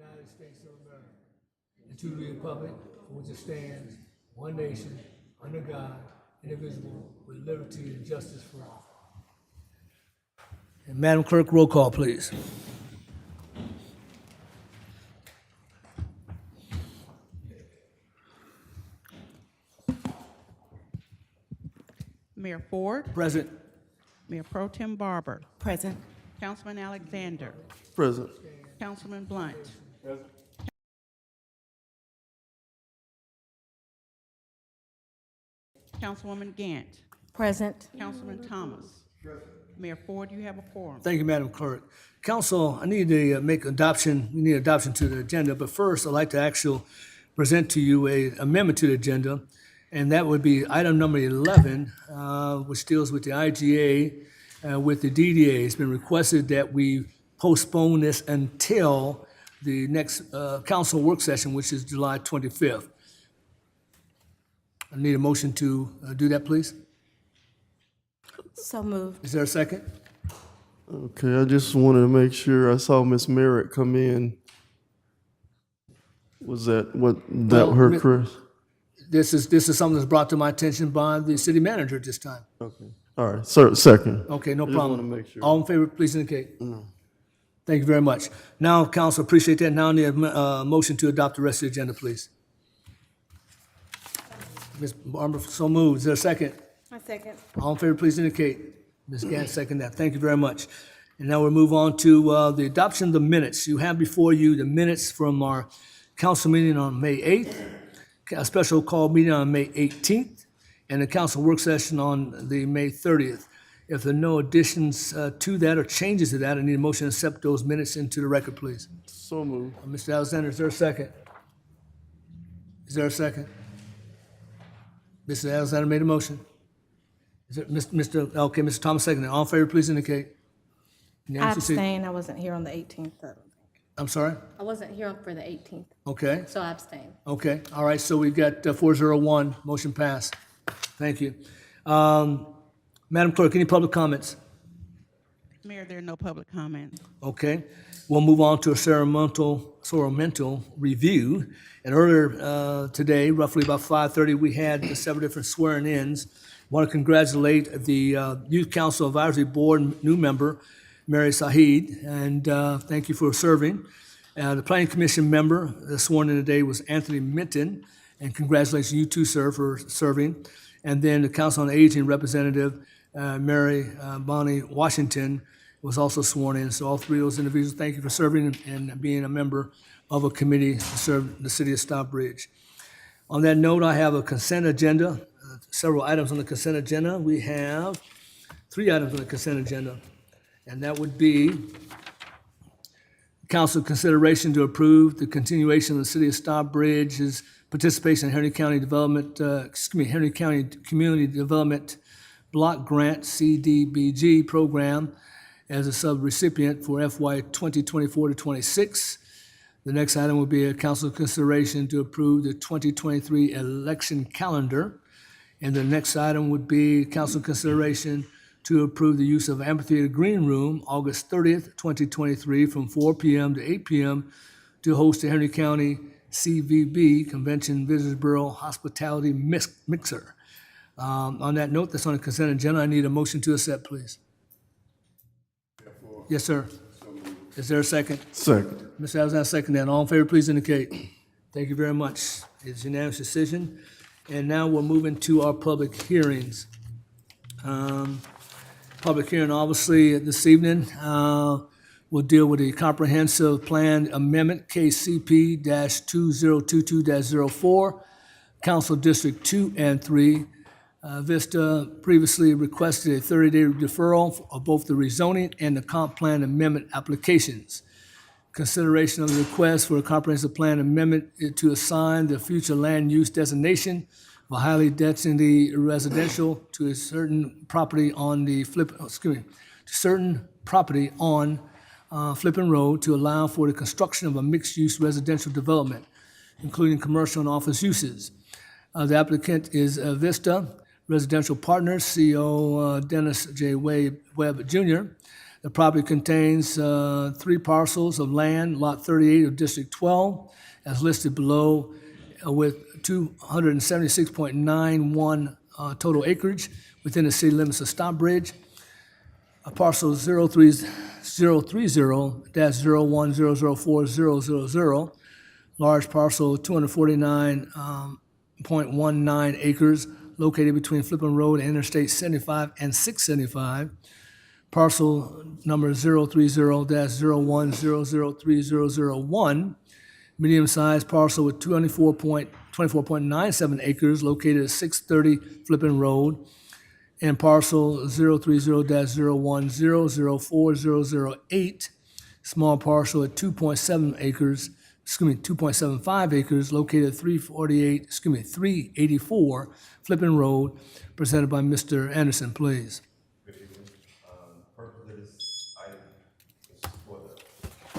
United States of America, and to the republic for which it stands, one nation, under God, indivisible, with liberty and justice for all. And Madam Clerk, roll call, please. Mayor Ford, Present. Mayor Pro Tem Barber, Present. Councilman Alexander, Present. Councilman Blunt. Councilwoman Gant, Present. Councilman Thomas. Mayor Ford, you have a quorum. Thank you, Madam Clerk. Council, I need to make adoption, we need adoption to the agenda, but first I'd like to actually present to you a amendment to the agenda, and that would be item number 11, which deals with the IGA with the DDA. It's been requested that we postpone this until the next council work session, which is July 25th. I need a motion to do that, please. So moved. Is there a second? Okay, I just wanted to make sure I saw Miss Merritt come in. Was that what, that Well, her, Chris? This is something that's brought to my attention by the city manager at this time. Okay, all right, sir, second. Okay, no I just problem. wanna make sure. All in favor, please indicate. Thank you very much. Now, council, appreciate that. Now I need a motion to adopt the rest of the agenda, please. Ms. Barber, so moved. Is there a second? A second. All in favor, please indicate. Ms. Gant, second that. Thank you very much. And now we'll move on to the adoption of the minutes. You have before you the minutes from our council meeting on May 8th, a special call meeting on May 18th, and a council work session on the May 30th. If there are no additions to that or changes to that, I need a motion to accept those minutes into the record, please. So moved. Mr. Alexander, is there a second? Is there a second? Mr. Alexander made a motion. Is it Mr. Thomas seconded. All in favor, please indicate. I Unanimous receipt. abstain. I wasn't here on the 18th. I'm sorry? I wasn't here for the 18th, Okay, so I abstain. okay. All right, so we've got 401, motion passed. Thank you. Madam Clerk, any public comments? Mayor, there are no public comments. Okay, we'll move on to a ceremonial review. And earlier today, roughly about 5:30, we had several different swearing-ins. Want to congratulate the Youth Council Advisory Board new member, Mary Saeed, and thank you for serving. The Planning Commission member sworn in today was Anthony Minton, and congratulations you too, sir, for serving. And then the Council on Aging representative, Mary Bonnie Washington, was also sworn in. So all three of those individuals, thank you for serving and being a member of a committee to serve the city of Stockbridge. On that note, I have a consent agenda, several items on the consent agenda. We have 3 items on the consent agenda, and that would be council consideration to approve the continuation of the city of Stockbridge's participation in Henry County Henry County Community Development Block Grant CDBG program as a subrecipient for FY 2024 to 26. The next item will be a council consideration to approve the 2023 election calendar. And the next item would be council consideration to approve the use of Amphitheater Green Room, August 30th, 2023, from 4 p.m. to 8 p.m. to host the Henry County CVB, Convention Visitors Bureau Hospitality Mixer. On that note, that's on the consent agenda. I need a motion to accept, please. Yes, sir. Is there a second? Second. Mr. Alexander, second that. All in favor, please indicate. Thank you very much. It's a unanimous decision. And now we're moving to our public hearings. Public hearing, obviously, this evening, we'll deal with the Comprehensive Plan Amendment, KCP-2022-04, Council District 2 and 3. Vista previously requested a 30-day deferral of both the rezoning and the comp plan amendment applications. Consideration of the request for a comprehensive plan amendment to assign the future land use designation of a highly density residential to a certain property on the Flippin Road to allow for the construction of a mixed-use residential development, including commercial and office uses. The applicant is Vista Residential Partners, CO Dennis J. Webb Jr. The property contains 3 parcels of land, Lot 38 of District 12, as listed below, with 276.91 total acreage within the city limits of Stockbridge. Parcel 030-01004000, large parcel 249.19 acres located between Flippin Road and Interstate 75 and 675. Parcel number 030-01003001, medium-sized parcel with 24.97 acres located at 630 Flippin Road, and parcel 030-01004008, small parcel at 2.75 acres located at 384 Flippin Road, presented by Mr. Anderson, please. Good evening. Purpose of this item is for the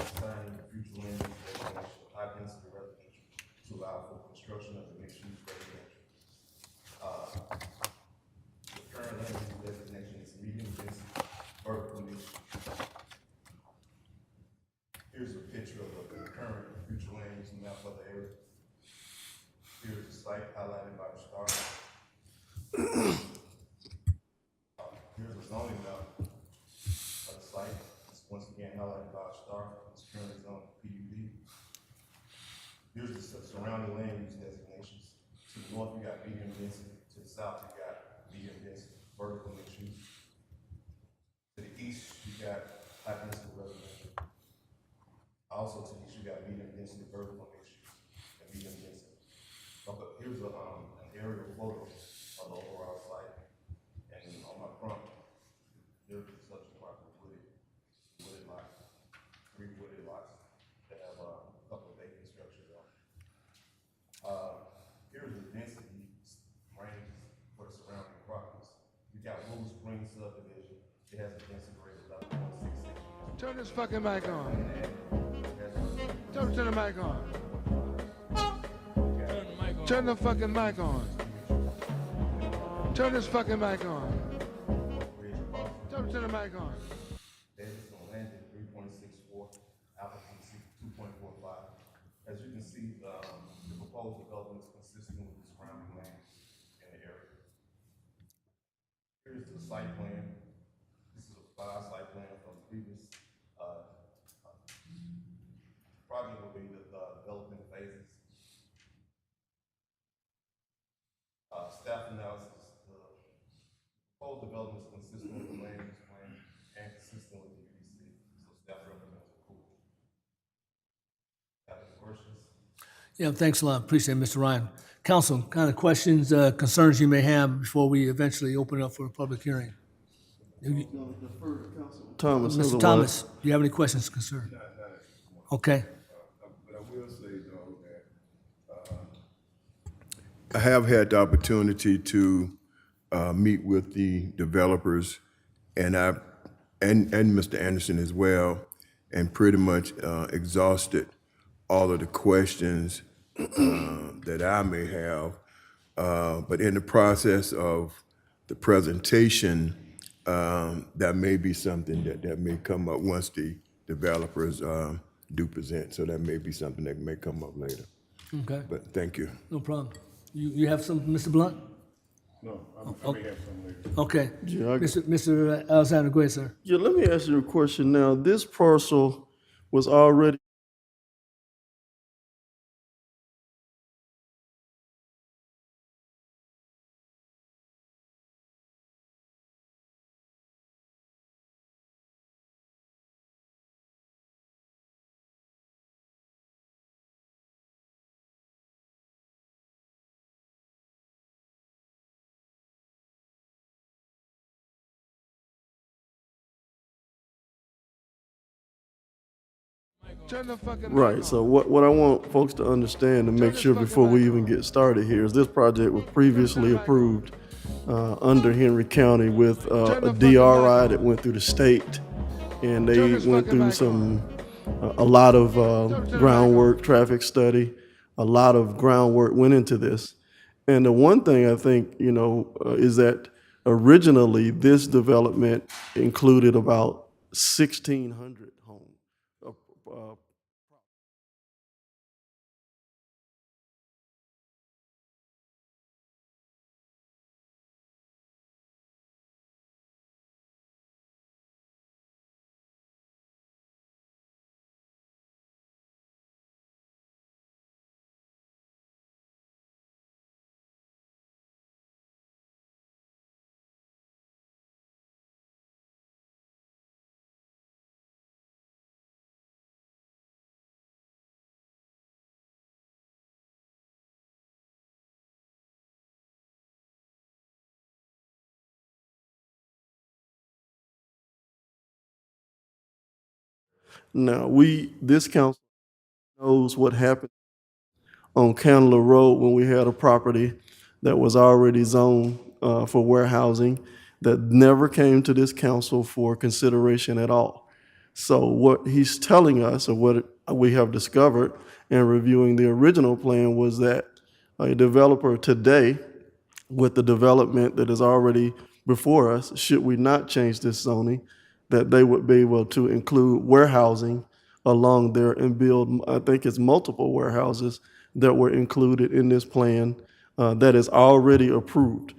assigning of future land use designation of high density residential to allow for construction of the mixed use residential. The current land use designation is medium density vertical mixed use. Here's a picture of the current future land use map of the area. Here's the site highlighted by the star. Here's the zoning map of the site. It's once again highlighted by a star. It's currently zoned PUD. Here's the surrounding land use designations. To the north, you got medium density. To the south, you got medium density vertical mixed use. To the east, you got high density residential. Also to the east, you got medium density vertical mixed use and medium density. Okay, here's an aerial photo of the overall site. And on my front, there's such a property wooded lots, 3 wooded lots that have a couple of vacant structures on. Here's the density range for the surrounding properties. You got Willow Springs subdivision. It has a density rate of 11.66. Turn this fucking mic on. Turn the mic on. Turn the fucking mic on. Turn this fucking mic on. Turn the mic on. Davis on land at 3.64, applicant 2.45. As you can see, the proposed development is consistent with the surrounding land in the area. Here's the site plan. This is a file site plan from the previous project will be the development phases. Staff analysis, the proposed development is consistent with the land use plan and consistent with the UDC, so staff recommends approval. Have any questions? Yeah, thanks a lot. Appreciate it, Mr. Ryan. Council, kind of questions, concerns you may have before we eventually open it up for a public hearing? Thomas, Mr. otherwise- Thomas, do you have any questions, concern? Okay. But I will say though that I have had the opportunity to meet with the developers and Mr. Anderson as well, and pretty much exhausted all of the questions that I may have. But in the process of the presentation, that may be something that may come up once the developers do present. So that may be something that may come up later. Okay, But thank you. no problem. You have something, Mr. Blunt? No, I may have some later. Okay. Yeah, I- Mr. Alexander, go ahead, sir. Yeah, let me ask you a question now. This parcel was already Turn the fucking mic right. on. So what I want folks to understand to make sure before we even get started here is this project was previously approved under Henry County with a DRI that went through the state, and they went through a lot of groundwork, traffic study, a lot of groundwork went into this. And the one thing I think, is that originally this development included about 1,600 homes. Now, this council knows what happened on Candler Road when we had a property that was already zoned for warehousing that never came to this council for consideration at all. So what he's telling us, or what we have discovered in reviewing the original plan, was that a developer today, with the development that is already before us, should we not change this zoning, that they would be able to include warehousing along there and build, I think it's multiple warehouses that were included in this plan that is already approved.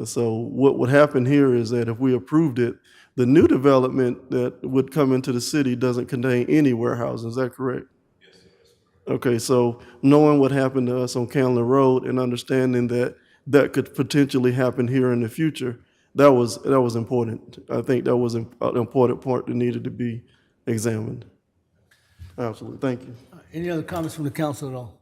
So what would happen here is that if we approved it, the new development that would come into the city doesn't contain any warehousing. Is that correct? Okay, so knowing what happened to us on Candler Road and understanding that that could potentially happen here in the future, that was important. I think that was an important part that needed to be examined. Absolutely, thank you. Any other comments from the council at all?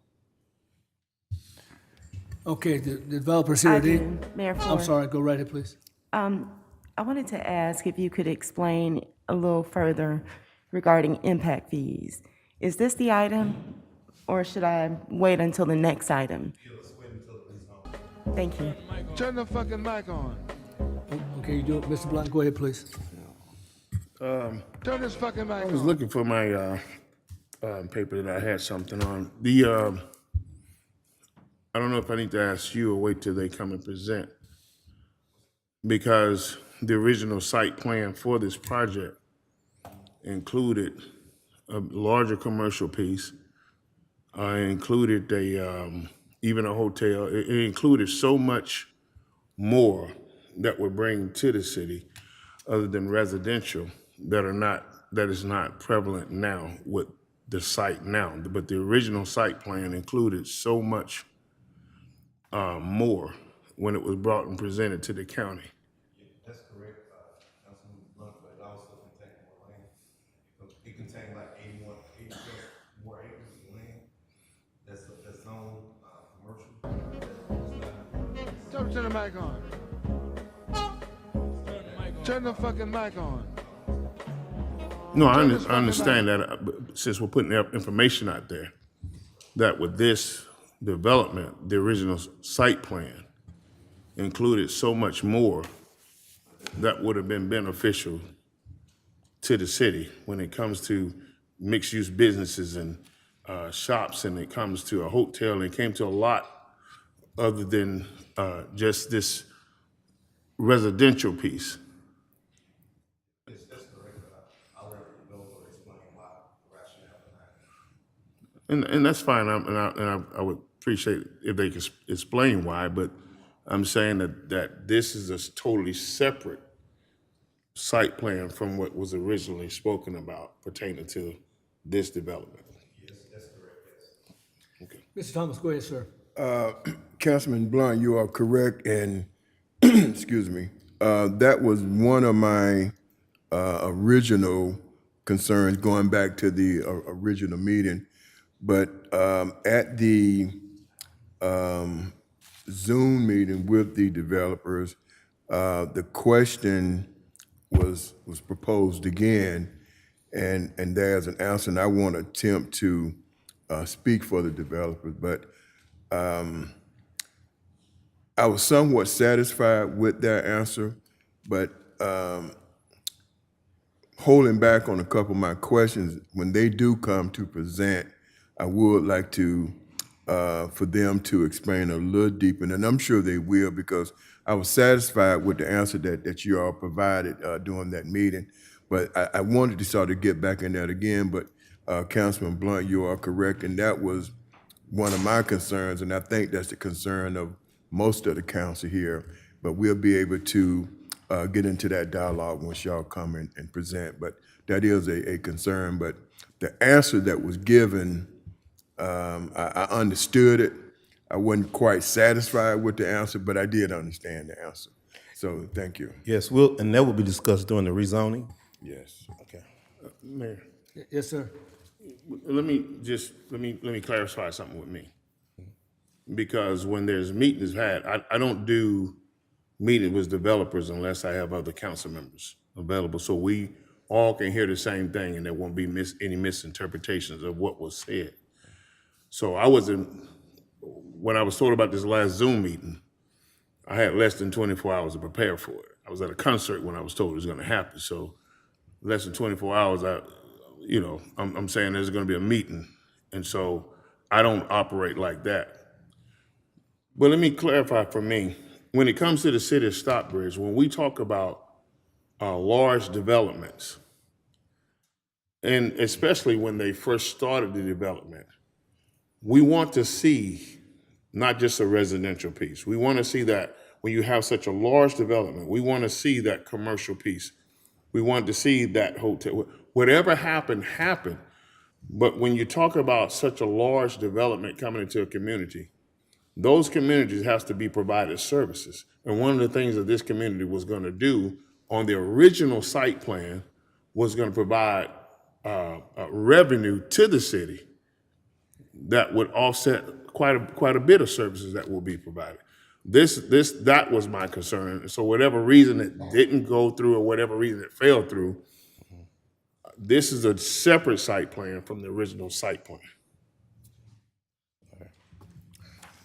Okay, the developers here. I do, Mayor I'm Ford. sorry, go right ahead, please. I wanted to ask if you could explain a little further regarding impact fees. Is this the item, or should I wait until the next item? Thank you. Turn the fucking mic on. Okay, you do it, Mr. Blunt, go ahead, please. Turn this fucking mic I was on. looking for my paper that I had something on. I don't know if I need to ask you or wait till they come and present, because the original site plan for this project included a larger commercial piece, included even a hotel. It included so much more that would bring to the city, other than residential, that is not prevalent now with the site now. But the original site plan included so much more when it was brought and presented to the county. That's correct, Councilman Blunt, but it also contained more land. It contained like 80 plus more acres of land that's zone, commercial. Turn the mic on. Turn the fucking mic on. No, I understand that, but since we're putting information out there, that with this development, the original site plan included so much more that would have been beneficial to the city when it comes to mixed-use businesses and shops, and it comes to a hotel, and it came to a lot other than just this residential piece. That's correct, but I'll let the developer explain why, the rationale behind it. And that's fine, I would appreciate if they could explain why, but I'm saying that this is a totally separate site plan from what was originally spoken about pertaining to this development. Yes, that's correct, yes. Mr. Thomas, go ahead, sir. Councilman Blunt, you are correct, and excuse me, that was one of my original concerns going back to the original meeting. But at the Zoom meeting with the developers, the question was proposed again, and there's an answer, and I want to attempt to speak for the developers, but I was somewhat satisfied with their answer, but holding back on a couple of my questions, when they do come to present, I would like to, for them to explain a little deeper, and I'm sure they will, because I was satisfied with the answer that you all provided during that meeting. But I wanted to sort of get back in that again, but Councilman Blunt, you are correct, and that was one of my concerns, and I think that's the concern of most of the council here. But we'll be able to get into that dialogue once y'all come and present. But that is a concern. But the answer that was given, I understood it. I wasn't quite satisfied with the answer, but I did understand the answer. So thank you. Yes, and that will be discussed during the rezoning. Yes. Okay. Mayor, Yes, sir. let me clarify something with me. Because when there's meetings had, I don't do meetings with developers unless I have other council members available, so we all can hear the same thing and there won't be any misinterpretations of what was said. So when I was told about this last Zoom meeting, I had less than 24 hours to prepare for it. I was at a concert when I was told it was gonna happen, so less than 24 hours, I'm saying there's gonna be a meeting. And so I don't operate like that. But let me clarify for me, when it comes to the city of Stockbridge, when we talk about large developments, and especially when they first started the development, we want to see not just a residential piece. We want to see that when you have such a large development, we want to see that commercial piece. We want to see that hotel. Whatever happened, happened. But when you talk about such a large development coming into a community, those communities has to be provided services. And one of the things that this community was going to do on the original site plan was going to provide revenue to the city that would offset quite a bit of services that will be provided. That was my concern. So whatever reason it didn't go through or whatever reason it fell through, this is a separate site plan from the original site plan.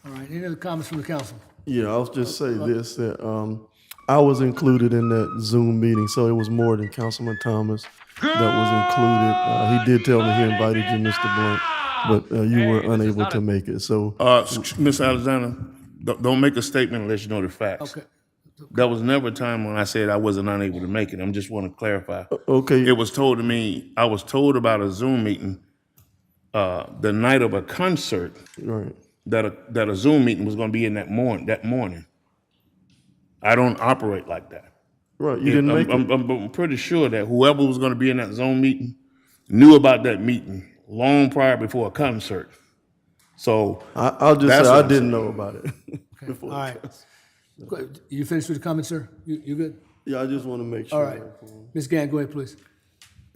All right, any other comments from the council? Yeah, I'll just say this, that I was included in that Zoom meeting, so it was more than Councilman Thomas that was included. He did tell me he invited you, Mr. Blunt, but you were unable to make it, so. Ms. Alexander, don't make a statement unless you know the facts. Okay. There was never a time when I said I wasn't unable to make it. I'm just want to clarify. Okay. It was told to me, I was told about a Zoom meeting the night of a concert, Right. that a Zoom meeting was going to be in that morning. I don't operate like that. Right, you didn't make it. I'm pretty sure that whoever was going to be in that Zoom meeting knew about that meeting long prior before a concert. So I'll just that's say what I I'm didn't saying. know about it. All before the right. council. You finished with the comments, sir? You good? Yeah, I just want to make sure. All right. Ms. Gann, go ahead, please.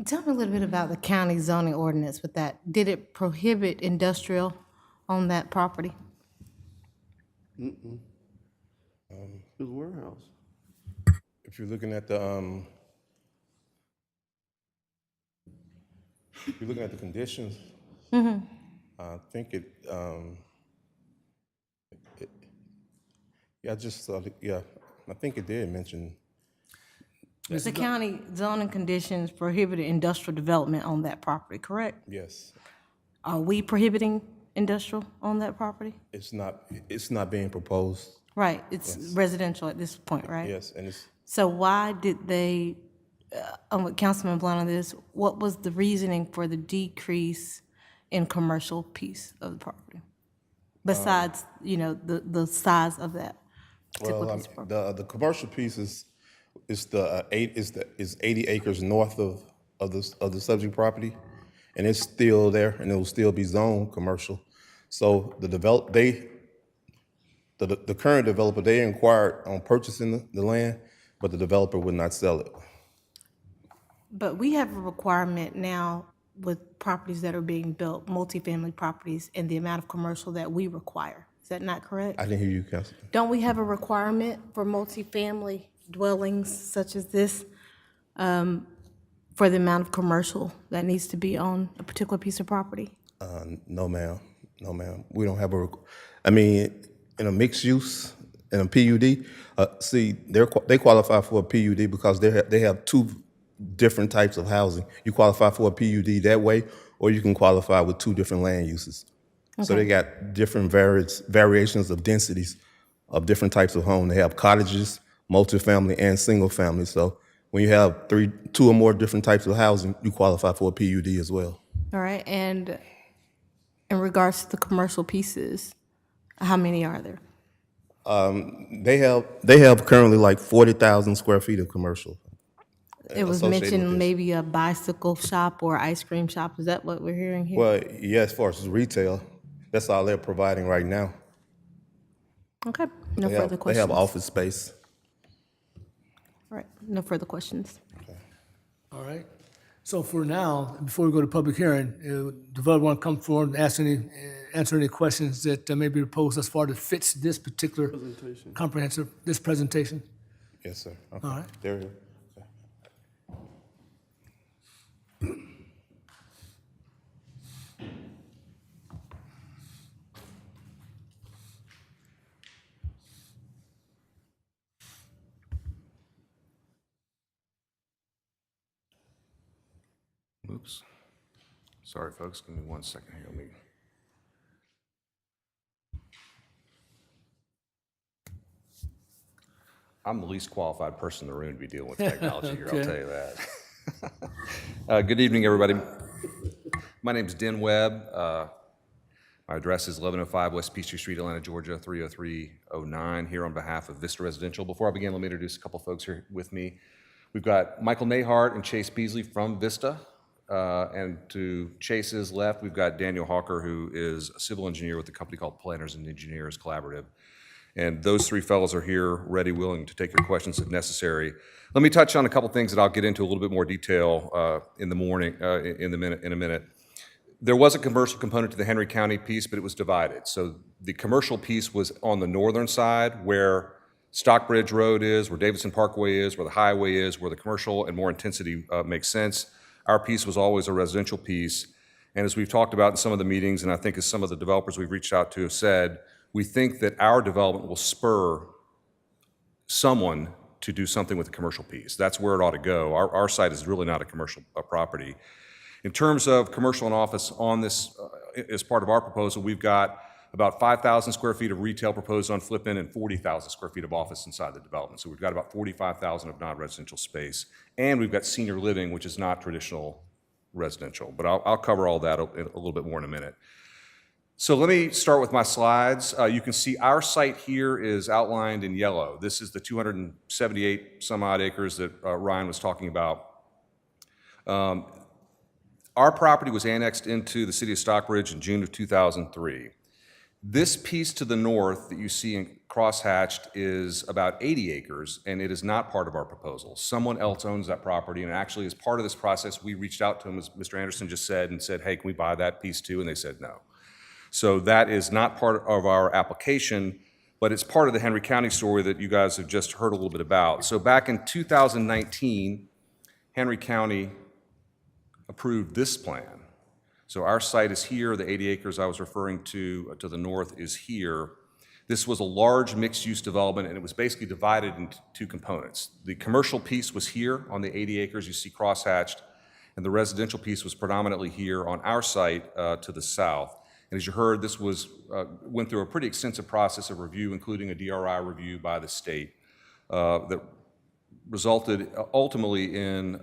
Tell me a little bit about the county zoning ordinance with that. Did it prohibit industrial on that property? It was a warehouse. If you're looking at the, if you're looking at the conditions, I think I think it did mention. The county zoning conditions prohibited industrial development on that property, correct? Yes, Are we prohibiting industrial on that property? it's not being proposed. Right, it's residential at this point, right? Yes, and it's, So why did they, I'm with Councilman Blunt on this, what was the reasoning for the decrease in commercial piece of the property? Besides, the size of that particular piece of property? the commercial piece is 80 acres north of the subject property, and it's still there, and it will still be zoned commercial. So the current developer, they inquired on purchasing the land, but the developer would not sell it. But we have a requirement now with properties that are being built, multifamily properties, and the amount of commercial that we require. Is that not correct? I didn't hear you, Councilman. Don't we have a requirement for multifamily dwellings such as this for the amount of commercial that needs to be on a particular piece of property? No, ma'am. No, ma'am. We don't have in a mixed use, in a PUD, they qualify for a PUD because they have two different types of housing. You qualify for a PUD that way, or you can qualify with two different land uses. So they got different variations of densities of different types of home. They have cottages, multifamily, and single family. So When you have two or more different types of housing, you qualify for a PUD as well. All right, and in regards to the commercial pieces, how many are there? They have currently like 40,000 square feet of commercial. It was associated with mentioned this. maybe a bicycle shop or ice cream shop. Is that what we're hearing here? Well, yeah, as far as retail, that's all they're providing right now. Okay, no further They questions. have office space. All right, no further questions. All right. So for now, before we go to public hearing, developer want to come forward and answer any questions that may be proposed as far as fits this particular this presentation? Yes, sir. Okay. All right. There it is. Oops. Sorry, folks. Give me 1 second here. Let me. I'm the least qualified person in the room to be dealing with technology here, I'll Okay. tell you that. Good evening, everybody. My name is Den Webb. My address is 1105 West Peachtree Street, Atlanta, Georgia, 30309, here on behalf of Vista Residential. Before I begin, let me introduce a couple folks here with me. We've got Michael Nahart and Chase Beasley from Vista. And to Chase's left, we've got Daniel Hawker, who is a civil engineer with a company called Planners and Engineers Collaborative. And those three fellows are here, ready, willing to take your questions if necessary. Let me touch on a couple things that I'll get into a little bit more detail in a minute. There was a commercial component to the Henry County piece, but it was divided. So the commercial piece was on the northern side, where Stockbridge Road is, where Davidson Parkway is, where the highway is, where the commercial and more intensity makes sense. Our piece was always a residential piece. And as we've talked about in some of the meetings, and I think as some of the developers we've reached out to have said, we think that our development will spur someone to do something with the commercial piece. That's where it ought to go. Our site is really not a commercial property. In terms of commercial and office on this, as part of our proposal, we've got about 5,000 square feet of retail proposed on flip-in and 40,000 square feet of office inside the development. So we've got about 45,000 of non-residential space. And we've got senior living, which is not traditional residential. But I'll cover all that a little bit more in a minute. So let me start with my slides. You can see our site here is outlined in yellow. This is the 278 some odd acres that Ryan was talking about. Our property was annexed into the city of Stockbridge in June of 2003. This piece to the north that you see in crosshatched is about 80 acres, and it is not part of our proposal. Someone else owns that property, and actually as part of this process, we reached out to them, as Mr. Anderson just said, and said, hey, can we buy that piece too? And they said no. So that is not part of our application, but it's part of the Henry County story that you guys have just heard a little bit about. So back in 2019, Henry County approved this plan. So our site is here. The 80 acres I was referring to the north is here. This was a large mixed-use development, and it was basically divided into two components. The commercial piece was here on the 80 acres you see crosshatched, and the residential piece was predominantly here on our site to the south. And as you heard, this went through a pretty extensive process of review, including a DRI review by the state that resulted ultimately in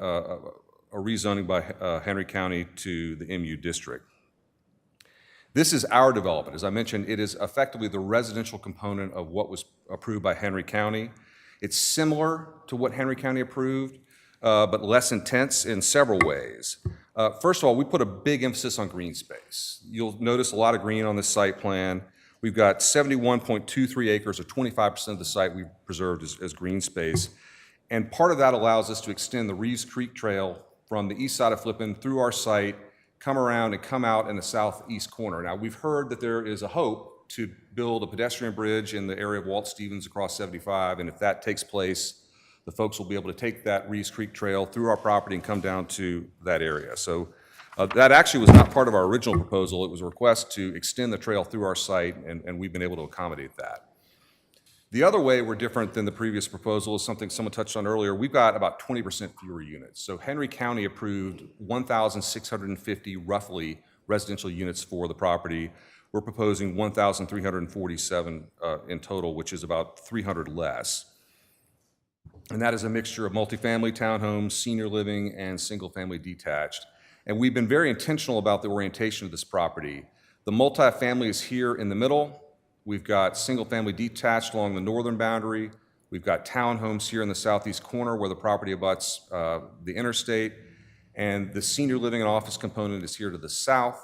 a rezoning by Henry County to the MU district. This is our development. As I mentioned, it is effectively the residential component of what was approved by Henry County. It's similar to what Henry County approved, but less intense in several ways. First of all, we put a big emphasis on green space. You'll notice a lot of green on this site plan. We've got 71.23 acres, or 25% of the site we've preserved as green space. And part of that allows us to extend the Reeves Creek Trail from the east side of Flippin through our site, come around and come out in the southeast corner. Now, we've heard that there is a hope to build a pedestrian bridge in the area of Walt Stevens across 75, and if that takes place, the folks will be able to take that Reeves Creek Trail through our property and come down to that area. So that actually was not part of our original proposal. It was a request to extend the trail through our site, and we've been able to accommodate that. The other way we're different than the previous proposal is something someone touched on earlier. We've got about 20% fewer units. So Henry County approved 1,650 roughly residential units for the property. We're proposing 1,347 in total, which is about 300 less. And that is a mixture of multifamily townhomes, senior living, and single-family detached. And we've been very intentional about the orientation of this property. The multifamily is here in the middle. We've got single-family detached along the northern boundary. We've got townhomes here in the southeast corner where the property abuts the interstate. And the senior living and office component is here to the south.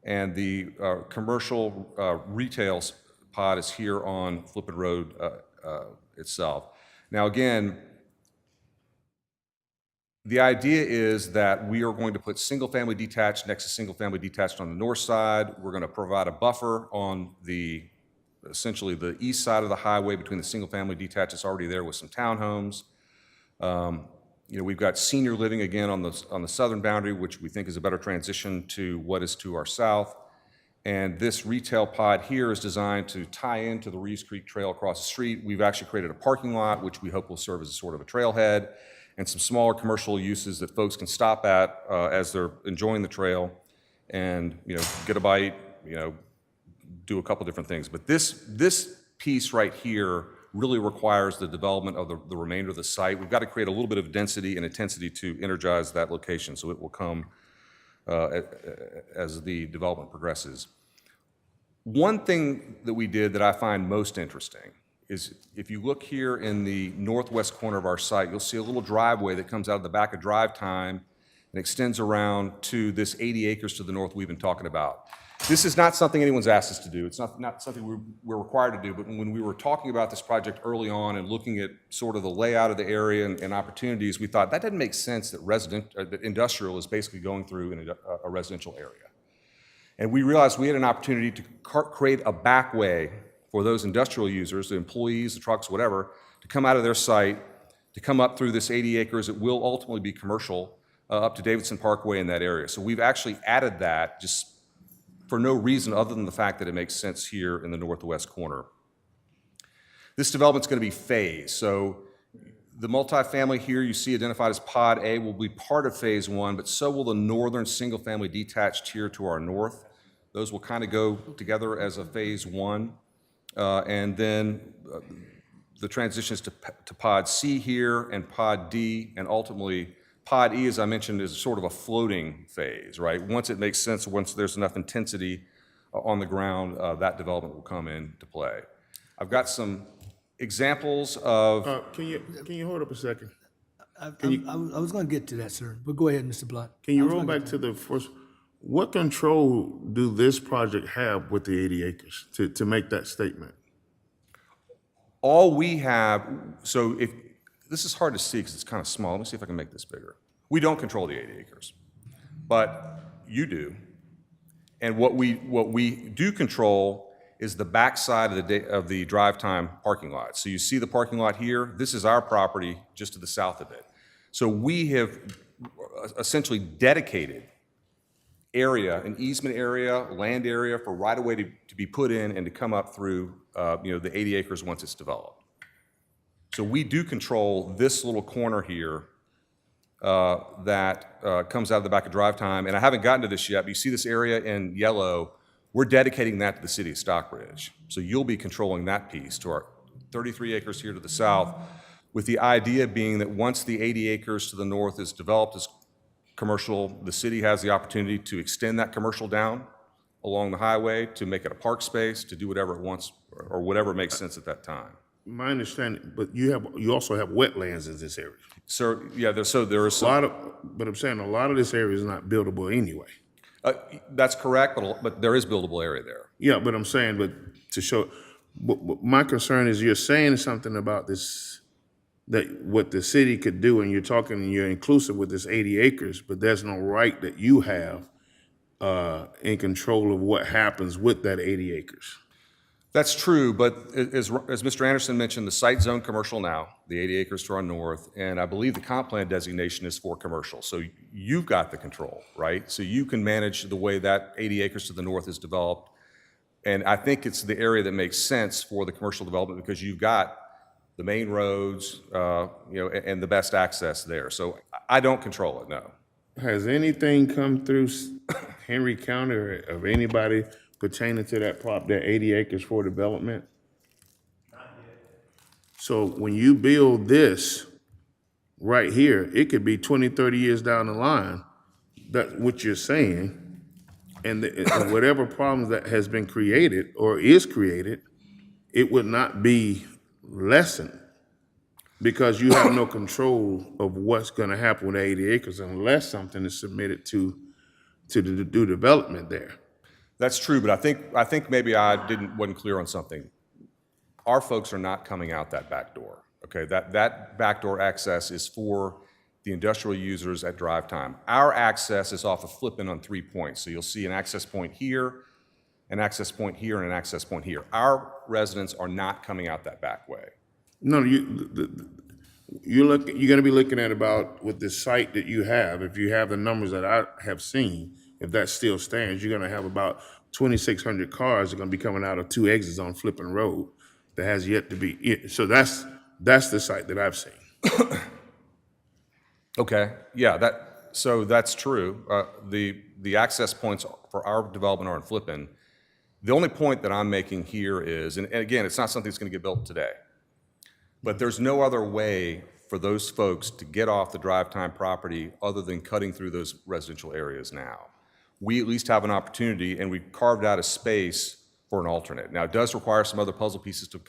And the commercial retail pod is here on Flippin Road itself. Now again, the idea is that we are going to put single-family detached next to single-family detached on the north side. We're going to provide a buffer on essentially the east side of the highway between the single-family detached that's already there with some townhomes. We've got senior living again on the southern boundary, which we think is a better transition to what is to our south. And this retail pod here is designed to tie into the Reeves Creek Trail across the street. We've actually created a parking lot, which we hope will serve as a sort of a trailhead, and some smaller commercial uses that folks can stop at as they're enjoying the trail and, get a bite, do a couple different things. But this piece right here really requires the development of the remainder of the site. We've got to create a little bit of density and intensity to energize that location, so it will come as the development progresses. One thing that we did that I find most interesting is if you look here in the northwest corner of our site, you'll see a little driveway that comes out of the back of Drive Time and extends around to this 80 acres to the north we've been talking about. This is not something anyone's asked us to do. It's not something we're required to do, but when we were talking about this project early on and looking at sort of the layout of the area and opportunities, we thought that doesn't make sense that industrial is basically going through in a residential area. And we realized we had an opportunity to create a back way for those industrial users, the employees, the trucks, whatever, to come out of their site, to come up through this 80 acres. It will ultimately be commercial up to Davidson Parkway in that area. So we've actually added that just for no reason other than the fact that it makes sense here in the northwest corner. This development's going to be phased. So the multifamily here you see identified as Pod A will be part of Phase 1, but so will the northern single-family detached here to our north. Those will kind of go together as a Phase 1. And then the transitions to Pod C here and Pod D, and ultimately Pod E, as I mentioned, is sort of a floating phase, right? Once it makes sense, once there's enough intensity on the ground, that development will come into play. I've got some examples of... Can you hold up a second? I was going to get to that, sir, but go ahead, Mr. Blunt. Can you roll back to the first? What control do this project have with the 80 acres to make that statement? All we have, so if this is hard to see because it's kind of small. Let me see if I can make this bigger. We don't control the 80 acres, but you do. And what we do control is the backside of the Drive Time parking lot. So you see the parking lot here. This is our property just to the south of it. So we have essentially dedicated area, an easement area, land area for right-of-way to be put in and to come up through the 80 acres once it's developed. So we do control this little corner here that comes out of the back of Drive Time. And I haven't gotten to this yet, but you see this area in yellow. We're dedicating that to the city of Stockbridge. So you'll be controlling that piece to our 33 acres here to the south, with the idea being that once the 80 acres to the north is developed as commercial, the city has the opportunity to extend that commercial down along the highway, to make it a park space, to do whatever it wants or whatever makes sense at that time. My understanding, but you also have wetlands in this area. So yeah, there is some, But I'm saying a lot of this area is not buildable anyway. that's correct, but there is buildable area there. Yeah, but I'm saying, but to show, but my concern is you're saying something about this, that what the city could do, and you're talking, and you're inclusive with this 80 acres, but there's no right that you have in control of what happens with that 80 acres. That's true, but as Mr. Anderson mentioned, the site zone commercial now, the 80 acres to our north, and I believe the comp plan designation is for commercial. So you've got the control, right? So you can manage the way that 80 acres to the north is developed. And I think it's the area that makes sense for the commercial development because you've got the main roads, and the best access there. So I don't control it, no. Has anything come through Henry County or of anybody pertaining to that 80 acres for development? Not yet. So when you build this, right here, it could be 20, 30 years down the line, that's what you're saying, and and whatever problems that has been created or is created, it would not be lessened because you have no control of what's gonna happen with 80 acres unless something is submitted to do development there. That's true, but I think maybe wasn't clear on something. Our folks are not coming out that back door, okay? That back door access is for the industrial users at drive time. Our access is off of flipping on 3 points. So you'll see an access point here, an access point here, and an access point here. Our residents are not coming out that back way. No, you're gonna be looking at about with the site that you have, if you have the numbers that I have seen, if that still stands, you're gonna have about 2,600 cars are gonna be coming out of 2 exits on Flippin Road that has yet to be, so that's the site that I've seen. Okay, yeah, so that's true. The access points for our development are in Flippin. The only point that I'm making here is, and again, it's not something that's gonna get built today, but there's no other way for those folks to get off the drive time property other than cutting through those residential areas now. We at least have an opportunity, and we've carved out a space for an alternate. Now, it does require some other puzzle pieces to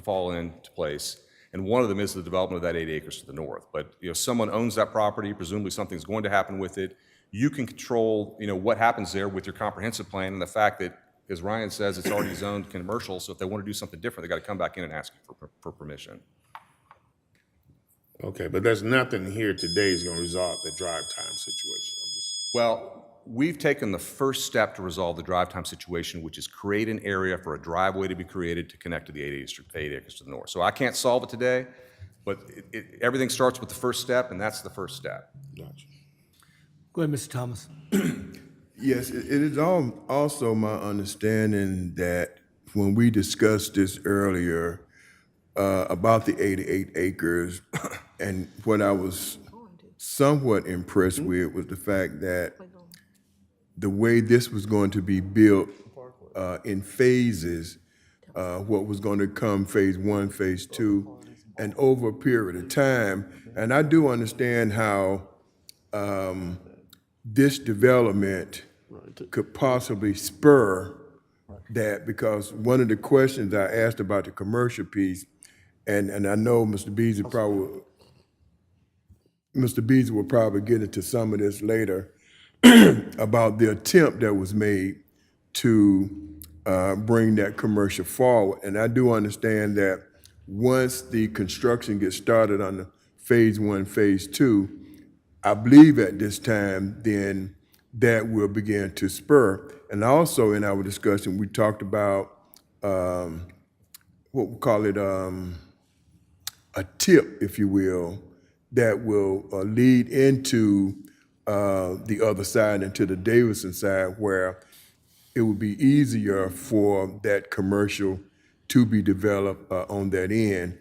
fall into place, and one of them is the development of that 8 acres to the north. But someone owns that property, presumably something's going to happen with it. You can control what happens there with your comprehensive plan, and the fact that, as Ryan says, it's already zoned commercial, so if they want to do something different, they got to come back in and ask you for permission. Okay, but there's nothing here today is gonna resolve the drive time situation. Well, we've taken the first step to resolve the drive time situation, which is create an area for a driveway to be created to connect to the 8 acres to the north. So I can't solve it today, but everything starts with the first step, and that's the first step. Gotcha. Go ahead, Mr. Thomas. Yes, it is also my understanding that when we discussed this earlier about the 88 acres, and what I was somewhat impressed with was the fact that the way this was going to be built in phases, what was going to come phase 1, phase 2, and over a period of time. And I do understand how this development could possibly spur that, because one of the questions I asked about the commercial piece, and I know Mr. Beasley will probably get into some of this later, about the attempt that was made to bring that commercial forward. And I do understand that once the construction gets started on the phase 1, phase 2, I believe at this time, then that will begin to spur. And also in our discussion, we talked about what we call it, a tip, if you will, that will lead into the other side, into the Davidson side, where it would be easier for that commercial to be developed on that end.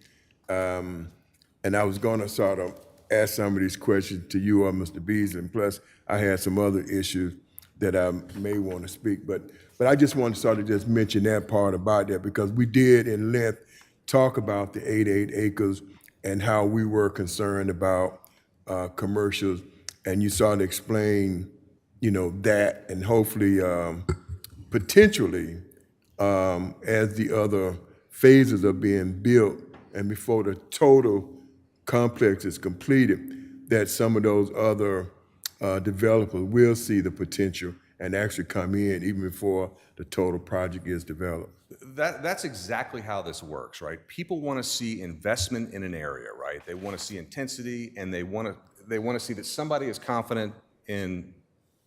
And I was going to sort of ask some of these questions to you or Mr. Beasley, and plus I had some other issues that I may want to speak, but I just want to sort of just mention that part about that, because we did in length talk about the 88 acres and how we were concerned about commercials, and you sort of explain, that, and hopefully, potentially, as the other phases are being built and before the total complex is completed, that some of those other developers will see the potential and actually come in even before the total project is developed. That's exactly how this works, right? People want to see investment in an area, right? They want to see intensity, and they want to see that somebody is confident in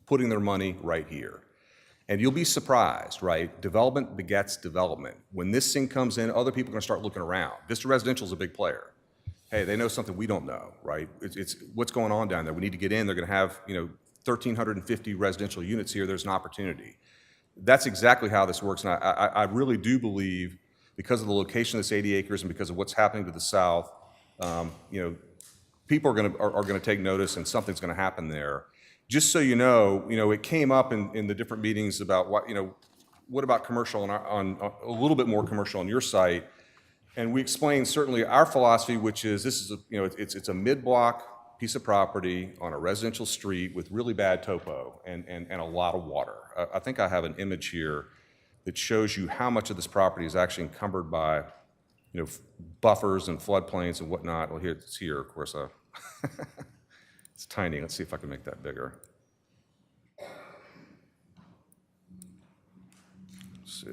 putting their money right here. And you'll be surprised, right? Development begets development. When this thing comes in, other people are going to start looking around. Vista Residential is a big player. Hey, they know something we don't know, right? It's what's going on down there. We need to get in. They're going to have 1,350 residential units here. There's an opportunity. That's exactly how this works, and I really do believe, because of the location of this 80 acres and because of what's happening to the south, people are going to take notice, and something's going to happen there. Just so you know, it came up in the different meetings about what about commercial on a little bit more commercial on your site. And we explained certainly our philosophy, which is this is it's a mid-block piece of property on a residential street with really bad topo and a lot of water. I think I have an image here that shows you how much of this property is actually encumbered by buffers and floodplains and whatnot. Well, it's here, of course. It's tiny. Let's see if I can make that bigger. Let's see.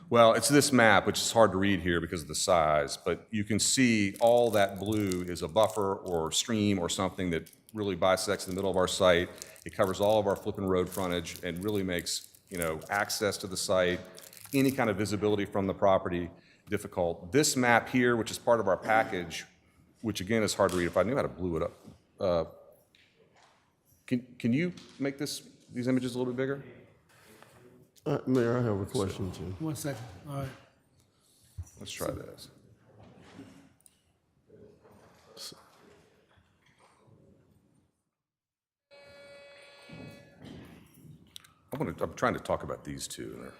Well, it's this map, which is hard to read here because of the size, but you can see all that blue is a buffer or stream or something that really bisects the middle of our site. It covers all of our flipping road frontage and really makes, access to the site, any kind of visibility from the property difficult. This map here, which is part of our package, which again is hard to read. If I knew how to blue it up. Can you make these images a little bit bigger? Mayor, I have a question too. 1 second. All right. Let's try this. I'm trying to talk about these two.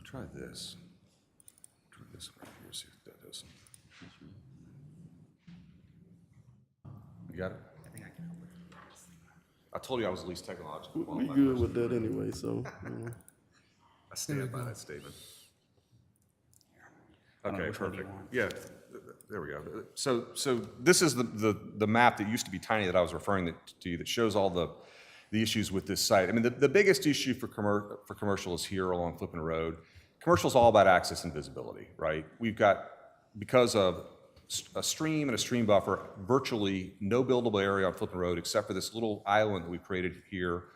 Try this. Try this right here, see if that does. You got it? I think I can help it. I told you I was the least technological. We good with that anyway, so. I stand by that statement. Okay, perfect. Yeah, there we go. So this is the map that used to be tiny that I was referring to you that shows all the issues with this site. I mean, the biggest issue for commercial is here along Flippin Road. Commercial is all about access and visibility, right? We've got, because of a stream and a stream buffer, virtually no buildable area on Flippin Road except for this little island that we've created here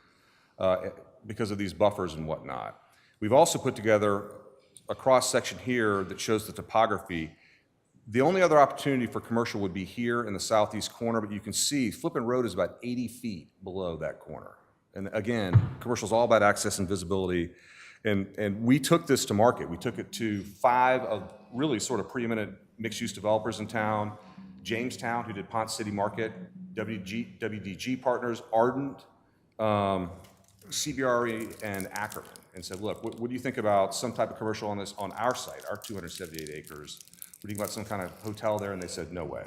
because of these buffers and whatnot. We've also put together a cross-section here that shows the topography. The only other opportunity for commercial would be here in the southeast corner, but you can see Flippin Road is about 80 feet below that corner. And again, commercial is all about access and visibility. And we took this to market. We took it to 5 of really sort of preeminent mixed-use developers in town: Jamestown, who did Ponce City Market, WDG Partners, Ardent, CBRE, and Ackerman, and said, look, what do you think about some type of commercial on our site, our 278 acres? What do you think about some kind of hotel there? And they said, no way.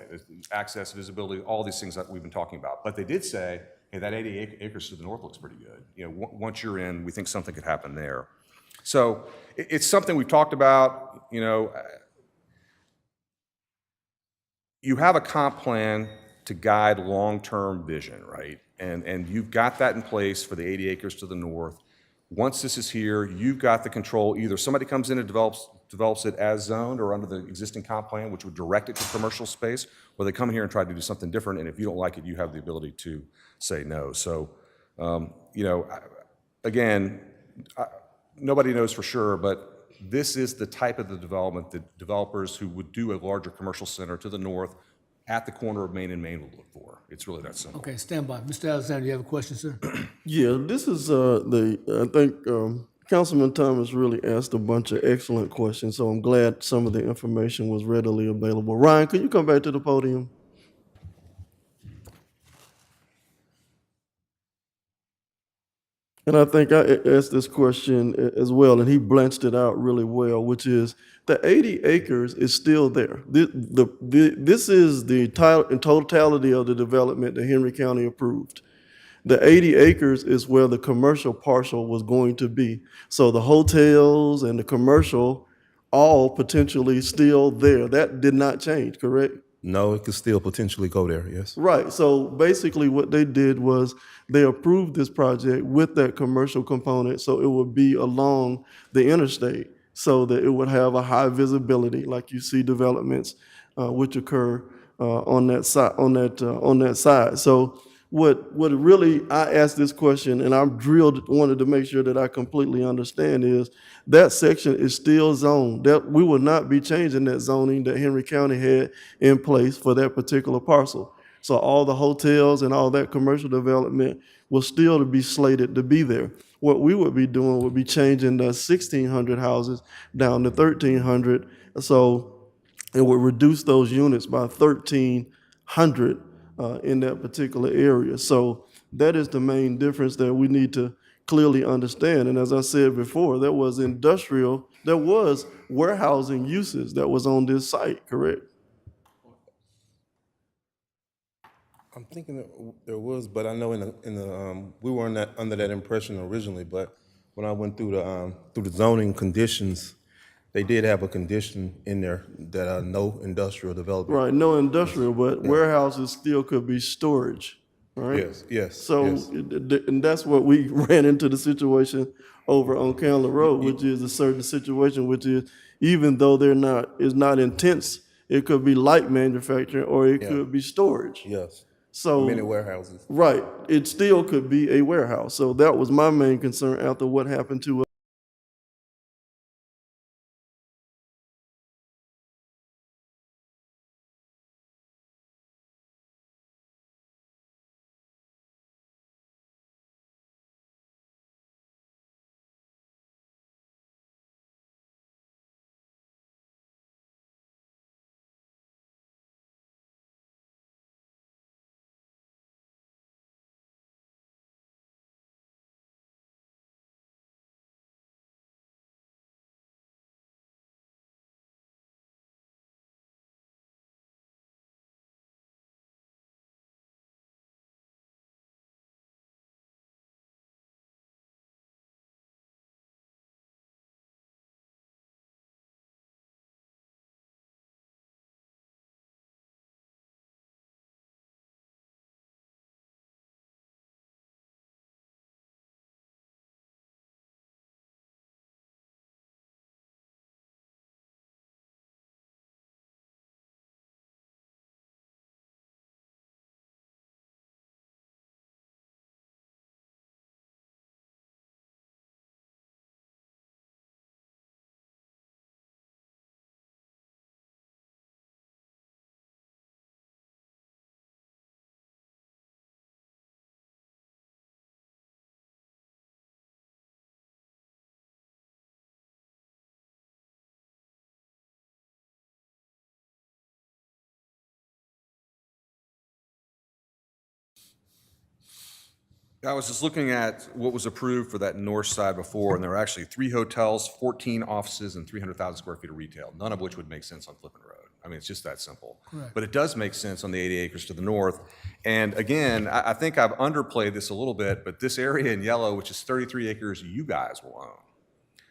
Access, visibility, all these things that we've been talking about. But they did say, hey, that 80 acres to the north looks pretty good. Once you're in, we think something could happen there. So it's something we've talked about. You have a comp plan to guide long-term vision, right? And you've got that in place for the 80 acres to the north. Once this is here, you've got the control. Either somebody comes in and develops it as zoned or under the existing comp plan, which would direct it to commercial space, or they come here and try to do something different, and if you don't like it, you have the ability to say no. So, again, nobody knows for sure, but this is the type of the development that developers who would do a larger commercial center to the north at the corner of Main and Main would look for. It's really that simple. Okay, stand by. Mr. Alexander, you have a question, sir? Yeah, this is I think Councilman Thomas really asked a bunch of excellent questions, so I'm glad some of the information was readily available. Ryan, could you come back to the podium? And I think I asked this question as well, and he blanched it out really well, which is the 80 acres is still there. This is the totality of the development that Henry County approved. The 80 acres is where the commercial parcel was going to be. So the hotels and the commercial all potentially still there. That did not change, correct? No, it could still potentially go there, yes. Right. So basically what they did was they approved this project with that commercial component so it would be along the interstate so that it would have a high visibility like you see developments which occur on that side. So what really, I asked this question and I'm wanted to make sure that I completely understand is that section is still zoned. That we will not be changing that zoning that Henry County had in place for that particular parcel. So all the hotels and all that commercial development will still be slated to be there. What we would be doing would be changing the 1,600 houses down to 1,300. So it would reduce those units by 1,300 in that particular area. So that is the main difference that we need to clearly understand. And as I said before, there was warehousing uses that was on this site, correct? I'm thinking that there was, but I know we weren't under that impression originally. But when I went through the zoning conditions, they did have a condition in there that no industrial development. Right, no industrial, but warehouses still could be storage, right? Yes. So, yes. and that's what we ran into the situation over on Candler Road, which is a certain situation, which is even though it's not intense, it could be light manufacturing or it could be storage. Yes. So Many warehouses. right, it still could be a warehouse. So that was my main concern after what happened to I was just looking at what was approved for that north side before, and there were actually 3 hotels, 14 offices, and 300,000 square feet of retail, none of which would make sense on Flippin Road. I mean, it's just that simple. But it does make sense on the 80 acres to the north. And again, I think I've underplayed this a little bit, but this area in yellow, which is 33 acres, you guys will own.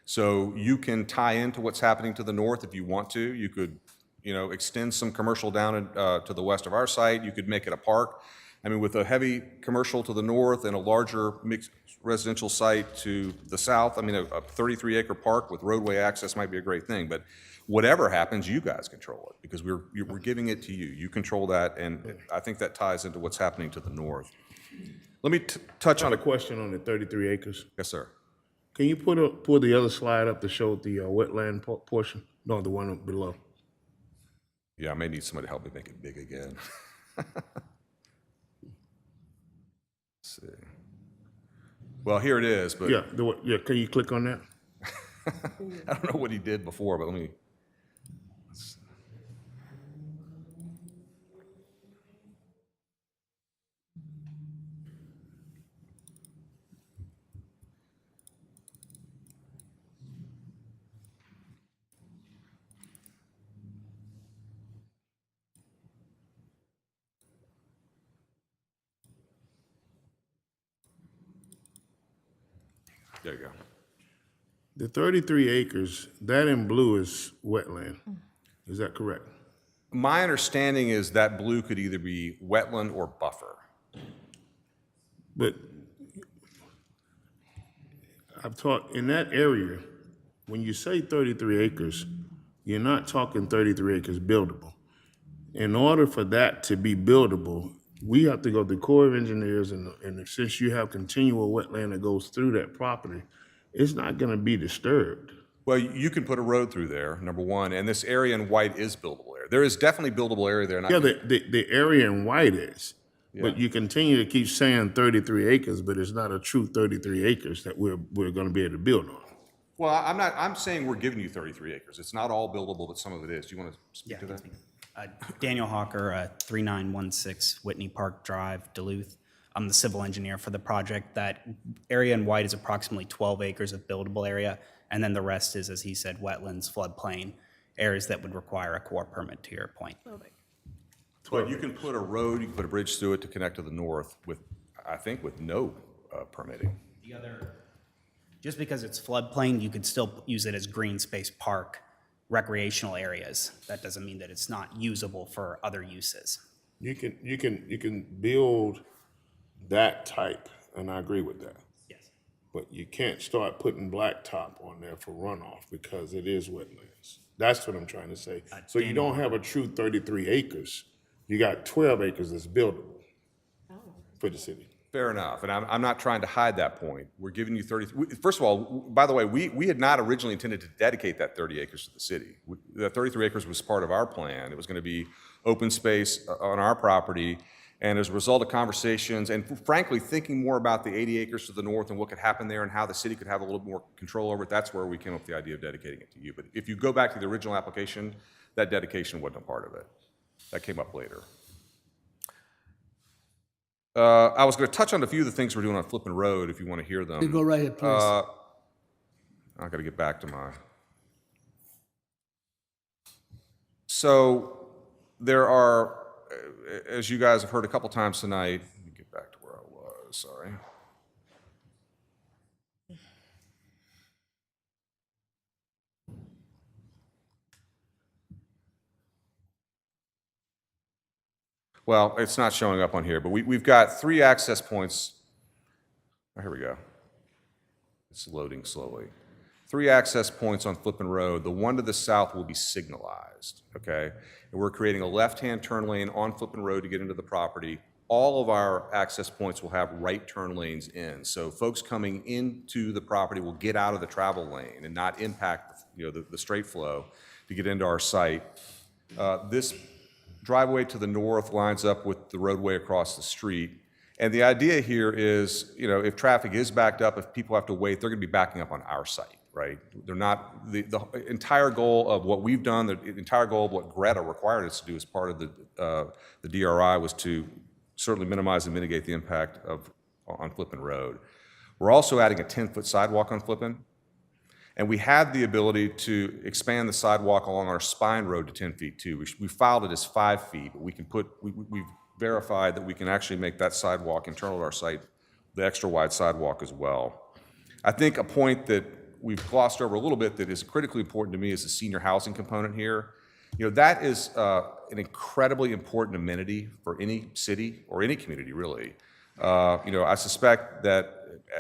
So you can tie into what's happening to the north if you want to. You could, extend some commercial down to the west of our site. You could make it a park. I mean, with a heavy commercial to the north and a larger mixed residential site to the south, I mean, a 33-acre park with roadway access might be a great thing. But whatever happens, you guys control it because we're giving it to you. You control that, and I think that ties into what's happening to the north. Let me touch on Got a question on the 33 acres. Yes, sir. Can you pull the other slide up to show the wetland portion? No, the one up below. Yeah, I may need somebody to help me make it big again. Let's see. Well, here it is, but Yeah, can you click on that? I don't know what he did before, but let me. There you go. The 33 acres, that in blue is wetland. Is that correct? My understanding is that blue could either be wetland or buffer. But I've taught in that area, when you say 33 acres, you're not talking 33 acres buildable. In order for that to be buildable, we have to go to the Corps of Engineers, and since you have continual wetland that goes through that property, it's not gonna be disturbed. Well, you can put a road through there, number one, and this area in white is buildable area. There is definitely buildable area there. And Yeah, the area in white is, but you continue to keep saying 33 acres, but it's not a true 33 acres that we're gonna be able to build on. Well, I'm saying we're giving you 33 acres. It's not all buildable, but some of it is. Do you want to speak to that? Daniel Hawker, 3916 Whitney Park Drive, Duluth. I'm the civil engineer for the project. That area in white is approximately 12 acres of buildable area, and then the rest is, as he said, wetlands, floodplain, areas that would require a core permit, to your point. But you can put a road, you can put a bridge through it to connect to the north with, I think, with no permitting. Just because it's floodplain, you could still use it as green space park recreational areas. That doesn't mean that it's not usable for other uses. You can build that type, and I agree with that. Yes. But you can't start putting blacktop on there for runoff because it is wetlands. That's what I'm trying to say. So you don't have a true 33 acres. You got 12 acres that's buildable for the city. Fair enough, and I'm not trying to hide that point. We're giving you 30, first of all, by the way, we had not originally intended to dedicate that 30 acres to the city. That 33 acres was part of our plan. It was going to be open space on our property, and as a result of conversations, and frankly, thinking more about the 80 acres to the north and what could happen there and how the city could have a little more control over it, that's where we came up with the idea of dedicating it to you. But if you go back to the original application, that dedication wasn't a part of it. That came up later. I was going to touch on a few of the things we're doing on Flippin Road, if you want to hear them. You go right ahead, please. I got to get back to my. So there are, as you guys have heard a couple times tonight, let me get back to where I was, sorry. Well, it's not showing up on here, but we've got 3 access points. Oh, here we go. It's loading slowly. 3 access points on Flippin Road. The one to the south will be signalized, okay? And we're creating a left-hand turn lane on Flippin Road to get into the property. All of our access points will have right turn lanes in. So folks coming into the property will get out of the travel lane and not impact, the straight flow to get into our site. This driveway to the north lines up with the roadway across the street. And the idea here is, if traffic is backed up, if people have to wait, they're going to be backing up on our site, right? They're not, the entire goal of what we've done, the entire goal of what Greta required us to do as part of the DRI was to certainly minimize and mitigate the impact on Flippin Road. We're also adding a 10-foot sidewalk on Flippin. And we had the ability to expand the sidewalk along our spine road to 10 feet too. We filed it as 5 feet, but we've verified that we can actually make that sidewalk internal to our site, the extra wide sidewalk as well. I think a point that we've glossed over a little bit that is critically important to me is the senior housing component here. That is an incredibly important amenity for any city or any community really. I suspect that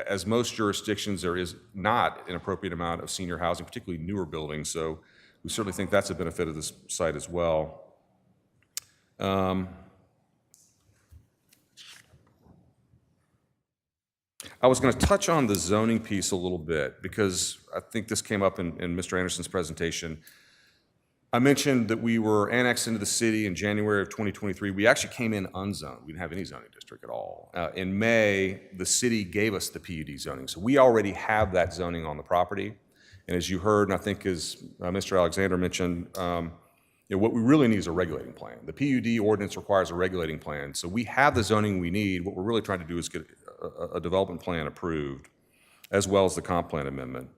as most jurisdictions, there is not an appropriate amount of senior housing, particularly newer buildings, so we certainly think that's a benefit of this site as well. I was going to touch on the zoning piece a little bit because I think this came up in Mr. Anderson's presentation. I mentioned that we were annexed into the city in January of 2023. We actually came in unzoned. We didn't have any zoning district at all. In May, the city gave us the PUD zoning. So we already have that zoning on the property. And as you heard, and I think as Mr. Alexander mentioned, what we really need is a regulating plan. The PUD ordinance requires a regulating plan. So we have the zoning we need. What we're really trying to do is get a development plan approved, as well as the comp plan amendment.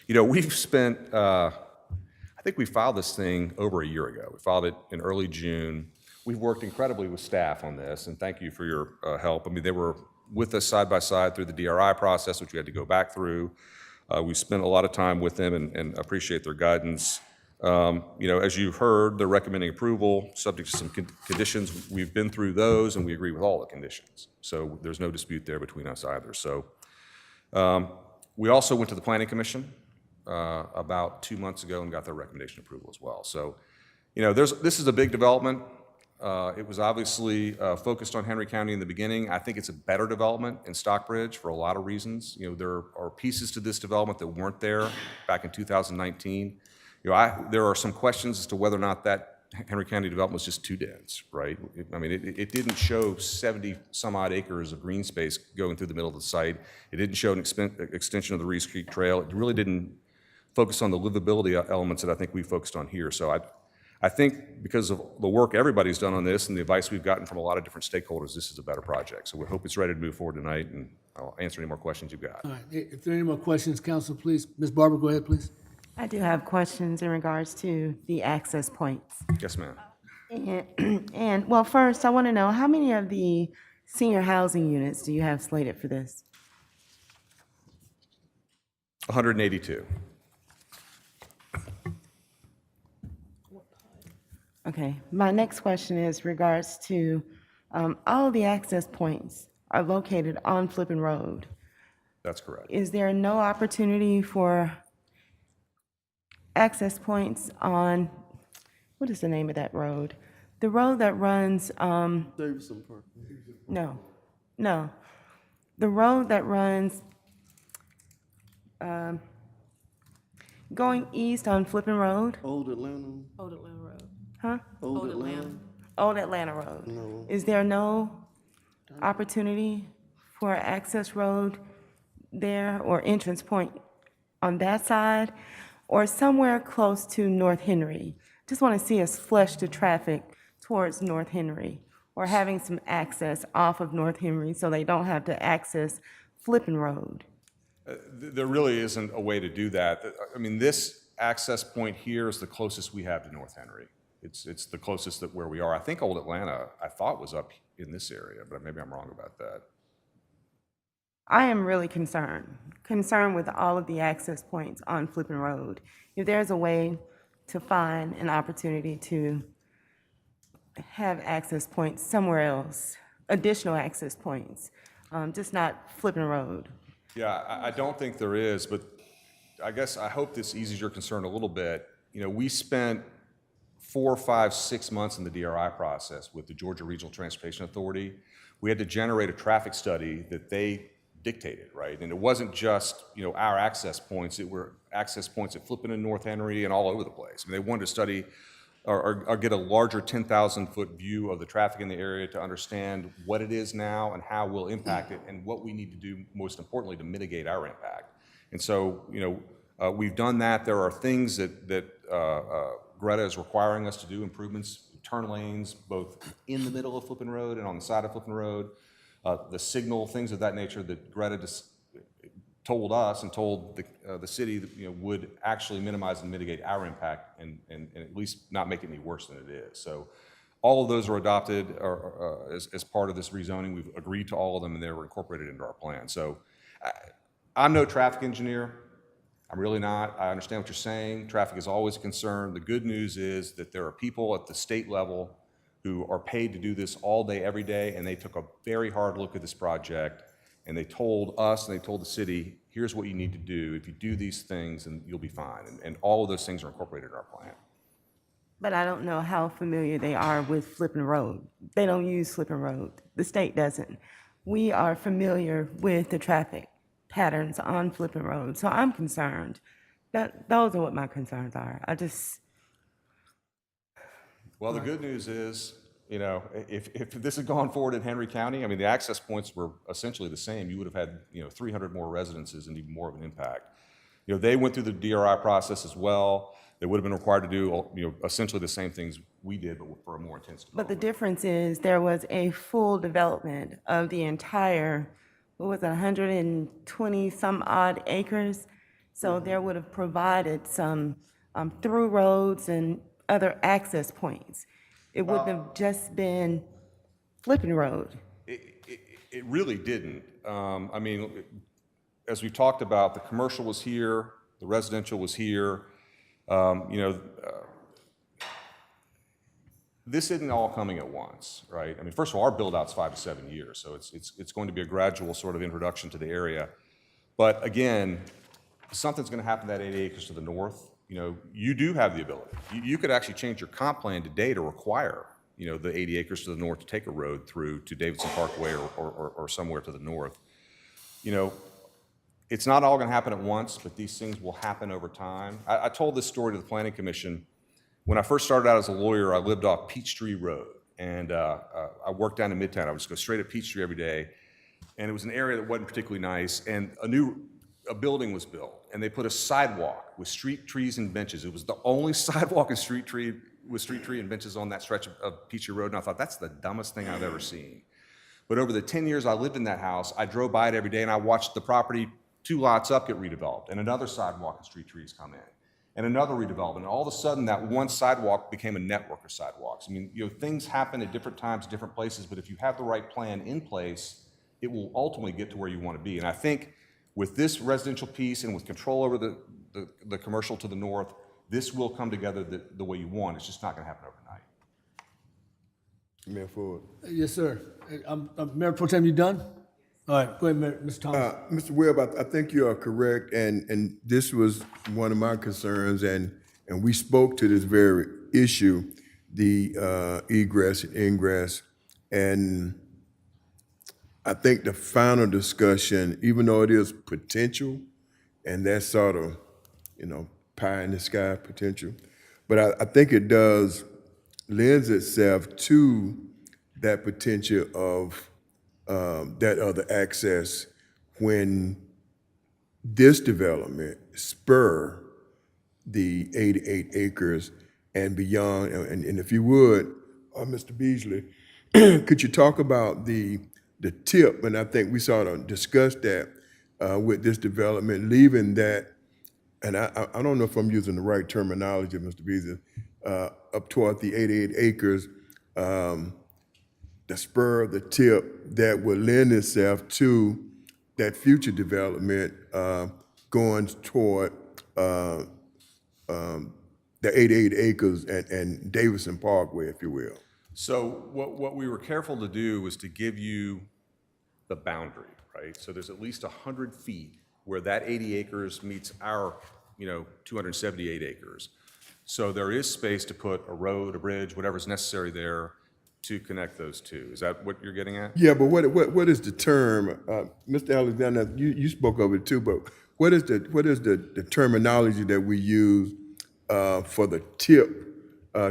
We've spent, I think we filed this thing over a year ago. We filed it in early June. We've worked incredibly with staff on this, and thank you for your help. I mean, they were with us side by side through the DRI process, which we had to go back through. We spent a lot of time with them and appreciate their guidance. As you've heard, they're recommending approval, subject to some conditions. We've been through those, and we agree with all the conditions. So there's no dispute there between us either. So we also went to the Planning Commission about 2 months ago and got their recommendation approval as well. So, this is a big development. It was obviously focused on Henry County in the beginning. I think it's a better development in Stockbridge for a lot of reasons. You know, there are pieces to this development that weren't there back in 2019. You know, there are some questions as to whether or not that Henry County development was just too dense, right? I mean, it didn't show 70 some odd acres of green space going through the middle of the site. It didn't show an extension of the Reese Creek Trail. It really didn't focus on the livability elements that I think we focused on here. So I think because of the work everybody's done on this and the advice we've gotten from a lot of different stakeholders, this is a better project. So we hope it's ready to move forward tonight, and I'll answer any more questions you've got. All right, if there are any more questions, council, please. Ms. Barber, go ahead, please. I do have questions in regards to the access points. Yes, ma'am. And well, first, I want to know how many of the senior housing units do you have slated for this? 182. Okay, my next question is regards to all of the access points are located on Flippin Road. That's correct. Is there no opportunity for access points on, what is the name of that road? The road that runs, Davidson Park. no. The road that runs going east on Flippin Road? Old Atlanta. Huh? Old Atlanta. Old Atlanta Road. No. Is there no opportunity for access road there or entrance point on that side or somewhere close to North Henry? Just want to see us flush the traffic towards North Henry or having some access off of North Henry so they don't have to access Flippin Road. There really isn't a way to do that. I mean, this access point here is the closest we have to North Henry. It's the closest that where we are. I think Old Atlanta, I thought, was up in this area, but maybe I'm wrong about that. I am really concerned with all of the access points on Flippin Road. If there's a way to find an opportunity to have access points somewhere else, additional access points, just not Flippin Road. Yeah, I don't think there is, but I guess I hope this eases your concern a little bit. You know, we spent 4, 5, 6 months in the DRI process with the Georgia Regional Transportation Authority. We had to generate a traffic study that they dictated, right? And it wasn't just, you know, our access points. It were access points at Flippin and North Henry and all over the place. I mean, they wanted to study or get a larger 10,000-foot view of the traffic in the area to understand what it is now and how we'll impact it and what we need to do, most importantly, to mitigate our impact. And so, you know, we've done that. There are things that Greta is requiring us to do, improvements, turn lanes, both in the middle of Flippin Road and on the side of Flippin Road, the signal, things of that nature that Greta just told us and told the city that, you know, would actually minimize and mitigate our impact and at least not make it any worse than it is. So all of those are adopted as part of this rezoning. We've agreed to all of them and they were incorporated into our plan. So I'm no traffic engineer. I'm really not. I understand what you're saying. Traffic is always a concern. The good news is that there are people at the state level who are paid to do this all day, every day, and they took a very hard look at this project, and they told us and they told the city, here's what you need to do. If you do these things, then you'll be fine. And all of those things are incorporated in our plan. But I don't know how familiar they are with Flippin Road. They don't use Flippin Road. The state doesn't. We are familiar with the traffic patterns on Flippin Road, so I'm concerned. Those are what my concerns are. Well, the good news is, you know, if this had gone forward in Henry County, I mean, the access points were essentially the same. You would have had, you know, 300 more residences and even more of an impact. You know, they went through the DRI process as well. They would have been required to do, you know, essentially the same things we did, but for a more intense development. But the difference is there was a full development of the entire, what was it, 120 some odd acres? So there would have provided some through roads and other access points. It wouldn't have just been Flippin Road. It really didn't. I mean, as we talked about, the commercial was here, the residential was here. You know, this isn't all coming at once, right? I mean, first of all, our build-out's 5 to 7 years, so it's going to be a gradual sort of introduction to the area. But again, something's going to happen to that 80 acres to the north. You know, you do have the ability. You could actually change your comp plan today to require, the 80 acres to the north to take a road through to Davidson Parkway or somewhere to the north. It's not all going to happen at once, but these things will happen over time. I told this story to the Planning Commission. When I first started out as a lawyer, I lived off Peachtree Road, and I worked down in Midtown. I would just go straight up Peachtree every day, and it was an area that wasn't particularly nice, and a building was built, and they put a sidewalk with street trees and benches. It was the only sidewalk and street tree and benches on that stretch of Peachtree Road, and I thought, that's the dumbest thing I've ever seen. But over the 10 years I lived in that house, I drove by it every day, and I watched the property 2 lots up get redeveloped, and another sidewalk and street trees come in, and another redevelopment. And all of a sudden, that one sidewalk became a network of sidewalks. I mean, things happen at different times, different places, but if you have the right plan in place, it will ultimately get to where you want to be. And I think with this residential piece and with control over the commercial to the north, this will come together the way you want. It's just not going to happen overnight. Mayor Ford. Yes, sir. Mayor Pro Tem, you done? All right, go ahead, Mr. Thomas. Mr. Webb, I think you are correct, and this was one of my concerns, and we spoke to this very issue, the egress and ingress, and I think the final discussion, even though it is potential, and that's sort of, pie in the sky potential, but I think it does lends itself to that potential of that other access when this development spur the 88 acres and beyond. And if you would, Mr. Beasley, could you talk about the tip? And I think we sort of discussed that with this development, leaving that, and I don't know if I'm using the right terminology, Mr. Beasley, up toward the 88 acres, the spur, the tip that would lend itself to that future development going toward the 88 acres and Davidson Parkway, if you will. So what we were careful to do was to give you the boundary, right? So there's at least 100 feet where that 80 acres meets our 278 acres. So there is space to put a road, a bridge, whatever's necessary there to connect those two. Is that what you're getting at? Yeah, but what is the term, Mr. Alexander? You spoke of it too, but what is the terminology that we use for the tip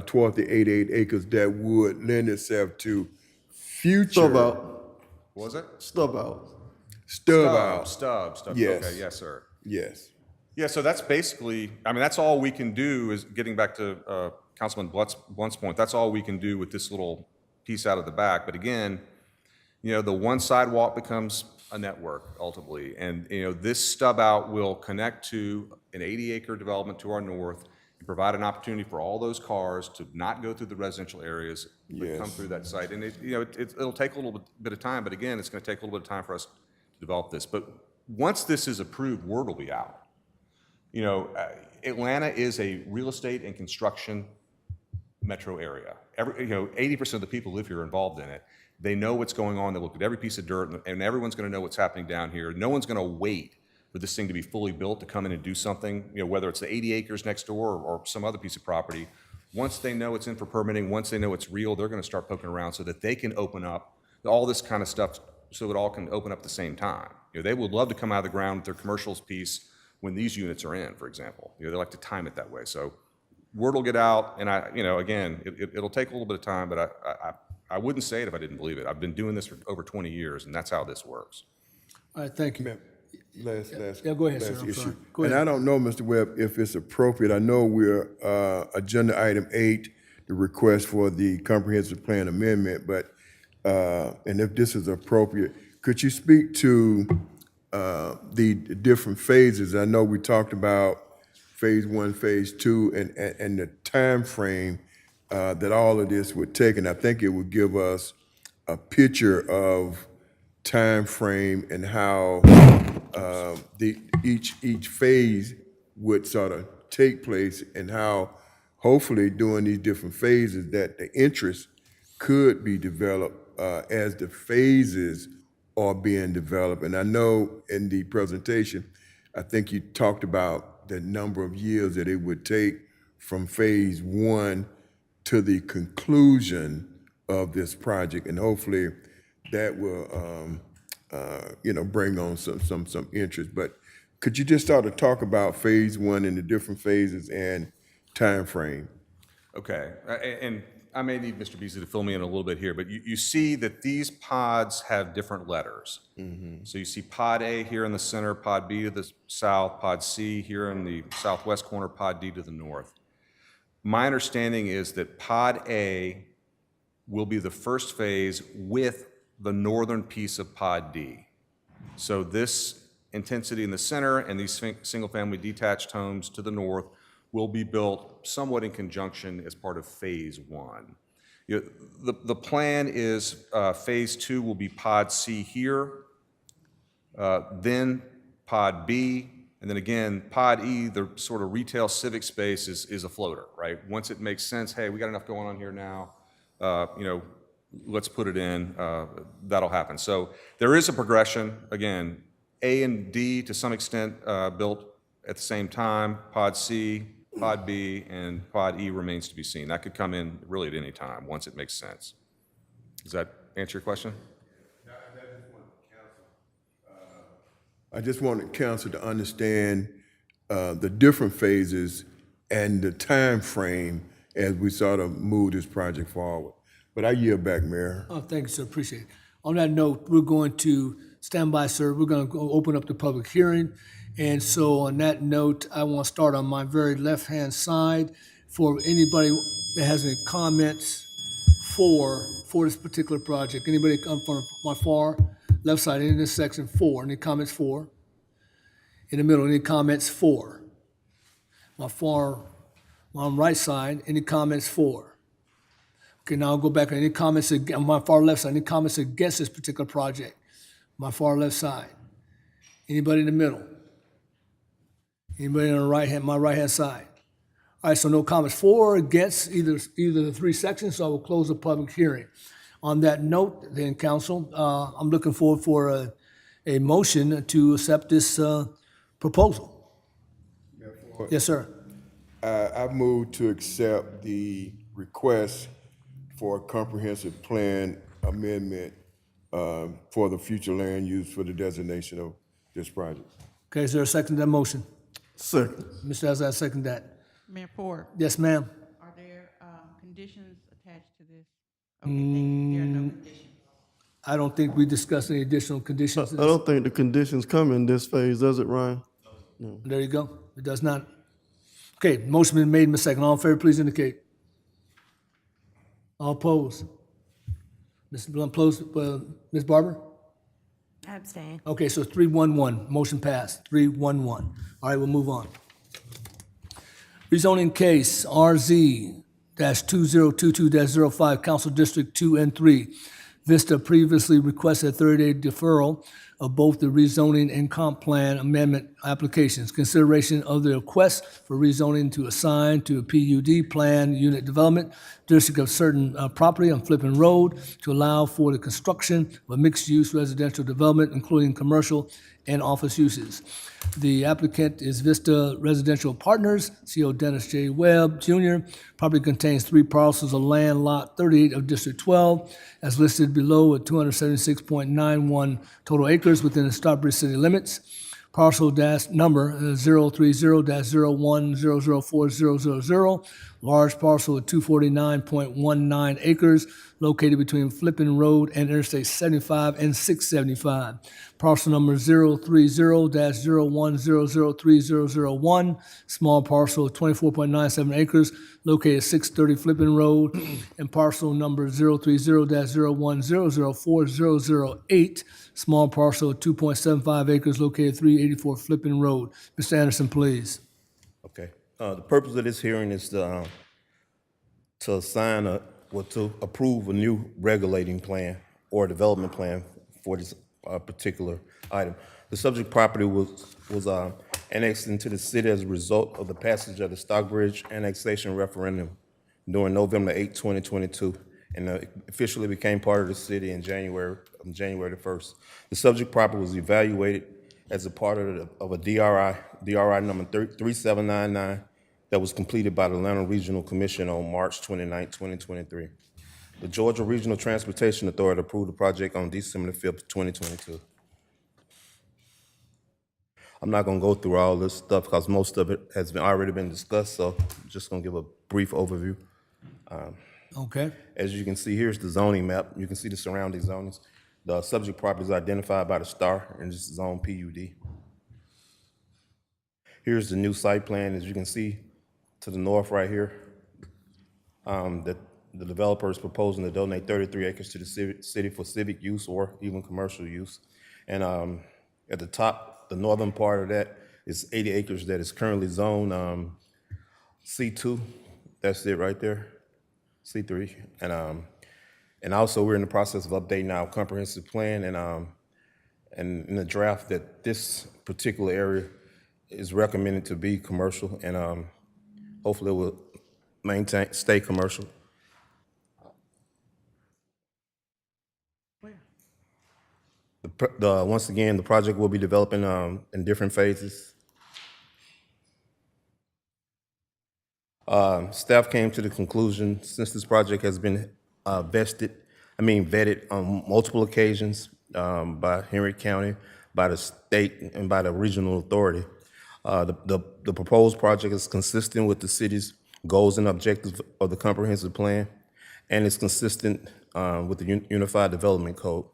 toward the 88 acres that would lend itself to future? Stub out. What was it? Stub out. Stub out. Stub. Yes. Okay, yes, sir. Yes. Yeah, so that's basically, that's all we can do is, getting back to Councilman Blunt's point, that's all we can do with this little piece out of the back. But again, the one sidewalk becomes a network ultimately. And, this stub out will connect to an 80-acre development to our north and provide an opportunity for all those cars to not go through the residential areas, but come through that site. And it'll take a little bit of time, but again, it's going to take a little bit of time for us to develop this. But once this is approved, word will be out. Atlanta is a real estate and construction metro area. 80% of the people who live here are involved in it. They know what's going on. They look at every piece of dirt, and everyone's going to know what's happening down here. No one's going to wait for this thing to be fully built to come in and do something, whether it's the 80 acres next door or some other piece of property. Once they know it's in for permitting, once they know it's real, they're going to start poking around so that they can open up all this kind of stuff so it all can open up at the same time. They would love to come out of the ground with their commercials piece when these units are in, for example. They like to time it that way. So word will get out, and again, it'll take a little bit of time, but I wouldn't say it if I didn't believe it. I've been doing this for over 20 years, and that's how this works. All right, thank you. Last go ahead, sir. last I'm issue. sorry. Go And ahead. I don't know, Mr. Webb, if it's appropriate. I know we're agenda item 8, the request for the comprehensive plan amendment, but and if this is appropriate, could you speak to the different phases? I know we talked about phase 1, phase 2, and the time frame that all of this would take, and I think it would give us a picture of time frame and how each phase would sort of take place, and how hopefully during these different phases that the interest could be developed as the phases are being developed. And I know in the presentation, I think you talked about the number of years that it would take from phase 1 to the conclusion of this project, and hopefully that will, bring on some interest. But could you just start to talk about phase one and the different phases and time frame? Okay, and I may need Mr. Beasley to fill me in a little bit here, but you see that these pods have different letters. So you see Pod A here in the center, Pod B to the south, Pod C here in the southwest corner, Pod D to the north. My understanding is that Pod A will be the first phase with the northern piece of Pod D. So this intensity in the center and these single-family detached homes to the north will be built somewhat in conjunction as part of phase one. The plan is phase two will be Pod C here, then Pod B, and then again, Pod E, the sort of retail civic space is a floater, right? Once it makes sense, hey, we got enough going on here now, let's put it in, that'll happen. So there is a progression. Again, A and D to some extent built at the same time, Pod C, Pod B, and Pod E remains to be seen. That could come in really at any time, once it makes sense. Does that answer your question? I just wanted council to understand the different phases and the time frame as we sort of move this project forward. But I yield back, Mayor. Oh, thank you, sir, appreciate it. On that note, we're going to stand by, sir. We're going to go open up the public hearing. And so on that note, I want to start on my very left-hand side for anybody that has any comments for this particular project. Anybody come from my far left side, in this section, for? Any comments for? In the middle, any comments for? My right side, any comments for? Okay, now I'll go back. Any comments on my far left side? Any comments against this particular project? My far left side. Anybody in the middle? Anybody on the right hand? My right hand side. All right, so no comments for or against either of the three sections. So I will close the public hearing. On that note, then, council, I'm looking forward for a motion to accept this proposal. Yes, sir. I move to accept the request for a comprehensive plan amendment for the future land use for the designation of this project. Okay, is there a second to that motion? Second. Mr. Azar, second that. Mayor Ford, Yes, ma'am. are there conditions attached to this? Okay, thank you. There are no conditions. I don't think we discussed any additional conditions. I don't think the conditions come in this phase, does it, Ryan? There you go. It does not. Okay, motion been made and second. All in favor, please indicate. All opposed? Ms. Blunt, Ms. Barber? I abstain. Okay, so 3-1-1. Motion passed. 3-1-1. All right, we'll move on. Rezoning case RZ-2022-05, Council District 2 and 3. Vista previously requested a 30-day deferral of both the rezoning and comp plan amendment applications. Consideration of the request for rezoning to assign to a PUD plan unit development district of certain property on Flippin Road to allow for the construction of a mixed-use residential development, including commercial and office uses. The applicant is Vista Residential Partners, CO Dennis J. Webb Jr. Property contains 3 parcels of land, Lot 38 of District 12, as listed below at 276.91 total acres within the Stockbridge city limits. Parcel dash number 030-01004000, large parcel of 249.19 acres located between Flippin Road and Interstate 75 and 675. Parcel number 030-01003001, small parcel of 24.97 acres located at 630 Flippin Road, and parcel number 030-01004008, small parcel of 2.75 acres located at 384 Flippin Road. Mr. Anderson, please. Okay. The purpose of this hearing is to approve a new regulating plan or development plan for this particular item. The subject property was annexed into the city as a result of the passage of the Stockbridge annexation referendum during November 8, 2022, and officially became part of the city in January the 1st. The subject property was evaluated as a part of a DRI number 3799 that was completed by the Atlanta Regional Commission on March 29, 2023. The Georgia Regional Transportation Authority approved the project on December 5th, 2022. I'm not gonna go through all this stuff because most of it has already been discussed, so I'm just gonna give a brief overview. Okay. As you can see, here's the zoning map. You can see the surrounding zonings. The subject property is identified by the star, and this is zone PUD. Here's the new site plan. As you can see to the north right here, that the developer is proposing to donate 33 acres to the city for civic use or even commercial use. And at the top, the northern part of that is 80 acres that is currently zoned C2. That's it right there, C3. And also we're in the process of updating our comprehensive plan, and in the draft that this particular area is recommended to be commercial, and hopefully it will stay commercial. Once again, the project will be developing in different phases. Staff came to the conclusion, since this project has been vetted on multiple occasions by Henry County, by the state, and by the regional authority, the proposed project is consistent with the city's goals and objectives of the comprehensive plan, and it's consistent with the Unified Development Code.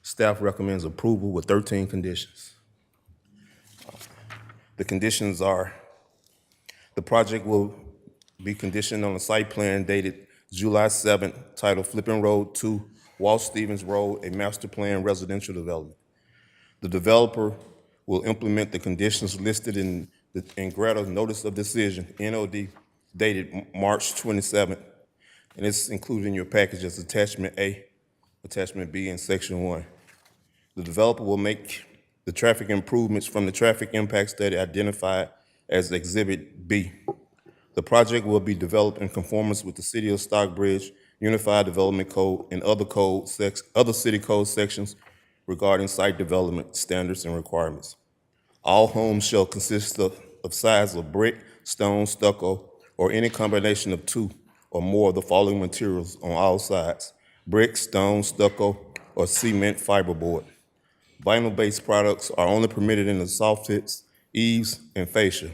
Staff recommends approval with 13 conditions. The conditions are: the project will be conditioned on a site plan dated July 7th, titled Flipping Road 2, Walt Stevens Road, a master plan residential development. The developer will implement the conditions listed in Greta's Notice of Decision, NOD, dated March 27th, and it's included in your package as Attachment A, Attachment B, and Section 1. The developer will make the traffic improvements from the traffic impact study identified as Exhibit B. The project will be developed in conformance with the City of Stockbridge Unified Development Code and other city code sections regarding site development standards and requirements. All homes shall consist of sides of brick, stone, stucco, or any combination of two or more of the following materials on all sides: brick, stone, stucco, or cement fiberboard. Vinyl-based products are only permitted in the soffits, eaves, and fascia.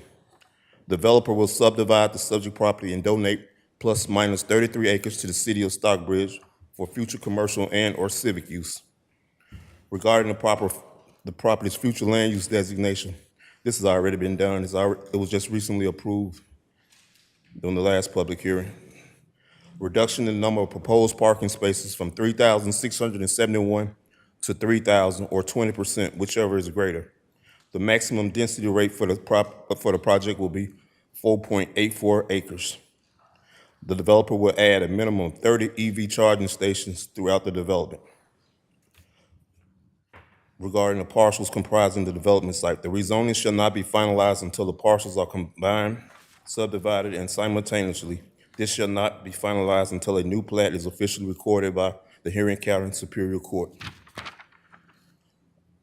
Developer will subdivide the subject property and donate plus minus 33 acres to the City of Stockbridge for future commercial and/or civic use. Regarding the property's future land use designation, this has already been done. It was just recently approved during the last public hearing. Reduction in the number of proposed parking spaces from 3,671 to 3,000, or 20%, whichever is greater. The maximum density rate for the project will be 4.84 acres. The developer will add a minimum of 30 EV charging stations throughout the development. Regarding the parcels comprising the development site, the rezoning shall not be finalized until the parcels are combined, subdivided, and simultaneously. This shall not be finalized until a new plat is officially recorded by the Henry County Superior Court.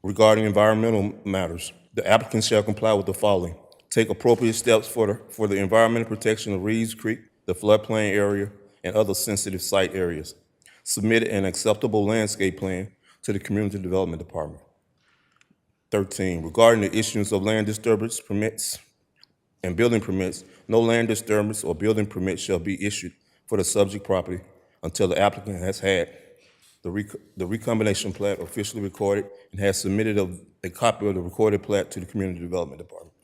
Regarding environmental matters, the applicant shall comply with the following: take appropriate steps for the environmental protection of Reeves Creek, the floodplain area, and other sensitive site areas. Submit an acceptable landscape plan to the Community Development Department. 13, regarding the issuance of land disturbance permits and building permits, no land disturbance or building permit shall be issued for the subject property until the applicant has had the recombination plat officially recorded and has submitted a copy of the recorded plat to the Community Development Department.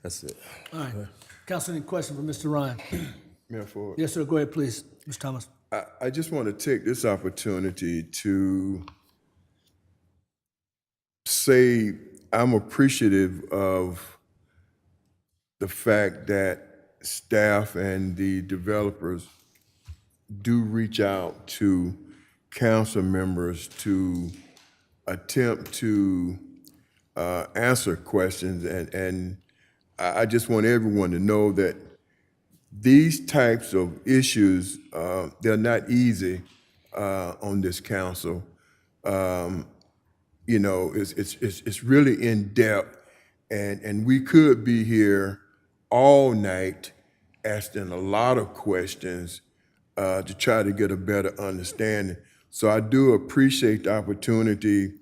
That's it. All right. Council, any question for Mr. Ryan? Mayor Ford. Yes, sir. Go ahead, please, Mr. Thomas. I just want to take this opportunity to say I'm appreciative of the fact that staff and the developers do reach out to council members to attempt to answer questions, and I just want everyone to know that these types of issues, they're not easy on this council. You know, it's really in depth, and we could be here all night asking a lot of questions to try to get a better understanding. So I do appreciate the opportunity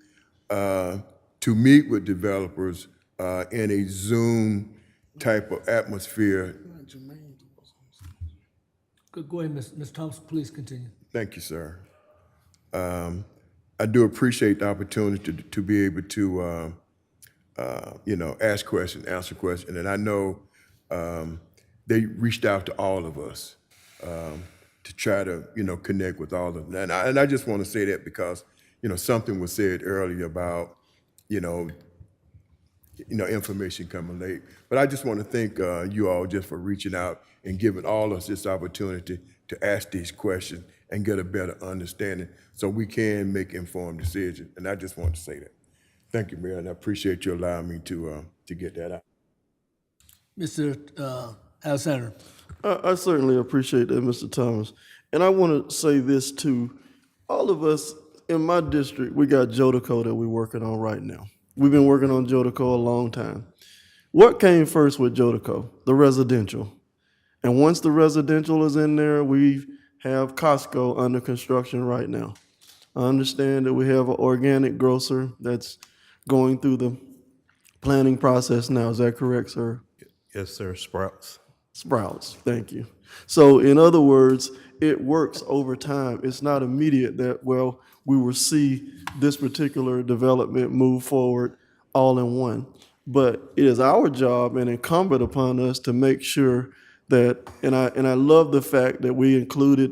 to meet with developers in a Zoom type of atmosphere. Go ahead, Ms. Thompson, please continue. Thank you, sir. I do appreciate the opportunity to be able to, ask questions, answer questions, and I know they reached out to all of us to try to, connect with all of them. And I just want to say that because, something was said earlier about, information coming late. But I just want to thank you all just for reaching out and giving all of us this opportunity to ask these questions and get a better understanding so we can make informed decisions. And I just want to say that. Thank you, Mayor, and I appreciate you allowing me to get that out. Mr. Alexander. I certainly appreciate that, Mr. Thomas. And I want to say this too. All of us in my district, we got Jodico that we're working on right now. We've been working on Jodico a long time. What came first with Jodico? The residential. And once the residential is in there, we have Costco under construction right now. I understand that we have an organic grocer that's going through the planning process now. Is that correct, sir? Yes, sir, Sprouts. Sprouts, thank you. So in other words, it works over time. It's not immediate that, well, we will see this particular development move forward all in one. But it is our job and incumbent upon us to make sure that, and I love the fact that we included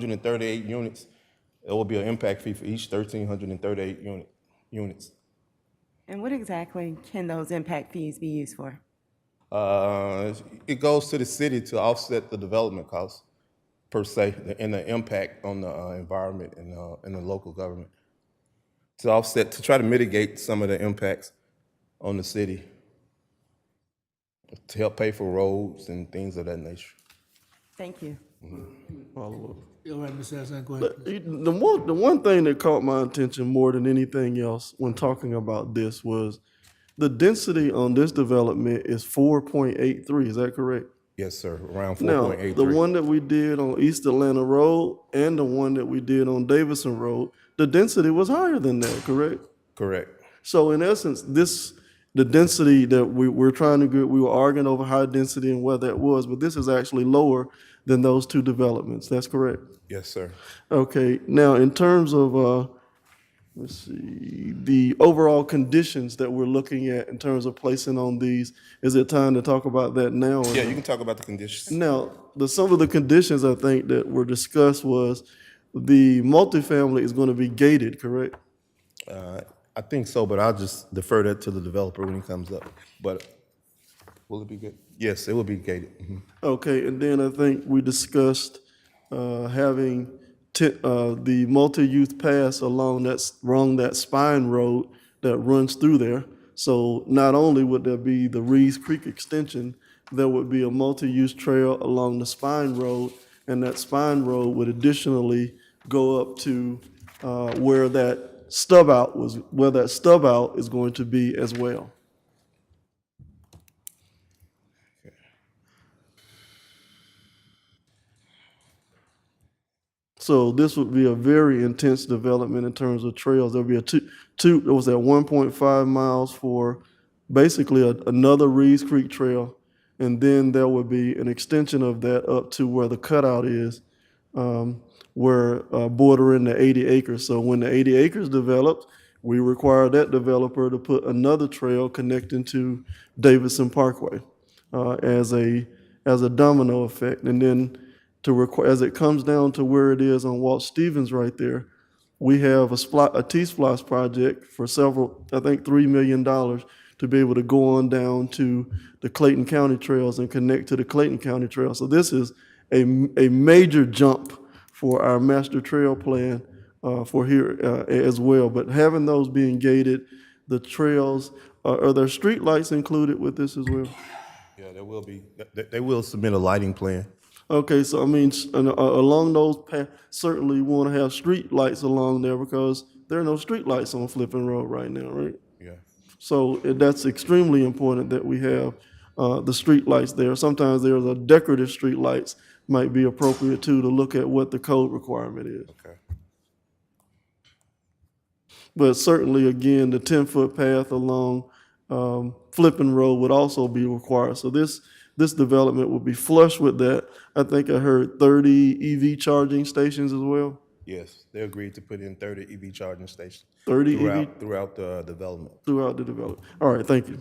138 units, it will be an impact fee for each 1,338 units. And what exactly can those impact fees be used for? It goes to the city to offset the development costs, per se, and the impact on the environment and the local government. To offset, to try to mitigate some of the impacts on the city, to help pay for roads and things of that nature. Thank you. Follow up. All right, Mr. Hassan, go ahead. please. The one thing that caught my attention more than anything else when talking about this was the density on this development is 4.83. Is that correct? Yes, sir, around Now, 4.83. the one that we did on East Atlanta Road and the one that we did on Davidson Road, the density was higher than that, correct? Correct. So in essence, the density that we're trying to get, we were arguing over high density and where that was, but this is actually lower than those two developments. That's correct? Yes, sir. Okay, now in terms of, let's see, the overall conditions that we're looking at in terms of placing on these, is it time to talk about that now? or Yeah, not? you can talk about the conditions. Now, some of the conditions I think that were discussed was the multifamily is going to be gated, correct? I think so, but I'll just defer that to the developer when he comes up. But will it be good? Yes, it will be gated. Mhm. Okay, and then I think we discussed having the multi-use pass along that spine road that runs through there. So not only would there be the Reeves Creek extension, there would be a multi-use trail along the spine road, and that spine road would additionally go up to where that stub out is going to be as well. So this would be a very intense development in terms of trails. There'll be there was that 1.5 miles for basically another Reeves Creek Trail, and then there would be an extension of that up to where the cutout is, where bordering the 80 acres. So when the 80 acres developed, we require that developer to put another trail connecting to Davidson Parkway as a domino effect, and then as it comes down to where it is on Walt Stevens right there, we have a T-Splosh project for several, I think $3 million to be able to go on down to the Clayton County trails and connect to the Clayton County Trail. So this is a major jump for our master trail plan for here as well. But having those being gated, the trails, are there street lights included with this as well? Yeah, there will be. They will submit a lighting plan. Okay, so I mean, along those paths, certainly you want to have street lights along there because there are no street lights on Flippin Road right now, right? Yeah. So that's extremely important that we have the street lights there. Sometimes there's a decorative street lights might be appropriate too to look at what the code requirement is. Okay. But certainly, again, the 10-foot path along Flippin Road would also be required. So this development would be flush with that. I think I heard 30 EV charging stations as well. Yes, they agreed to put in 30 EV charging stations 30 throughout the development. throughout the development. All right, thank you.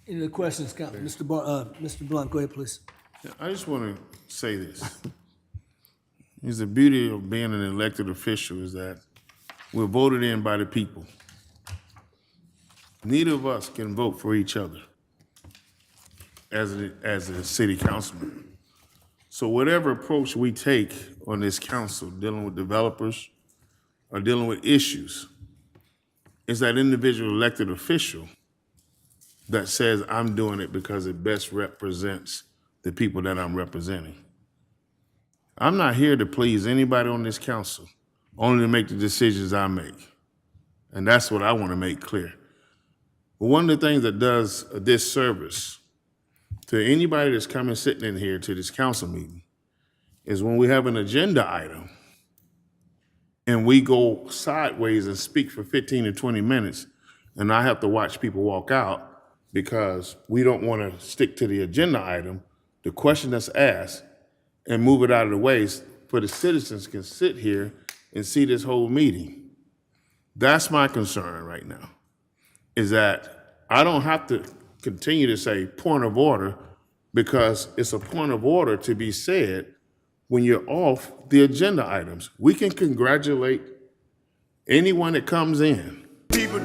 Any other questions, Mr. Blunt, go ahead, please. I just want to say this. Is the beauty of being an elected official is that we're voted in by the people. Neither of us can vote for each other as a city councilman. So whatever approach we take on this council, dealing with developers or dealing with issues, is that individual elected official that says I'm doing it because it best represents the people that I'm representing. I'm not here to please anybody on this council, only to make the decisions I make. And that's what I want to make clear. But one of the things that does a disservice to anybody that's coming sitting in here to this council meeting is when we have an agenda item and we go sideways and speak for 15 to 20 minutes and I have to watch people walk out because we don't want to stick to the agenda item, the question that's asked, and move it out of the way for the citizens can sit here and see this whole meeting. That's my concern right now, is that I don't have to continue to say point of order because it's a point of order to be said when you're off the agenda items. We can congratulate anyone that comes in for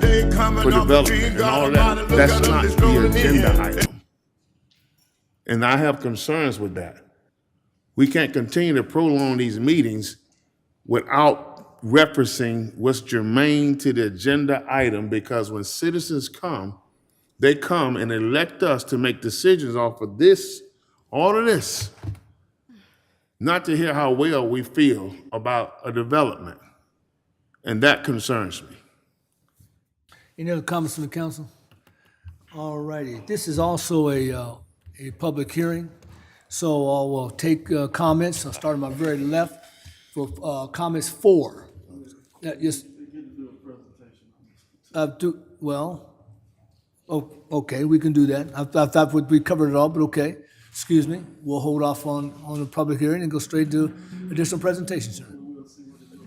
development and all of that. That's not the agenda item. And I have concerns with that. We can't continue to prolong these meetings without referencing what's germane to the agenda item, because when citizens come, they come and elect us to make decisions off of this, all of this, not to hear how well we feel about a development. And that concerns me. Any other comments from the council? All righty. This is also a public hearing, so I will take comments. I'll start on my very left for comments 4. Yes. Okay, we can do that. I thought we covered it all, but okay. Excuse me. We'll hold off on the public hearing and go straight to additional presentation, sir.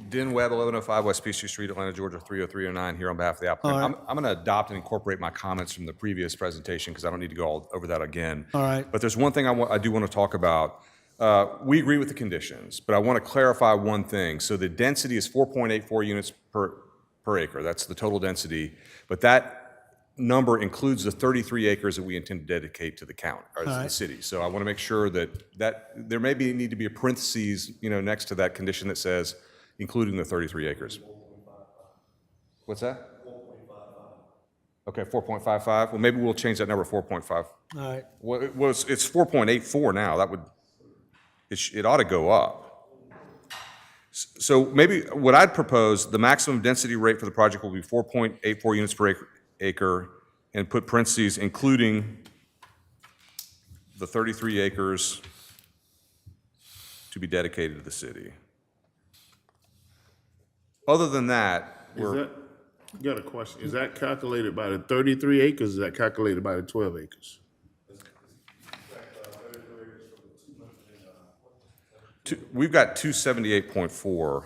Den Webb, 1105 West Peachtree Street, Atlanta, Georgia, 30309, here on behalf of the applicant. All right. I'm going to adopt and incorporate my comments from the previous presentation because I don't need to go all over that again. All right. But there's one thing I do want to talk about. We agree with the conditions, but I want to clarify one thing. So the density is 4.84 units per acre. That's the total density. But that number includes the 33 acres that we intend to dedicate to the county, or to the city. So I want to make sure that there may need to be a parentheses, next to that condition that says, including the 33 acres. What's that? 4.55. Okay, 4.55. Well, maybe we'll change that number to 4.5. All right. Well, it's 4.84 now. It ought to go up. So maybe what I'd propose, the maximum density rate for the project will be 4.84 units per acre, and put parentheses, including the 33 acres to be dedicated to the city. Other than that, Got a question. Is that calculated by the 33 acres, or is that calculated by the 12 acres? We've got 278.4.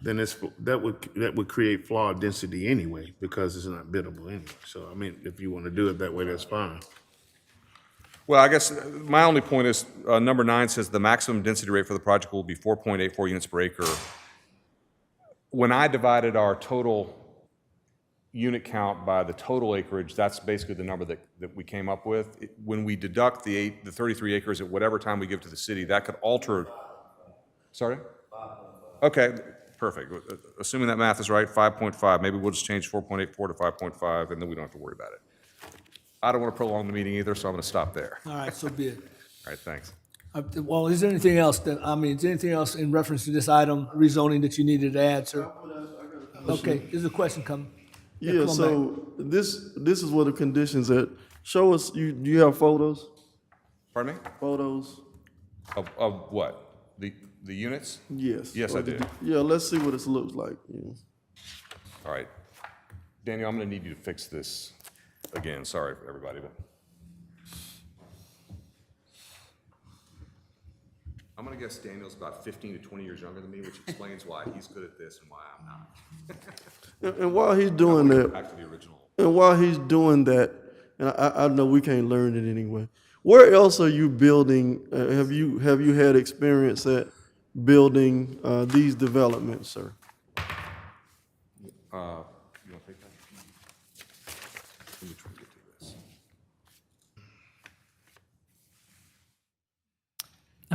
Then that would create flawed density anyway, because it's not biddable anyway. So I mean, if you want to do it that way, that's fine. Well, I guess my only point is, number 9 says the maximum density rate for the project will be 4.84 units per acre. When I divided our total unit count by the total acreage, that's basically the number that we came up with. When we deduct the 33 acres at whatever time we give to the city, that could alter. Sorry? 5.5. Okay, perfect. Assuming that math is right, 5.5. Maybe we'll just change 4.84 to 5.5, and then we don't have to worry about it. I don't want to prolong the meeting either, so I'm going to stop there. All right, so be it. All right, thanks. Well, is there anything else is there anything else in reference to this item, rezoning, that you needed to add, sir? Okay, there's a question coming. Yeah, so this is what the conditions that, show us, you have photos? Pardon me? Photos? Of what? The units? Yes. Yes, I do. Yeah, let's see what this looks like. Yeah. All right. Daniel, I'm going to need you to fix this again. Sorry for everybody, but I'm going to guess Daniel's about 15 to 20 years younger than me, which explains why he's good at this and why I'm not. And while he's doing that, Back to the original. and while he's doing that, and I know we can't learn it anyway. Where else are you building? Have you had experience at building these developments, sir? You want to take that? Let me try to get to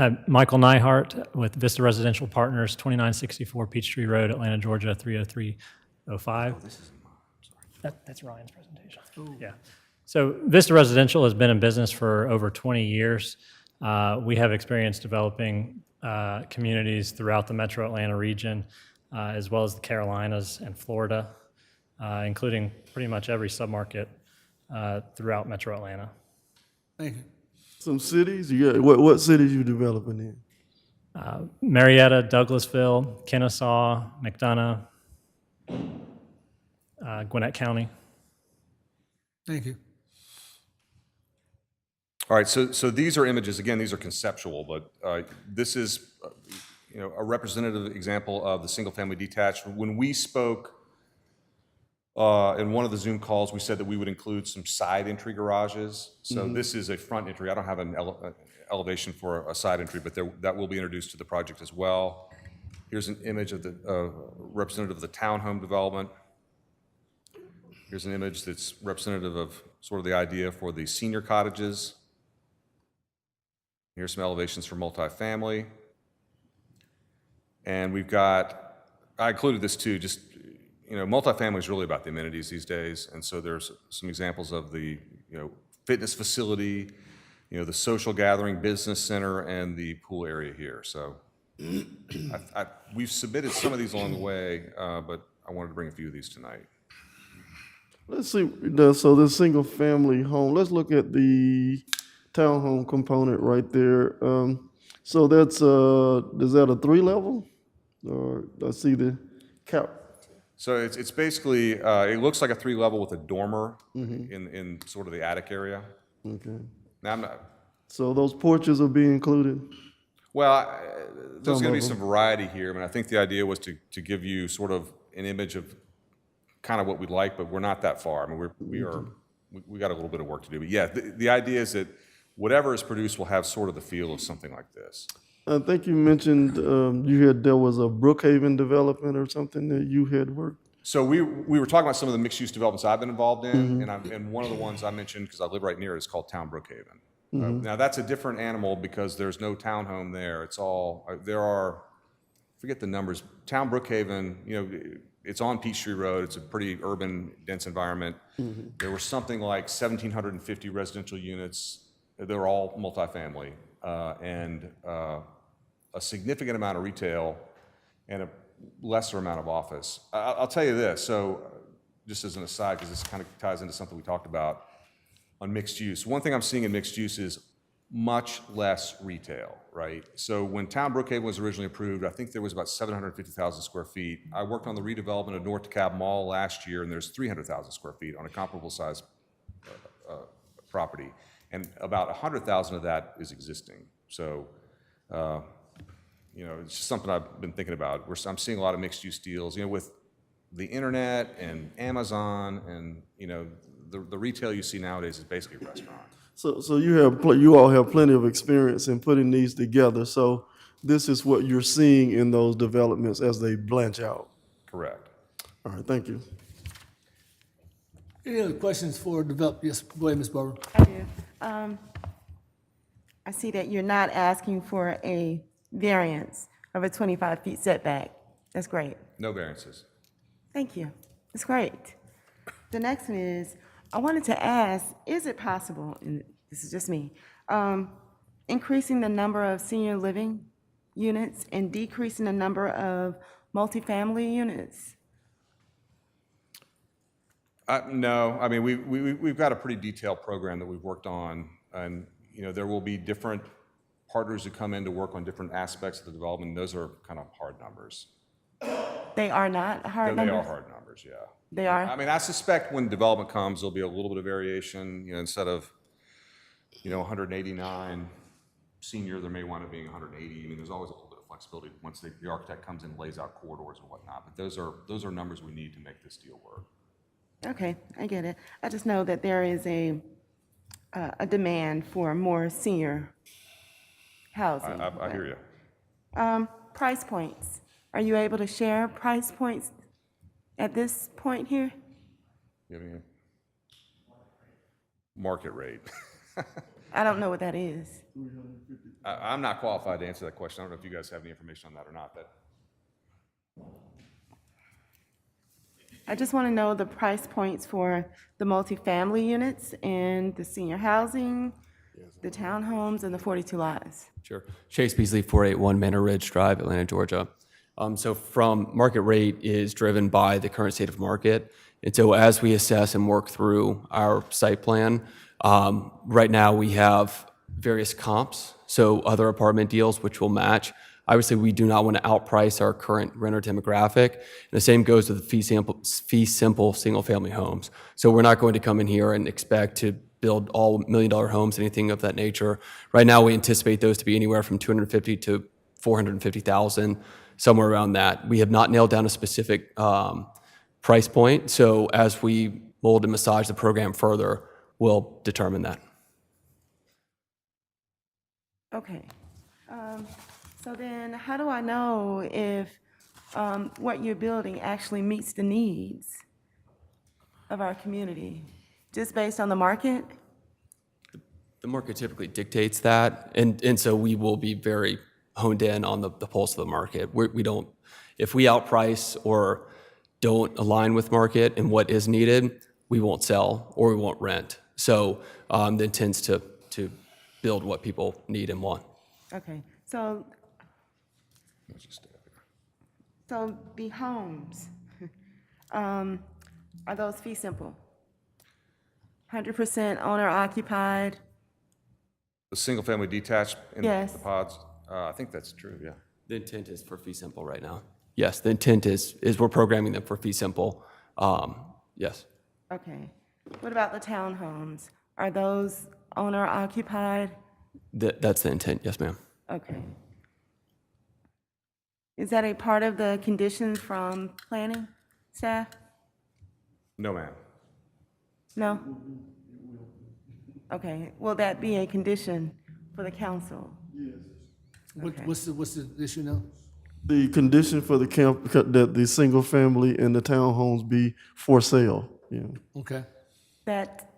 this. Michael Nyhart with Vista Residential Partners, 2964 Peachtree Road, Atlanta, Georgia, 30305. Oh, this is mine. Sorry. That's Ryan's presentation. Yeah. So Vista Residential has been in business for over 20 years. We have experience developing communities throughout the metro Atlanta region, as well as the Carolinas and Florida, including pretty much every submarket throughout metro Atlanta. Thank you. Some cities? What cities you developing in? Marietta, Douglasville, Kennesaw, McDonough, Gwinnett County. Thank you. All right, so these are images. Again, these are conceptual, but this is a representative example of the single-family detached. When we spoke In one of the Zoom calls, we said that we would include some side entry garages. So this is a front entry. I don't have an elevation for a side entry, but that will be introduced to the project as well. Here's an image of the representative of the townhome development. Here's an image that's representative of sort of the idea for the senior cottages. Here's some elevations for multifamily. And we've got, I included this too, just, multifamily is really about the amenities these days. And so there's some examples of the, fitness facility, the social gathering business center, and the pool area here. So we've submitted some of these along the way, but I wanted to bring a few of these tonight. Let's see, so this single family home, let's look at the townhome component right there. So that's, is that a 3-level? Or I see the cap. So it's basically, it looks like a 3-level with a dormer in sort of the attic area. Okay. Now, I'm not, So those porches will be included? well, there's going to be some variety here. I mean, I think the idea was to give you sort of an image of kind of what we'd like, but we're not that far. I mean, we got a little bit of work to do. But yeah, the idea is that whatever is produced will have sort of the feel of something like this. I think you mentioned there was a Brookhaven development or something that you had worked. So we were talking about some of the mixed-use developments I've been involved in, and one of the ones I mentioned, because I live right near it, is called Town Brookhaven. Now, that's a different animal because there's no townhome there. It's all, there are, forget the numbers, Town Brookhaven, it's on Peachtree Road. It's a pretty urban, dense environment. There were something like 1,750 residential units. They're all multifamily, and a significant amount of retail and a lesser amount of office. I'll tell you this, so just as an aside, because this kind of ties into something we talked about on mixed use. One thing I'm seeing in mixed use is much less retail, right? So when Town Brookhaven was originally approved, I think there was about 750,000 square feet. I worked on the redevelopment of North DeKalb Mall last year, and there's 300,000 square feet on a comparable size property. And about 100,000 of that is existing. So, it's just something I've been thinking about. I'm seeing a lot of mixed-use deals, with the internet and Amazon, and the retail you see nowadays is basically a restaurant. So you all have plenty of experience in putting these together. So this is what you're seeing in those developments as they branch out. Correct. All right, thank you. Any other questions for develop? Yes, go ahead, Ms. Barber. I do. I see that you're not asking for a variance of a 25 feet setback. That's great. No variances. Thank you. That's great. The next one is, I wanted to ask, is it possible, and this is just me, increasing the number of senior living units and decreasing the number of multifamily units? No, I mean, we've got a pretty detailed program that we've worked on, and there will be different partners who come in to work on different aspects of the development. Those are kind of hard numbers. They are not hard numbers? They are hard numbers, yeah. They are? I mean, I suspect when development comes, there'll be a little bit of variation. Instead of 189 senior, there may wind up being 180. I mean, there's always a little bit of flexibility once the architect comes in and lays out corridors and whatnot. But those are numbers we need to make this deal work. Okay, I get it. I just know that there is a demand for more senior housing. I hear you. Price points. Are you able to share price points at this point here? You have any market rate? I don't know what that is. I'm not qualified to answer that question. I don't know if you guys have any information on that or not. I just want to know the price points for the multifamily units and the senior housing, the townhomes, and the 42 lots. Sure. Chase Beasley, 481 Manor Ridge Drive, Atlanta, Georgia. So from market rate is driven by the current state of market. And so as we assess and work through our site plan, right now we have various comps, so other apartment deals which will match. Obviously, we do not want to outprice our current renter demographic. And the same goes with the fee simple single-family homes. So we're not going to come in here and expect to build all $1 million homes, anything of that nature. Right now, we anticipate those to be anywhere from $250,000 to $450,000, somewhere around that. We have not nailed down a specific price point. So as we mold and massage the program further, we'll determine that. Okay. So then how do I know if what you're building actually meets the needs of our community? Just based on the market? The market typically dictates that, and so we will be very honed in on the pulse of the market. We don't, if we outprice or don't align with market and what is needed, we won't sell or we won't rent. So the intent's to build what people need and want. Okay, so the homes, are those fee simple? 100% owner occupied? The single-family detached in Yes. the pods, I think that's true, yeah. The intent is for fee simple right now. Yes, the intent is we're programming them for fee simple. Yes. Okay. What about the townhomes? Are those owner occupied? That's the intent, yes, ma'am. Okay. Is that a part of the conditions from planning staff? No, ma'am. No? Okay, will that be a condition for the council? Okay. What's the issue now? The condition for the camp, that the single family and the townhomes be for sale, yeah. Okay. That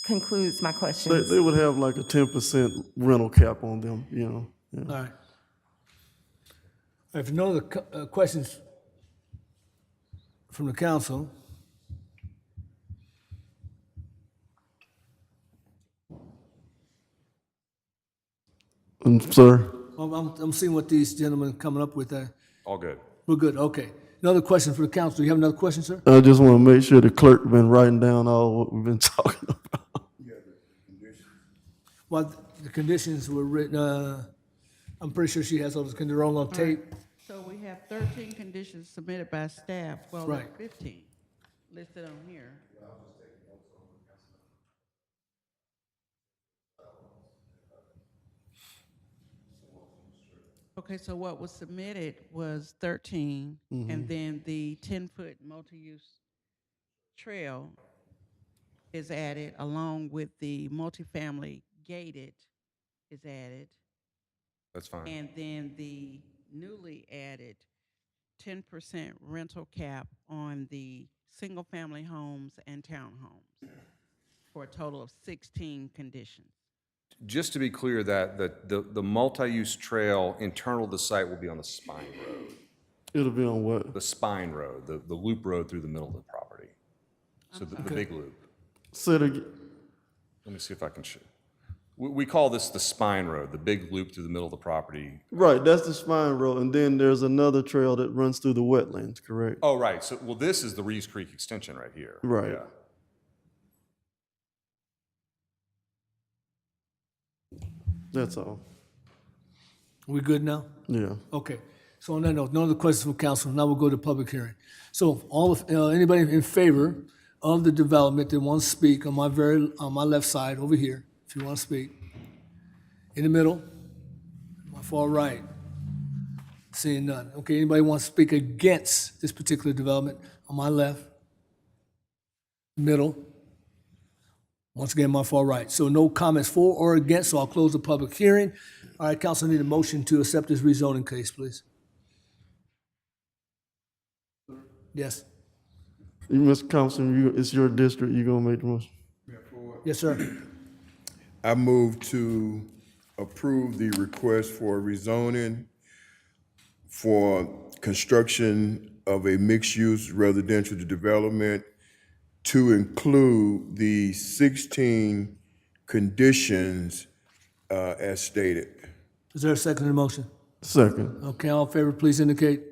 concludes my They questions. would have like a 10% rental cap on them, you know. Yeah. All right. If no other questions from the council, Sir? I'm seeing what these gentlemen are coming up with. All good. We're good, okay. Another question for the council. Do you have another question, sir? I just want to make sure the clerk been writing down all what we've been talking about. Well, the conditions were written, I'm pretty sure she has all those, they're all on tape. So we have 13 conditions submitted by staff. Well, Right. there's 15 listed on here. Okay, so what was submitted was 13, and then the 10-foot multi-use trail is added along with the multifamily gated is added. That's fine. And then the newly added 10% rental cap on the single-family homes and townhomes for a total of 16 conditions. Just to be clear, that the multi-use trail internal to the site will be on the spine road. It'll be on what? The spine road, the loop road through the middle of the property. So the big loop. Say it again. Let me see if I can show. We call this the spine road, the big loop through the middle of the property. Right, that's the spine road, and then there's another trail that runs through the wetlands, correct? Oh, right. So, well, this is the Reeves Creek extension right here. Right. Yeah. That's all. We good now? Yeah. Okay. So on that note, no other questions from council. Now we'll go to public hearing. So all of, anybody in favor of the development that wants to speak on my left side over here, if you want to speak. In the middle, my far right. Seeing none. Okay, anybody want to speak against this particular development on my left? Middle. Once again, my far right. So no comments for or against, so I'll close the public hearing. All right, council, need a motion to accept this rezoning case, please. Yes. You, Mr. Councilman, it's your district, you gonna make the motion? Yes, sir. I move to approve the request for rezoning for construction of a mixed-use residential development to include the 16 conditions as stated. Is there a second to the motion? Second. Okay, all in favor, please indicate.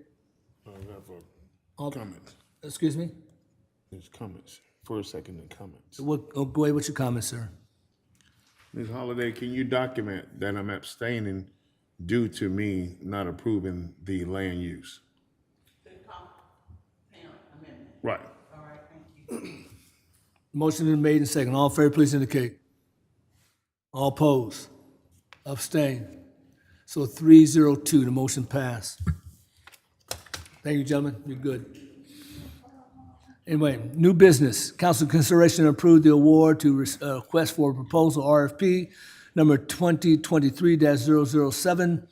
All- Comments. Excuse me? There's comments. For a second, and comments. Go ahead with your comments, sir. Ms. Holliday, can you document that I'm abstaining due to me not approving the land use? Right. Motion is made and second. All in favor, please indicate. All opposed? Abstain. So 302, the motion passed. Thank you, gentlemen. You're good. Anyway, new business. Council consideration approved the award to request for proposal RFP number 2023-007,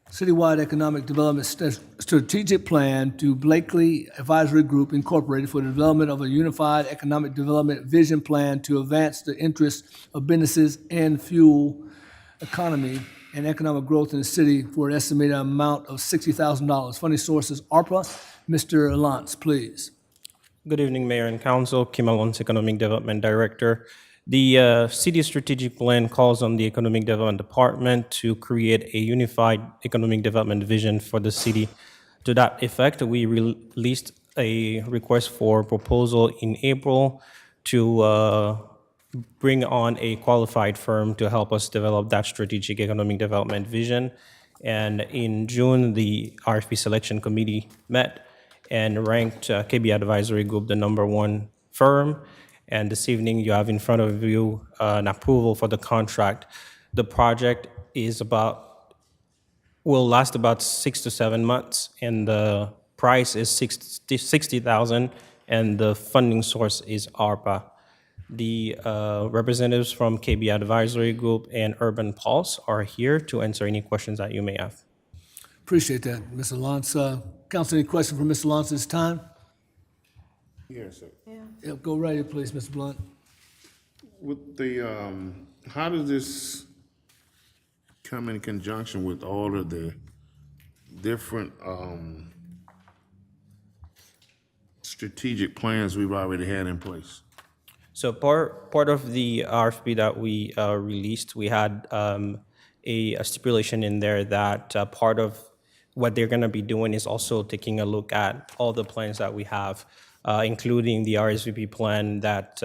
Citywide Economic Development Strategic Plan to Blakely Advisory Group Incorporated for the development of a unified economic development vision plan to advance the interests of businesses and fuel economy and economic growth in the city for an estimated amount of $60,000. Funding sources, ARPA. Mr. Alance, please. Good evening, Mayor and Council. Kim Alonso, Economic Development Director. The city strategic plan calls on the Economic Development Department to create a unified economic development vision for the city. To that effect, we released a request for proposal in April to bring on a qualified firm to help us develop that strategic economic development vision. And in June, the RFP selection committee met and ranked KB Advisory Group the #1 firm. And this evening, you have in front of you an approval for the contract. The project will last about 6 to 7 months, and the price is $60,000, and the funding source is ARPA. The representatives from KB Advisory Group and Urban Pulse are here to answer any questions that you may have. Appreciate that, Mr. Lance. Council, any questions for Mr. Lance this time? Yes, sir. Yeah, go right ahead, please, Mr. Blunt. With the, how does this come in conjunction with all of the different, strategic plans we've already had in place? So part of the RFP that we released, we had a stipulation in there that part of what they're going to be doing is also taking a look at all the plans that we have, including the RSVP plan that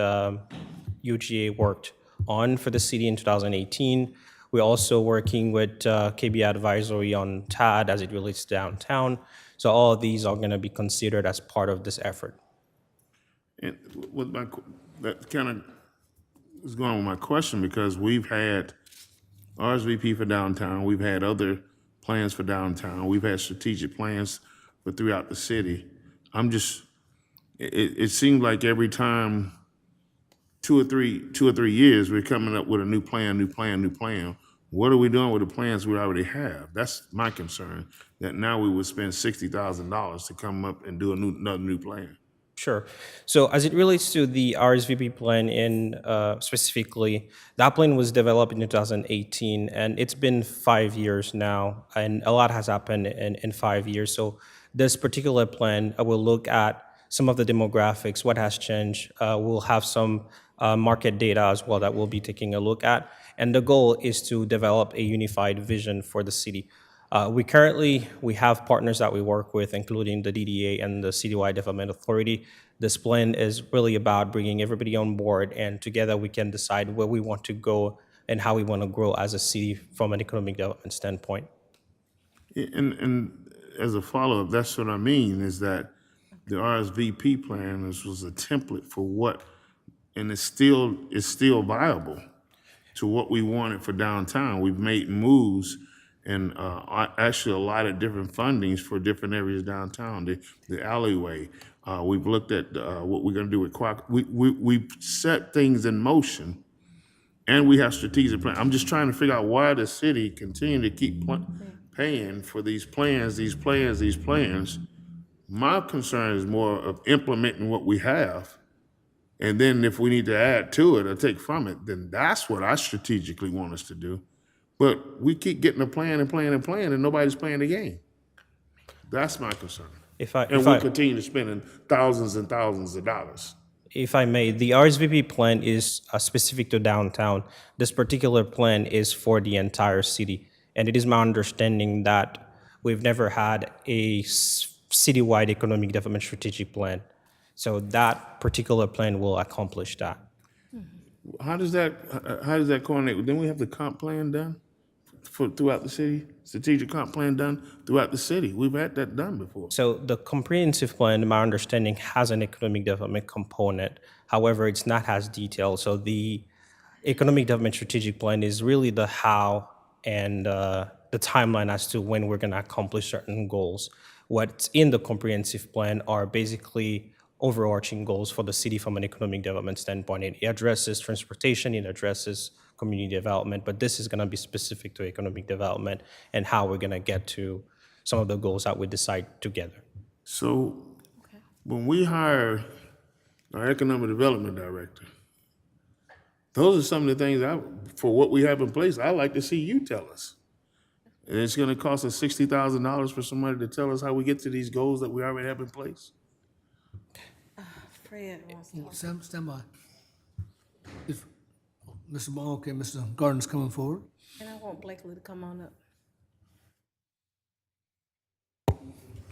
UGA worked on for the city in 2018. We're also working with KB Advisory on TAD as it relates to downtown. So all of these are going to be considered as part of this effort. And that kind of is going on with my question, because we've had RSVP for downtown, we've had other plans for downtown, we've had strategic plans for throughout the city. It seems like every time, 2 or 3 years, we're coming up with a new plan. What are we doing with the plans we already have? That's my concern, that now we would spend $60,000 to come up and do another new plan. Sure. So as it relates to the RSVP plan specifically, that plan was developed in 2018, and it's been 5 years now, and a lot has happened in 5 years. So this particular plan will look at some of the demographics, what has changed. We'll have some market data as well that we'll be taking a look at. And the goal is to develop a unified vision for the city. We have partners that we work with, including the DDA and the Citywide Development Authority. This plan is really about bringing everybody on board, and together we can decide where we want to go and how we want to grow as a city from an economic development standpoint. And as a follow-up, that's what I mean, is that the RSVP plan was a template for what, and it's still viable to what we wanted for downtown. We've made moves and actually a lot of different fundings for different areas downtown. The alleyway, we've looked at what we're gonna do with Quack. We've set things in motion, and we have strategic plan. I'm just trying to figure out why the city continue to keep paying for these plans. My concern is more of implementing what we have. And then if we need to add to it or take from it, then that's what I strategically want us to do. But we keep getting a plan and nobody's playing the game. That's my concern. And we continue to spend thousands and thousands of dollars. If I may, the RSVP plan is specific to downtown. This particular plan is for the entire city. And it is my understanding that we've never had a citywide economic development strategic plan. So that particular plan will accomplish that. How does that coordinate? Then we have the comp plan done throughout the city, strategic comp plan done throughout the city. We've had that done before. So the comprehensive plan, my understanding, has an economic development component. However, it's not as detailed. So the economic development strategic plan is really the how and the timeline as to when we're going to accomplish certain goals. What's in the comprehensive plan are basically overarching goals for the city from an economic development standpoint. It addresses transportation, it addresses community development, but this is going to be specific to economic development and how we're going to get to some of the goals that we decide together. So when we hire our economic development director, those are some of the things for what we have in place, I'd like to see you tell us. And it's gonna cost us $60,000 for somebody to tell us how we get to these goals that we already have in place? Fred wants to. Stand by. If Mr. Ball, okay, Mr. Gardner's coming forward. And I want Blakely to come on up.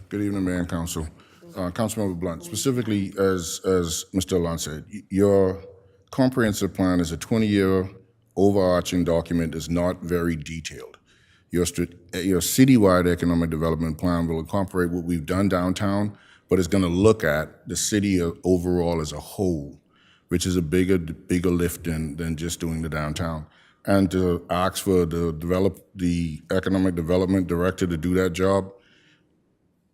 Good evening, Mayor and Council. Councilmember Blunt, specifically as Mr. Alon said, your comprehensive plan is a 20-year overarching document, is not very detailed. Your citywide economic development plan will incorporate what we've done downtown, but it's going to look at the city overall as a whole, which is a bigger lift than just doing the downtown. And to ask for the economic development director to do that job,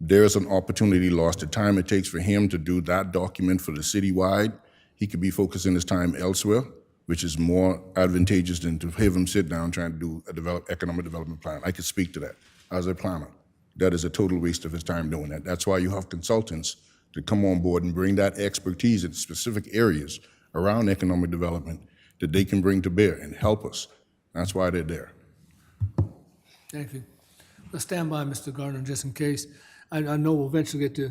there's an opportunity lost. The time it takes for him to do that document for the citywide, he could be focusing his time elsewhere, which is more advantageous than to have him sit down trying to do a economic development plan. I could speak to that as a planner. That is a total waste of his time doing that. That's why you have consultants to come on board and bring that expertise in specific areas around economic development that they can bring to bear and help us. That's why they're there. Thank you. Let's stand by, Mr. Gardner, just in case. I know we'll eventually get to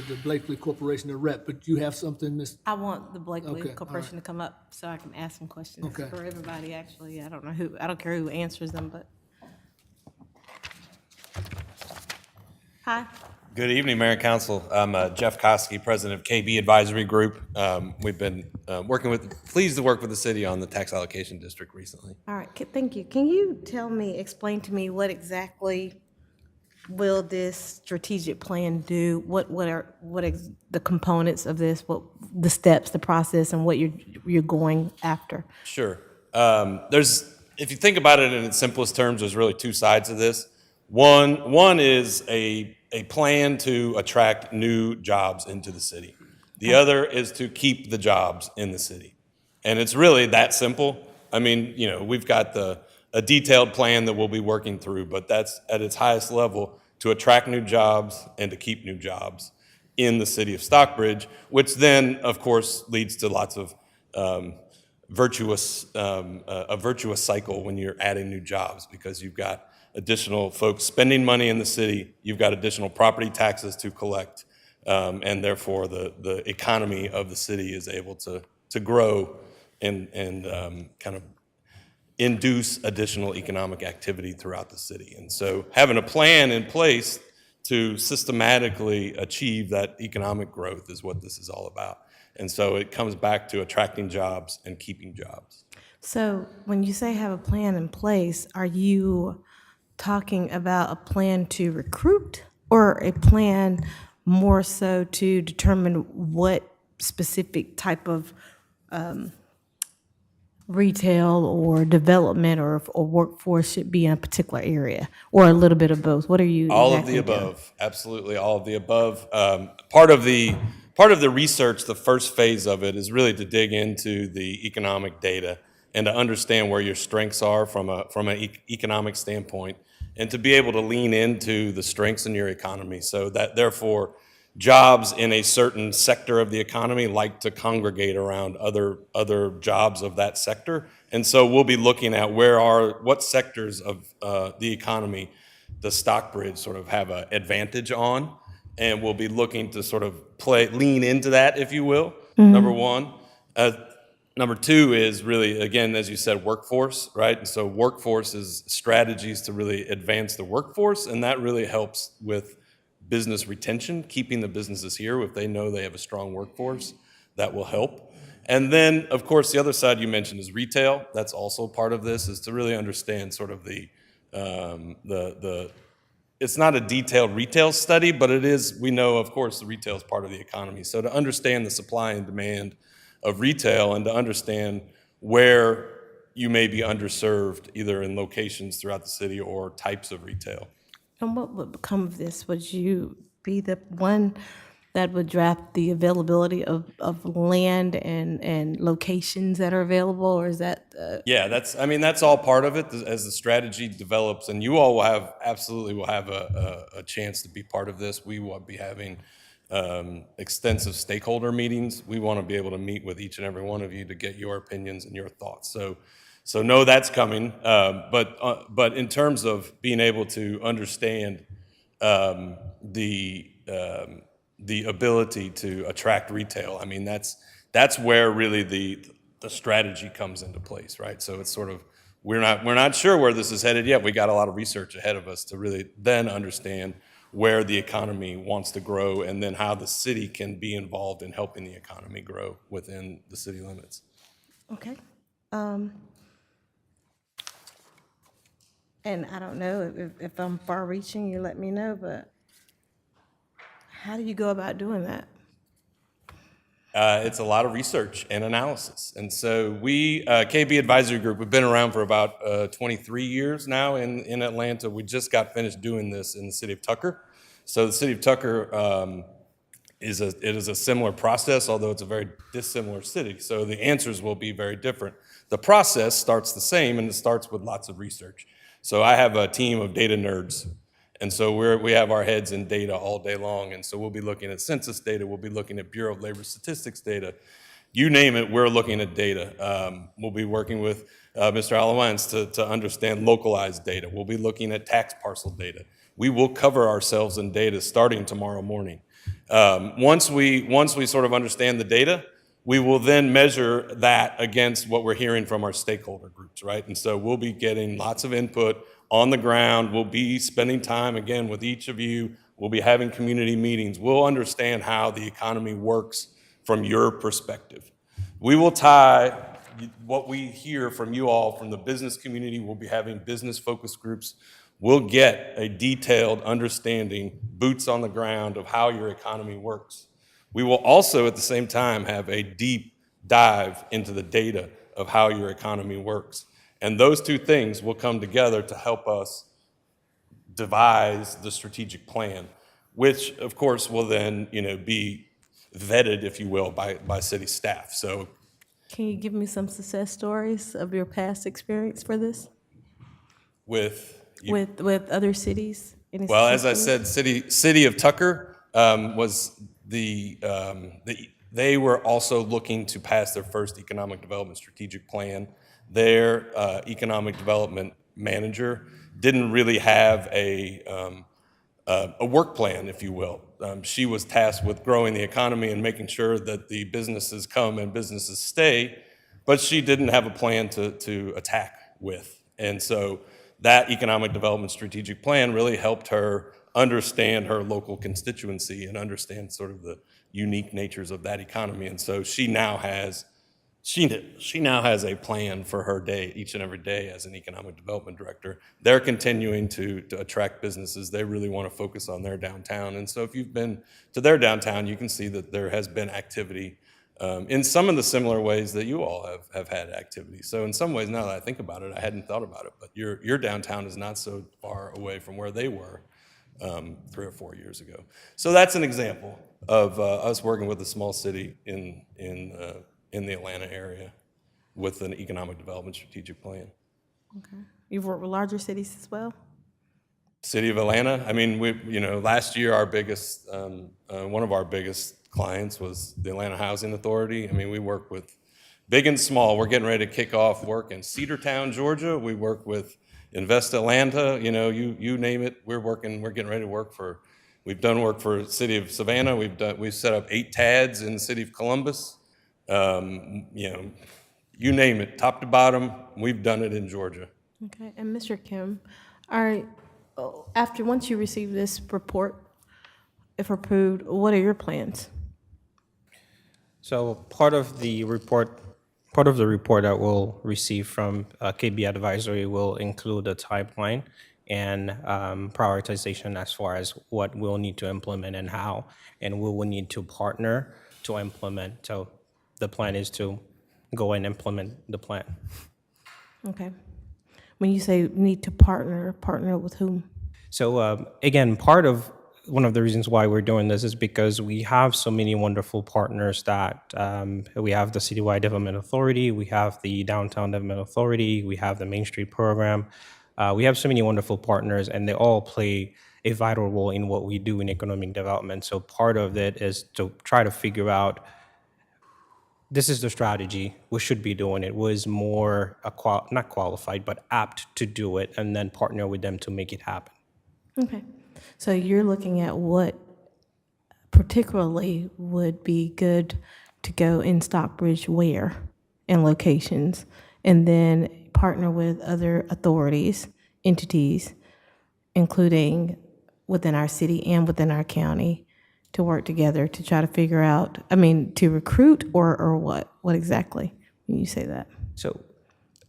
the Blakely Corporation, the rep, but you have something, Ms.? I want the Blakely Okay, all Corporation right. to come up so I can ask some questions Okay. for everybody, actually. I don't care who answers them, but. Hi. Good evening, Mayor and Council. I'm Jeff Koski, President of KB Advisory Group. We've been pleased to work with the city on the tax allocation district recently. All right, thank you. Can you explain to me what exactly will this strategic plan do? What are the components of this? What the steps, the process, and what you're going after? Sure. If you think about it in its simplest terms, there's really two sides of this. One is a plan to attract new jobs into the city. The other is to keep the jobs in the city. And it's really that simple. I mean, we've got a detailed plan that we'll be working through, but that's at its highest level to attract new jobs and to keep new jobs in the city of Stockbridge, which then, of course, leads to lots of a virtuous cycle when you're adding new jobs, because you've got additional folks spending money in the city, you've got additional property taxes to collect, and therefore the economy of the city is able to grow and kind of induce additional economic activity throughout the city. And so having a plan in place to systematically achieve that economic growth is what this is all about. And so it comes back to attracting jobs and keeping jobs. So when you say have a plan in place, are you talking about a plan to recruit or a plan more so to determine what specific type of retail or development or workforce should be in a particular area, or a little bit of both? What are you All of the exactly doing? above, absolutely all of the above. Part of the research, the first phase of it, is really to dig into the economic data and to understand where your strengths are from an economic standpoint, and to be able to lean into the strengths in your economy, so that therefore jobs in a certain sector of the economy like to congregate around other jobs of that sector. And so we'll be looking at what sectors of the economy does Stockbridge sort of have an advantage on, and we'll be looking to sort of lean into that, if you will, number one. Number two is really, again, as you said, workforce, right? And so workforce is strategies to really advance the workforce, and that really helps with business retention, keeping the businesses here. If they know they have a strong workforce, that will help. And then, of course, the other side you mentioned is retail. That's also part of this, is to really understand sort of it's not a detailed retail study, but it is, we know, of course, the retail is part of the economy. So to understand the supply and demand of retail, and to understand where you may be underserved, either in locations throughout the city or types of retail. And what would become of this? Would you be the one that would draft the availability of land and locations that are available, or is that? Yeah, that's all part of it as the strategy develops, and you all will have a chance to be part of this. We will be having extensive stakeholder meetings. We want to be able to meet with each and every one of you to get your opinions and your thoughts. So know that's coming. But in terms of being able to understand the ability to attract retail, I mean that's where really the strategy comes into place, right? So it's sort of we're not sure where this is headed yet. We got a lot of research ahead of us to really then understand where the economy wants to grow, and then how the city can be involved in helping the economy grow within the city limits. Okay. And I don't know if I'm far-reaching, you let me know, but how do you go about doing that? It's a lot of research and analysis. And so we, KB Advisory Group, we've been around for about 23 years now in Atlanta. We just got finished doing this in the city of Tucker. So the city of Tucker is a similar process, although it's a very dissimilar city. So the answers will be very different. The process starts the same, and it starts with lots of research. So I have a team of data nerds. And so we have our heads in data all day long. And so we'll be looking at census data. We'll be looking at Bureau of Labor Statistics data. You name it, we're looking at data. We'll be working with Mr. Alawans to understand localized data. We'll be looking at tax parcel data. We will cover ourselves in data starting tomorrow morning. Once we sort of understand the data, we will then measure that against what we're hearing from our stakeholder groups, right? And so we'll be getting lots of input on the ground. We'll be spending time, again, with each of you. We'll be having community meetings. We'll understand how the economy works from your perspective. We will tie what we hear from you all from the business community. We'll be having business focus groups. We'll get a detailed understanding, boots on the ground, of how your economy works. We will also, at the same time, have a deep dive into the data of how your economy works. And those two things will come together to help us devise the strategic plan, which, of course, will then, be vetted, if you will, by city staff. So, Can you give me some success stories of your past experience for this? with other cities? Well, as I said, City of Tucker was they were also looking to pass their first economic development strategic plan. Their economic development manager didn't really have a work plan, if you will. She was tasked with growing the economy and making sure that the businesses come and businesses stay, but she didn't have a plan to attack with. And so that economic development strategic plan really helped her understand her local constituency and understand sort of the unique natures of that economy. And so she now has a plan for her day, each and every day, as an economic development director. They're continuing to attract businesses. They really want to focus on their downtown. And so if you've been to their downtown, you can see that there has been activity in some of the similar ways that you all have had activity. So in some ways, now that I think about it, I hadn't thought about it, but your downtown is not so far away from where they were 3 or 4 years ago. So that's an example of us working with a small city in the Atlanta area with an economic development strategic plan. Okay. You've worked with larger cities as well? City of Atlanta, I mean, last year our biggest, one of our biggest clients was the Atlanta Housing Authority. I mean, we work with big and small. We're getting ready to kick off work in Cedartown, Georgia. We work with Invest Atlanta, you name it. We're getting ready to work for, we've done work for the City of Savannah. We've set up 8 TADs in the City of Columbus. You name it, top to bottom, we've done it in Georgia. Okay, and Mr. Kim, once you receive this report, if approved, what are your plans? So part of the report that we'll receive from KB Advisory will include a timeline and prioritization as far as what we'll need to implement and how, and we will need to partner to implement. So the plan is to go and implement the plan. Okay. When you say need to partner with whom? So again, part of one of the reasons why we're doing this is because we have so many wonderful partners that we have the Citywide Development Authority, we have the Downtown Development Authority, we have the Main Street Program. We have so many wonderful partners, and they all play a vital role in what we do in economic development. So part of it is to try to figure out, this is the strategy, we should be doing it, was more not qualified, but apt to do it, and then partner with them to make it happen. Okay. So you're looking at what particularly would be good to go in Stockbridge where and locations, and then partner with other authorities, entities, including within our city and within our county, to work together to try to figure out, to recruit or what? What exactly when you say that? So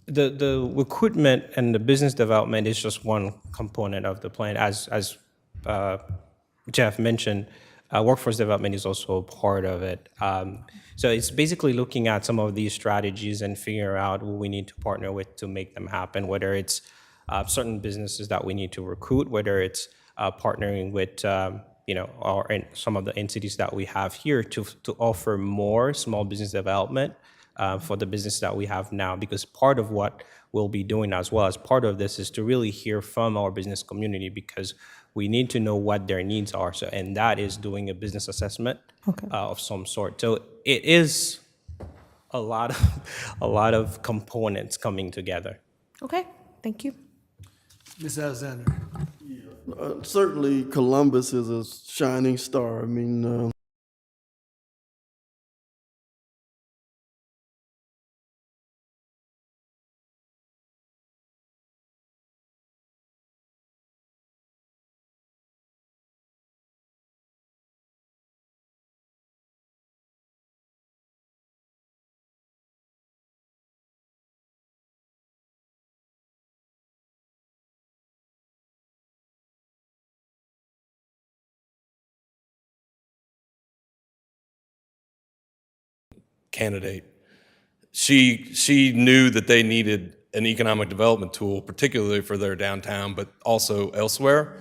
the recruitment and the business development is just one component of the plan. As Jeff mentioned, workforce development is also a part of it. So it's basically looking at some of these strategies and figuring out who we need to partner with to make them happen, whether it's certain businesses that we need to recruit, whether it's partnering with some of the entities that we have here to offer more small business development for the business that we have now, because part of what we'll be doing as well as part of this is to really hear from our business community, because we need to know what their needs are. So, and that is doing a business assessment of some sort. So it is a lot of components coming together. Okay, thank you. Ms. Alexander. Certainly Columbus is a shining star. Candidate. She knew that they needed an economic development tool, particularly for their downtown, but also elsewhere.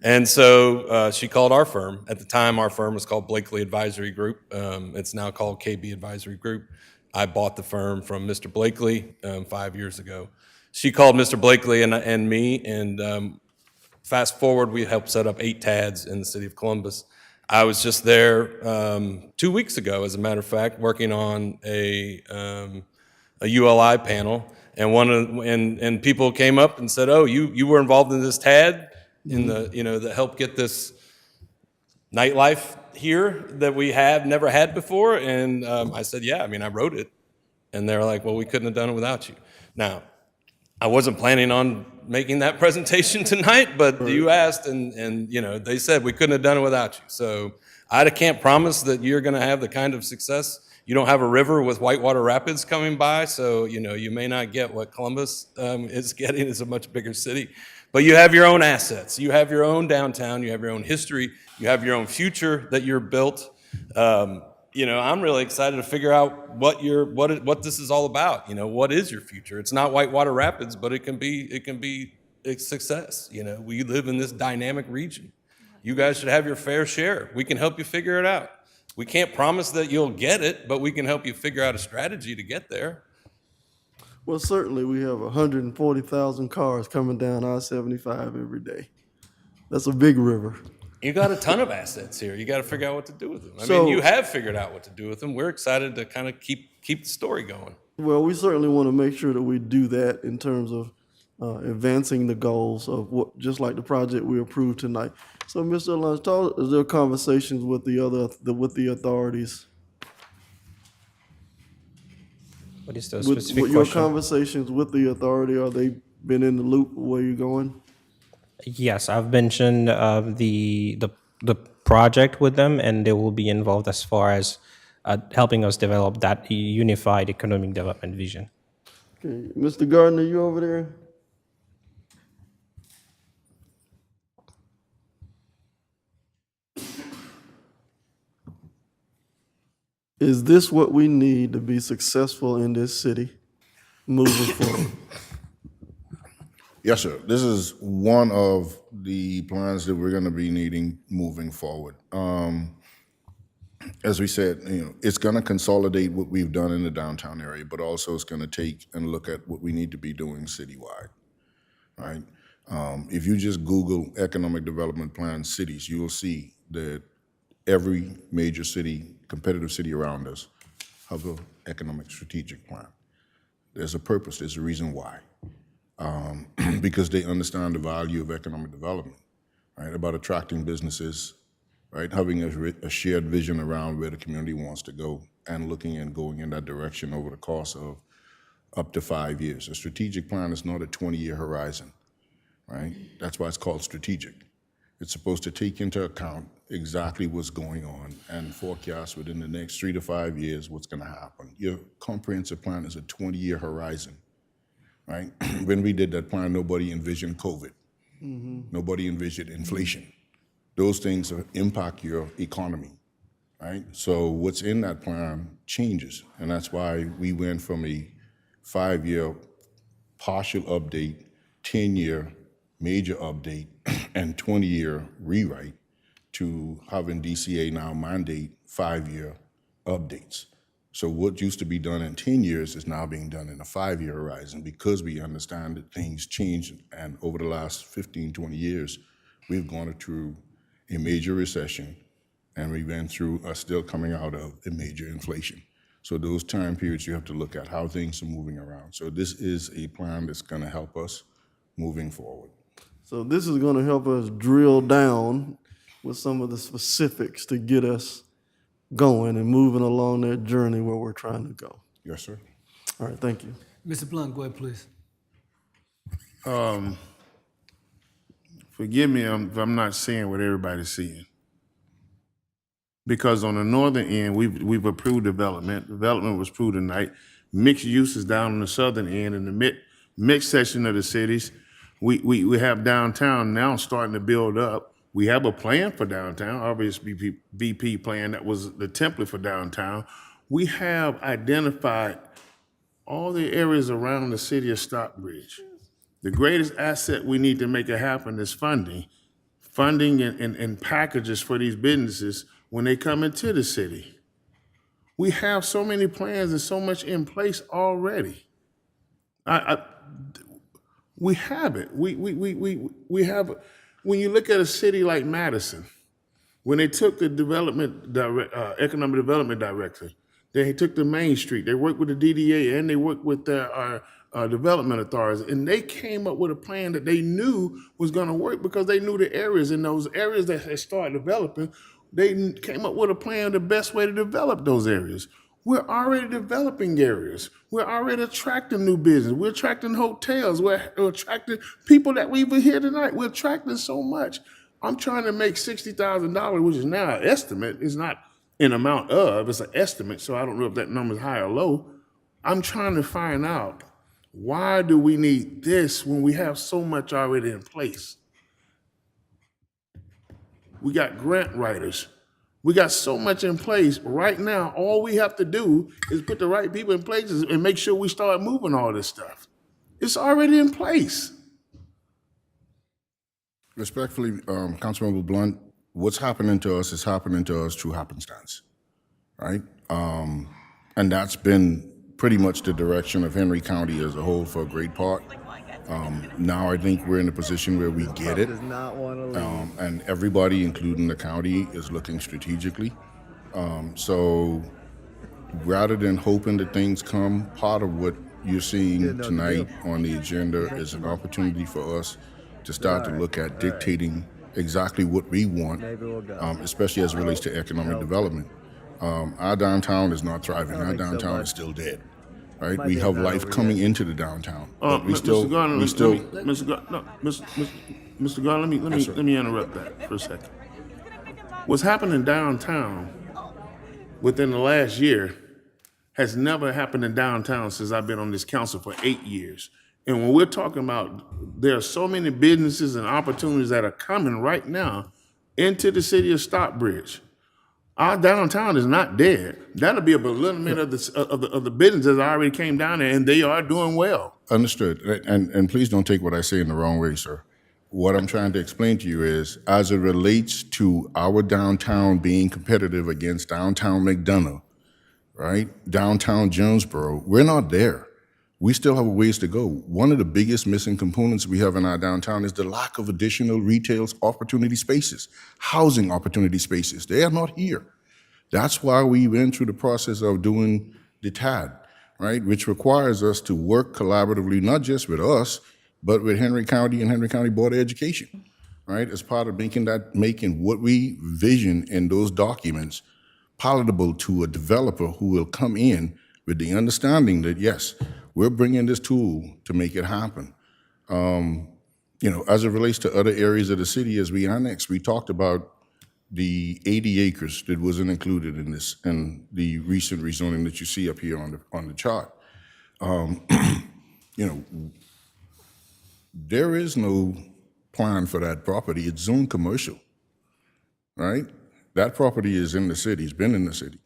And so she called our firm. At the time, our firm was called Blakely Advisory Group. It's now called KB Advisory Group. I bought the firm from Mr. Blakely 5 years ago. She called Mr. Blakely and me, and fast forward, we helped set up 8 TADs in the city of Columbus. I was just there 2 weeks ago, as a matter of fact, working on a ULI panel, and people came up and said, "Oh, you were involved in this TAD, in the that helped get this nightlife here that we have never had before." And I said, "Yeah, I wrote it," and they're like, "Well, we couldn't have done it without you." Now, I wasn't planning on making that presentation tonight, but you asked, and they said we couldn't have done it without you. So I can't promise that you're going to have the kind of success. You don't have a river with whitewater rapids coming by, so you may not get what Columbus is getting. It's a much bigger city, but you have your own assets. You have your own downtown. You have your own history. You have your own future that you're built. I'm really excited to figure out what this is all about. What is your future? It's not whitewater rapids, but it can be a success. We live in this dynamic region. You guys should have your fair share. We can help you figure it out. We can't promise that you'll get it, but we can help you figure out a strategy to get there. Well, certainly we have 140,000 cars coming down I-75 every day. That's a big river. You got a ton of assets here. You got to figure out what to do with them. So- you have figured out what to do with them. We're excited to kind of keep the story going. Well, we certainly want to make sure that we do that in terms of advancing the goals of just like the project we approved tonight. So, Mr. Lunch, is there conversations with the authorities? What is the With specific your question? conversations with the authority, are they been in the loop where you're going? Yes, I've mentioned the project with them, and they will be involved as far as helping us develop that unified economic development vision. Okay, Mr. Gardner, you over there? Is this what we need to be successful in this city moving forward? Yes, sir. This is one of the plans that we're going to be needing moving forward. As we said, it's going to consolidate what we've done in the downtown area, but also it's going to take and look at what we need to be doing citywide, right? If you just Google economic development plan cities, you will see that every major city, competitive city around us, have an economic strategic plan. There's a purpose, there's a reason why. Because they understand the value of economic development, right? About attracting businesses, right? Having a shared vision around where the community wants to go and looking and going in that direction over the course of up to 5 years. A strategic plan is not a 20-year horizon, right? That's why it's called strategic. It's supposed to take into account exactly what's going on and forecast within the next 3 to 5 years what's going to happen. Your comprehensive plan is a 20-year horizon, right? When we did that plan, nobody envisioned COVID. Nobody envisioned inflation. Those things impact your economy, right? So what's in that plan changes, and that's why we went from a 5-year partial update, 10-year major update, and 20-year rewrite to having DCA now mandate 5-year updates. So what used to be done in 10 years is now being done in a 5-year horizon because we understand that things change, and over the last 15, 20 years, we've gone through a major recession, and we went through, are still coming out of a major inflation. So those time periods, you have to look at how things are moving around. So this is a plan that's gonna help us moving forward. So this is gonna help us drill down with some of the specifics to get us going and moving along that journey where we're trying to go. Yes, sir. All right, thank you. Mr. Blunt, go ahead, please. Forgive me if I'm not seeing what everybody's seeing. Because on the northern end, we've approved development. Development was approved tonight. Mixed use is down on the southern end. In the mixed section of the cities, we have downtown now starting to build up. We have a plan for downtown, obvious BP plan that was the template for downtown. We have identified all the areas around the city of Stockbridge. The greatest asset we need to make it happen is funding and packages for these businesses when they come into the city. We have so many plans and so much in place already. We have it. We have. When you look at a city like Madison, when they took the economic development director, they took the Main Street. They worked with the DDA and they worked with their development authorities, and they came up with a plan that they knew was going to work because they knew the areas. In those areas that they started developing, they came up with a plan, the best way to develop those areas. We're already developing areas. We're already attracting new business. We're attracting hotels. We're attracting people that we even here tonight. We're attracting so much. I'm trying to make $60,000, which is now an estimate. It's not an amount of, it's an estimate, so I don't know if that number is high or low. I'm trying to find out, why do we need this when we have so much already in place? We got grant writers. We got so much in place right now. All we have to do is put the right people in places and make sure we start moving all this stuff. It's already in place. Respectfully, Councilmember Blunt, what's happening to us is happening to us through happenstance, right? And that's been pretty much the direction of Henry County as a whole for a great part. Now I think we're in a position where we get it, and everybody, including the county, is looking strategically. So rather than hoping that things come, part of what you're seeing tonight on the agenda is an opportunity for us to start to look at dictating exactly what we want, especially as it relates to economic development. Our downtown is not thriving. Our downtown is still dead. Right, we have life coming into the downtown. But Mr. Garland, let me interrupt that for a second. What's happening downtown within the last year has never happened in downtown since I've been on this council for 8 years. And when we're talking about, there are so many businesses and opportunities that are coming right now into the city of Stockbridge. Our downtown is not dead. That'll be a belittlement of the businesses that already came down there, and they are doing well. Understood. And please don't take what I say in the wrong way, sir. What I'm trying to explain to you is, as it relates to our downtown being competitive against downtown McDonough, right? Downtown Jonesboro, we're not there. We still have a ways to go. One of the biggest missing components we have in our downtown is the lack of additional retail opportunity spaces, housing opportunity spaces. They are not here. That's why we went through the process of doing the TAD, right? Which requires us to work collaboratively, not just with us, but with Henry County and Henry County Board of Education, right? As part of making what we vision in those documents palatable to a developer who will come in with the understanding that, yes, we're bringing this tool to make it happen. As it relates to other areas of the city, as we annex, we talked about the 80 acres that wasn't included in this, and the recent rezoning that you see up here on the chart. There is no plan for that property. It's zoned commercial, right? That property is in the city. It's been in the city.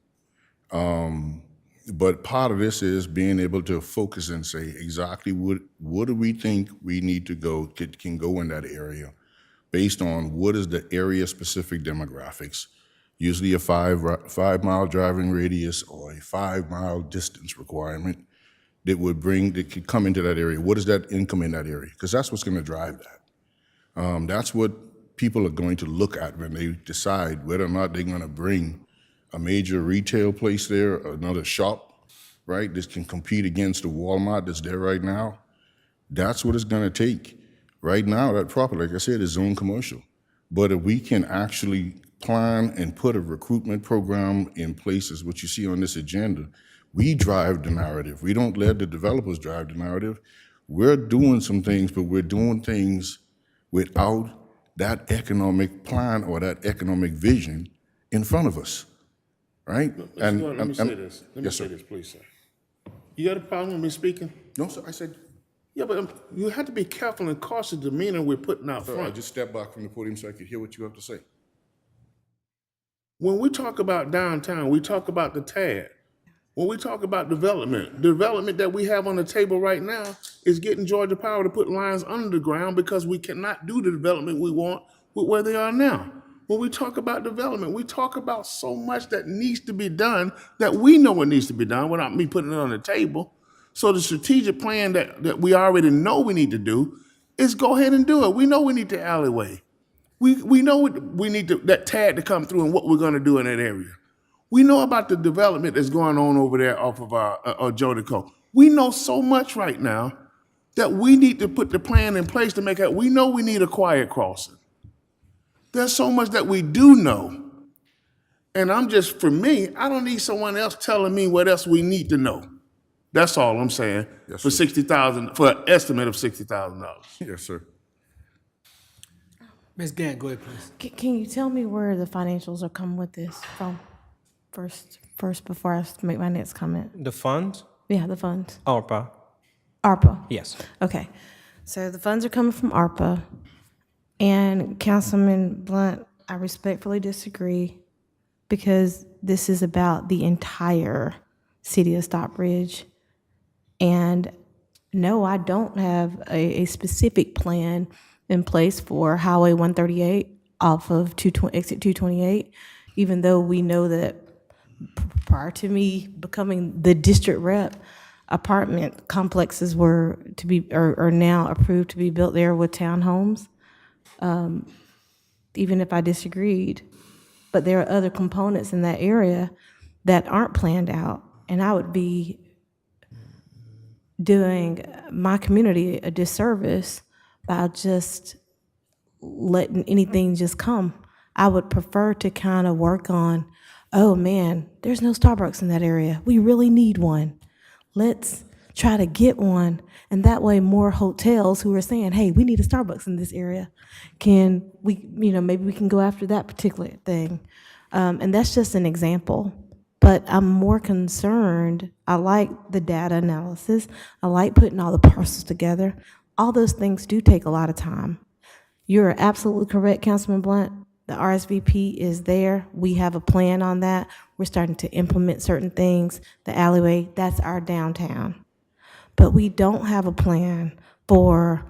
But part of this is being able to focus and say exactly what do we think we need to can go in that area based on what is the area-specific demographics, usually a 5-mile driving radius or a 5-mile distance requirement that could come into that area. What is that income in that area? Because that's what's going to drive that. That's what people are going to look at when they decide whether or not they're going to bring a major retail place there, another shop, right? This can compete against the Walmart that's there right now. That's what it's going to take. Right now, that property, like I said, is zone commercial. But if we can actually plan and put a recruitment program in place, as what you see on this agenda, we drive the narrative. We don't let the developers drive the narrative. We're doing some things, but we're doing things without that economic plan or that economic vision in front of us, right? Let me say this. Let me Yes, say sir. this, please, sir. You got a problem with me speaking? No, sir, I said, Yeah, but you have to be careful and cautious the demeanor we're putting out sir, I front. just stepped back from the podium so I could hear what you have to say. When we talk about downtown, we talk about the TAD. When we talk about development, the development that we have on the table right now is getting Georgia Power to put lines under the ground because we cannot do the development we want with where they are now. When we talk about development, we talk about so much that needs to be done that we know what needs to be done without me putting it on the table. So the strategic plan that we already know we need to do is go ahead and do it. We know we need the alleyway. We know we need that TAD to come through and what we're going to do in that area. We know about the development that's going on over there off of Jodico. We know so much right now that we need to put the plan in place to make it. We know we need a quiet crossing. There's so much that we do know. And for me, I don't need someone else telling me what else we need to know. That's all I'm saying. Yes, for sir. $60,000, for an estimate of $60,000. Yes, sir. Ms. Gant, go ahead, please. Can you tell me where the financials are coming with this from? First, before I make my next comment. The funds? Yeah, the funds. ARPA. ARPA. Yes. Okay. So the funds are coming from ARPA. And Councilman Blunt, I respectfully disagree because this is about the entire city of Stockbridge. And no, I don't have a specific plan in place for Highway 138 off of exit 228, even though we know that prior to me becoming the district rep, apartment complexes are now approved to be built there with townhomes, even if I disagreed. But there are other components in that area that aren't planned out, and I would be doing my community a disservice by just letting anything just come. I would prefer to kind of work on, oh man, there's no Starbucks in that area. We really need one. Let's try to get one. And that way more hotels who are saying, hey, we need a Starbucks in this area, maybe we can go after that particular thing. And that's just an example. But I'm more concerned, I like the data analysis, I like putting all the parcels together. All those things do take a lot of time. You're absolutely correct, Councilman Blunt. The RSVP is there. We have a plan on that. We're starting to implement certain things. The alleyway, that's our downtown. But we don't have a plan for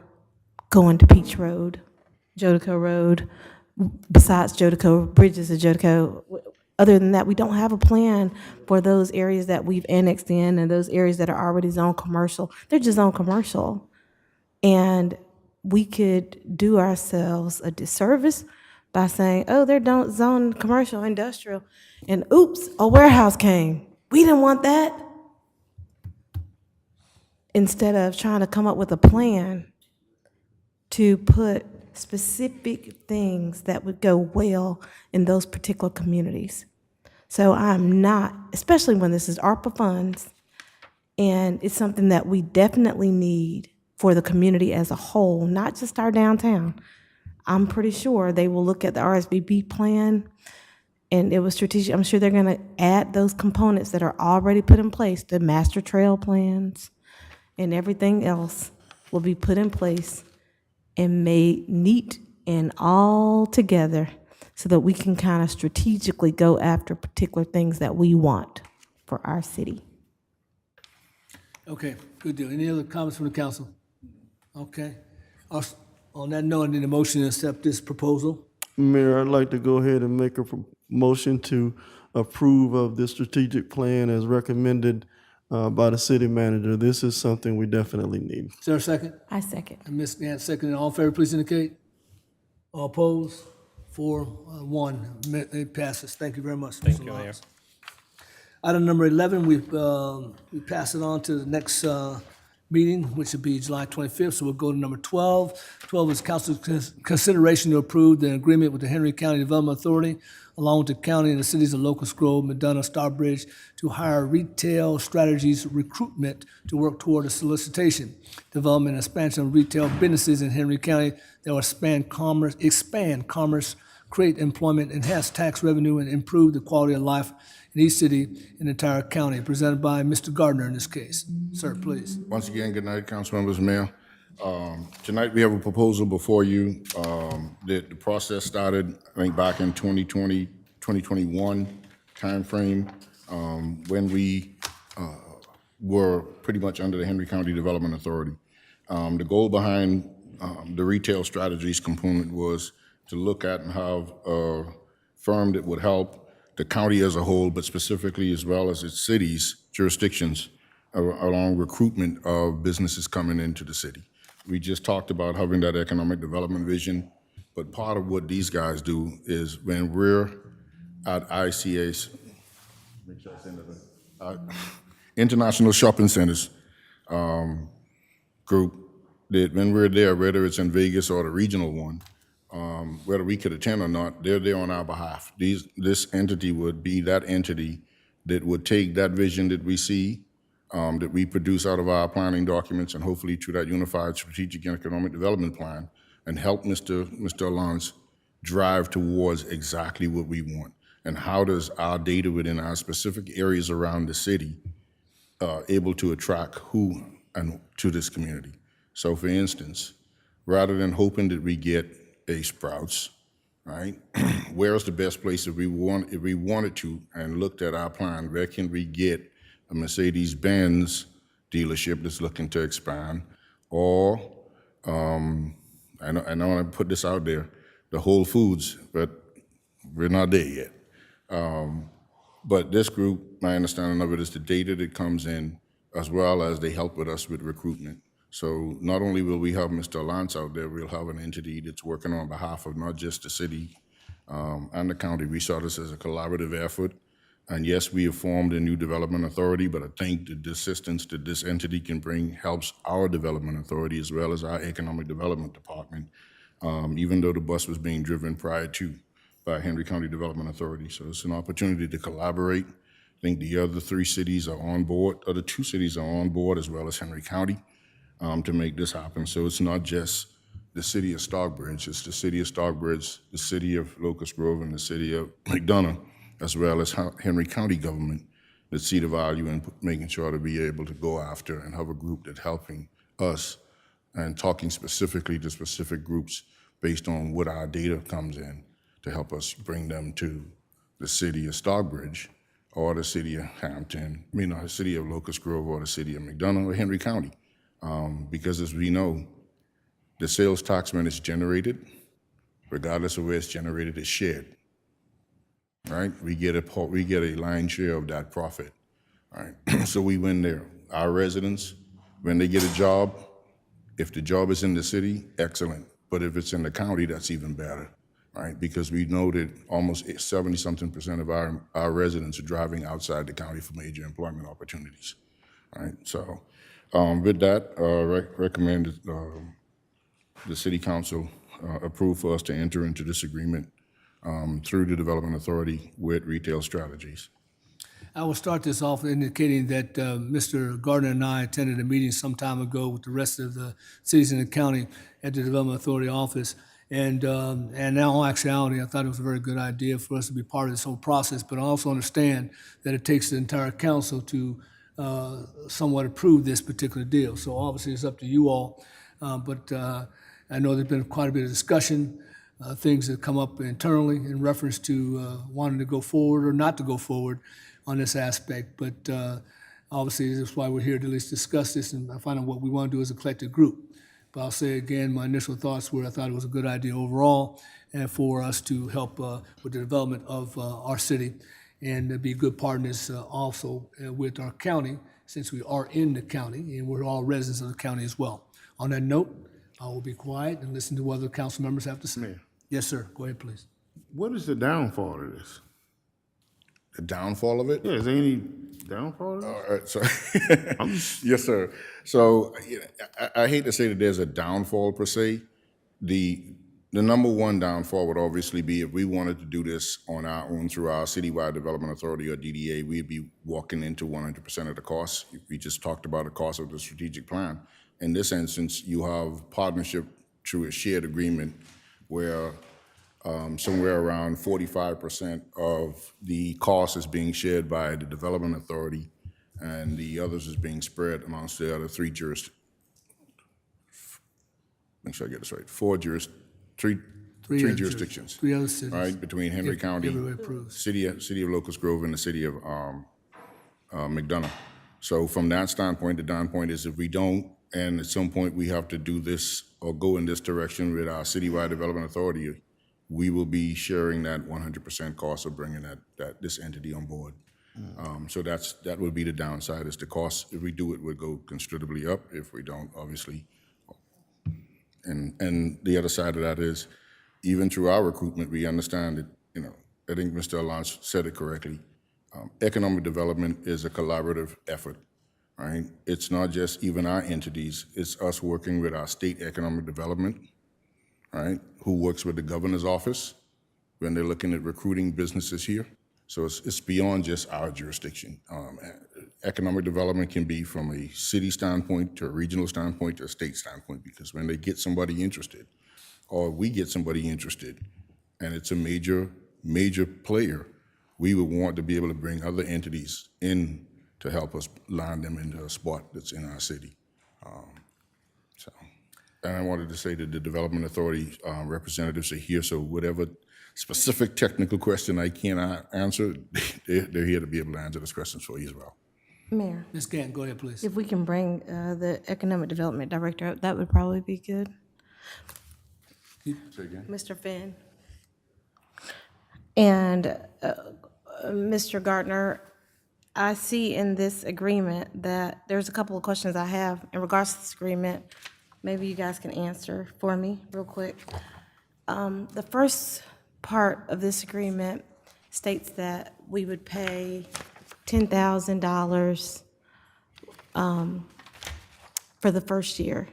going to Peach Road, Jodico Road, besides Jodico, bridges of Jodico. Other than that, we don't have a plan for those areas that we've annexed in and those areas that are already zoned commercial. They're just zoned commercial. And we could do ourselves a disservice by saying, oh, they're zoned commercial, industrial, and oops, a warehouse came. We didn't want that. Instead of trying to come up with a plan to put specific things that would go well in those particular communities. So I'm not, especially when this is ARPA funds, and it's something that we definitely need for the community as a whole, not just our downtown. I'm pretty sure they will look at the RSVP plan, and it was strategic. I'm sure they're gonna add those components that are already put in place, the master trail plans, and everything else will be put in place and made neat and all together so that we can kind of strategically go after particular things that we want for our city. Okay, good deal. Any other comments from the council? Okay. On that note, I need a motion to accept this proposal. Mayor, I'd like to go ahead and make a motion to approve of the strategic plan as recommended by the city manager. This is something we definitely need. Is there a second? I second. And Ms. Nance, second. All in favor, please indicate. All opposed? 4-1. It passes. Thank you very much, Mr. you, Mayor. Lawrence. Item number 11, we pass it on to the next meeting, which will be July 25th, so we'll go to number 12. 12 is council consideration to approve the agreement with the Henry County Development Authority, along with the county and the cities of Locust Grove, Medina, Stockbridge, to hire retail strategies recruitment to work toward a solicitation, development, and expansion of retail businesses in Henry County that will expand commerce, create employment, enhance tax revenue, and improve the quality of life in each city and entire county, presented by Mr. Gardner in this case. Sir, please. Once again, good night, council members, mayor. Tonight, we have a proposal before you. The process started, I think, back in 2020, 2021 timeframe, when we were pretty much under the Henry County Development Authority. The goal behind the retail strategies component was to look at and have a firm that would help the county as a whole, but specifically as well as its cities, jurisdictions, along recruitment of businesses coming into the city. We just talked about having that economic development vision, but part of what these guys do is when we're at ICA's, make sure I say that, International Shopping Centers group, that when we're there, whether it's in Vegas or the regional one, whether we could attend or not, they're there on our behalf. This entity would be that entity that would take that vision that we see, that we produce out of our planning documents, and hopefully to that unified strategic and economic development plan, and help Mr. Alon's drive towards exactly what we want. And how does our data within our specific areas around the city able to attract who and to this community? So for instance, rather than hoping that we get a Sprouts, right? Where's the best place if we wanted to and looked at our plan, where can we get a Mercedes-Benz dealership that's looking to expand? Or, I want to put this out there, the Whole Foods, but we're not there yet. But this group, my understanding of it is the data that comes in, as well as they help with us with recruitment. So not only will we have Mr. Lance out there, we'll have an entity that's working on behalf of not just the city and the county. We saw this as a collaborative effort. And yes, we have formed a new development authority, but I think that the assistance that this entity can bring helps our development authority as well as our economic development department, even though the bus was being driven prior to by Henry County Development Authority. So it's an opportunity to collaborate. I think the other 3 cities are on board, or the 2 cities are on board, as well as Henry County, to make this happen. So it's not just the city of Stockbridge, it's the city of Stockbridge, the city of Locust Grove, and the city of McDonough, as well as Henry County government that see the value in making sure to be able to go after and have a group that's helping us and talking specifically to specific groups based on what our data comes in to help us bring them to the city of Stockbridge or the city of Hampton, the city of Locust Grove or the city of McDonough or Henry County. Because as we know, the sales tax when it's generated, regardless of where it's generated, is shared, right? We get a lion's share of that profit, right? So we win there. Our residents, when they get a job, if the job is in the city, excellent. But if it's in the county, that's even better, right? Because we know that almost 70-something% of our residents are driving outside the county for major employment opportunities, right? So with that, recommend the city council approve for us to enter into this agreement through the Development Authority with Retail Strategies. I will start this off indicating that Mr. Gardner and I attended a meeting some time ago with the rest of the cities in the county at the Development Authority office. And in all actuality, I thought it was a very good idea for us to be part of this whole process, but I also understand that it takes the entire council to somewhat approve this particular deal. So obviously it's up to you all, but I know there's been quite a bit of discussion, things that come up internally in reference to wanting to go forward or not to go forward on this aspect, but obviously that's why we're here to at least discuss this and find out what we want to do as a collective group. But I'll say again, my initial thoughts were I thought it was a good idea overall and for us to help with the development of our city and be good partners also with our county since we are in the county and we're all residents of the county as well. On that note, I will be quiet and listen to what other council members have to say. Mayor. Yes, sir. Go ahead, please. What is the downfall of this? The downfall of it? Yeah, is there any downfall of this? All right, so, yes, sir. So I hate to say that there's a downfall per se. The number one downfall would obviously be if we wanted to do this on our own through our Citywide Development Authority or DDA, we'd be walking into 100% of the costs. We just talked about the cost of the strategic plan. In this instance, you have partnership through a shared agreement where somewhere around 45% of the cost is being shared by the Development Authority and the others is being spread amongst the other three jurisdictions. Make sure I get this right. Three jurisdictions. 3 other cities. Right, between Henry County, everybody approves. city of Locust Grove, and the city of McDonough. So from that standpoint, the down point is if we don't, and at some point we have to do this or go in this direction with our Citywide Development Authority, we will be sharing that 100% cost of bringing this entity on board. So that would be the downside, is the cost. If we do it, would go considerably up. If we don't, obviously. And the other side of that is, even through our recruitment, we understand that, I think Mr. Alonso said it correctly. Economic development is a collaborative effort, right? It's not just even our entities, it's us working with our state economic development, right? Who works with the governor's office when they're looking at recruiting businesses here. So it's beyond just our jurisdiction. Economic development can be from a city standpoint to a regional standpoint to a state standpoint, because when they get somebody interested, or we get somebody interested, and it's a major player, we would want to be able to bring other entities in to help us line them into a spot that's in our city. And I wanted to say that the Development Authority representatives are here, so whatever specific technical question I cannot answer, they're here to be able to answer those questions for you as well. Mayor, Ms. Gann, go ahead, please. if we can bring the Economic Development Director up, that would probably be good. Say again? Mr. Finn. And Mr. Gardner, I see in this agreement that there's a couple of questions I have in regards to this agreement. Maybe you guys can answer for me real quick. The first part of this agreement states that we would pay $10,000 for the first year.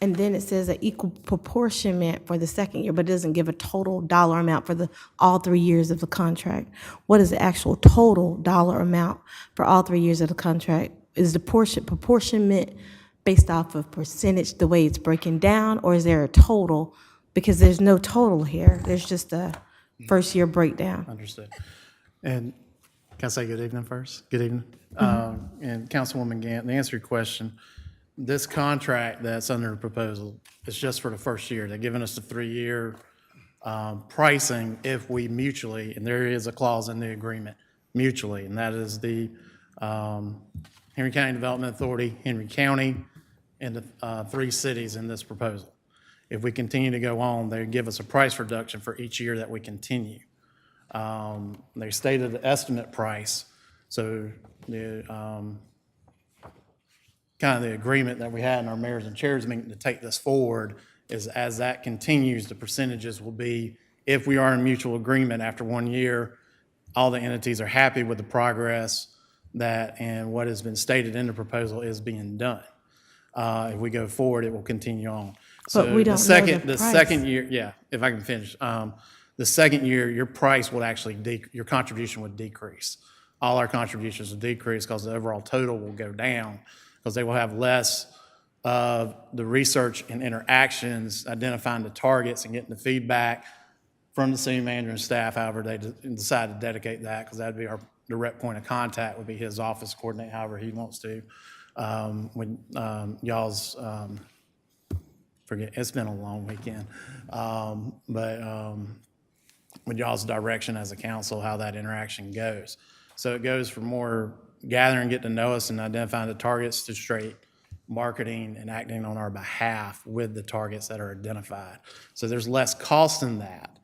And then it says an equal proportionment for the second year, but it doesn't give a total dollar amount for all 3 years of the contract. What is the actual total dollar amount for all 3 years of the contract? Is the proportionment based off of percentage, the way it's breaking down, or is there a total? Because there's no total here. There's just a first year breakdown. Understood. And can I say good evening first? Good evening. And Councilwoman Gant, to answer your question, this contract that's under proposal is just for the first year. They're giving us a 3-year pricing if we mutually, and there is a clause in the agreement, mutually, and that is the Henry County Development Authority, Henry County, and the 3 cities in this proposal. If we continue to go on, they give us a price reduction for each year that we continue. They stated the estimate price, so the kind of the agreement that we had in our mayors and chairs meeting to take this forward is as that continues, the percentages will be, if we are in mutual agreement after 1 year, all the entities are happy with the progress that and what has been stated in the proposal is being done. If we go forward, it will continue on. But we don't know the The price. second year, yeah, if I can finish. The second year, your price would actually, your contribution would decrease. All our contributions will decrease because the overall total will go down because they will have less of the research and interactions, identifying the targets and getting the feedback from the city manager and staff, however they decide to dedicate that, because that'd be our direct point of contact, would be his office, coordinate however he wants to. When y'all's, forget, it's been a long weekend, with y'all's direction as a council, how that interaction goes. So it goes from more gathering, get to know us and identifying the targets to straight marketing and acting on our behalf with the targets that are identified. So there's less cost in that,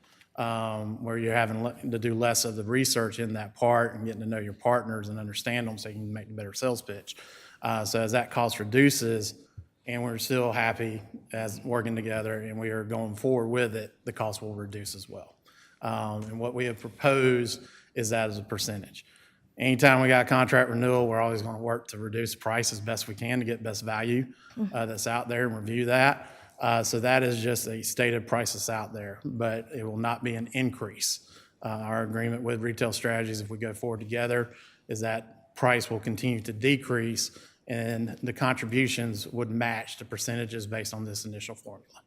where you're having to do less of the research in that part and getting to know your partners and understand them so you can make a better sales pitch. So as that cost reduces and we're still happy as working together and we are going forward with it, the cost will reduce as well. And what we have proposed is that as a percentage. Anytime we got a contract renewal, we're always going to work to reduce price as best we can to get best value that's out there and review that. So that is just a stated price that's out there, but it will not be an increase. Our agreement with Retail Strategies, if we go forward together, is that price will continue to decrease and the contributions would match the percentages based on this initial formula.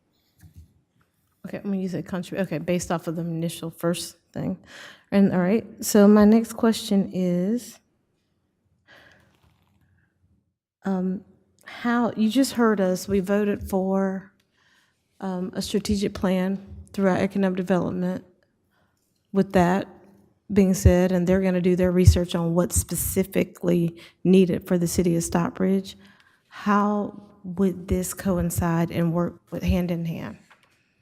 Okay, when you said country, okay, based off of the initial first thing. And all right, so my next question is, how, you just heard us, we voted for a strategic plan through our economic development. With that being said, and they're gonna do their research on what's specifically needed for the city of Stockbridge, how would this coincide and work with hand in hand?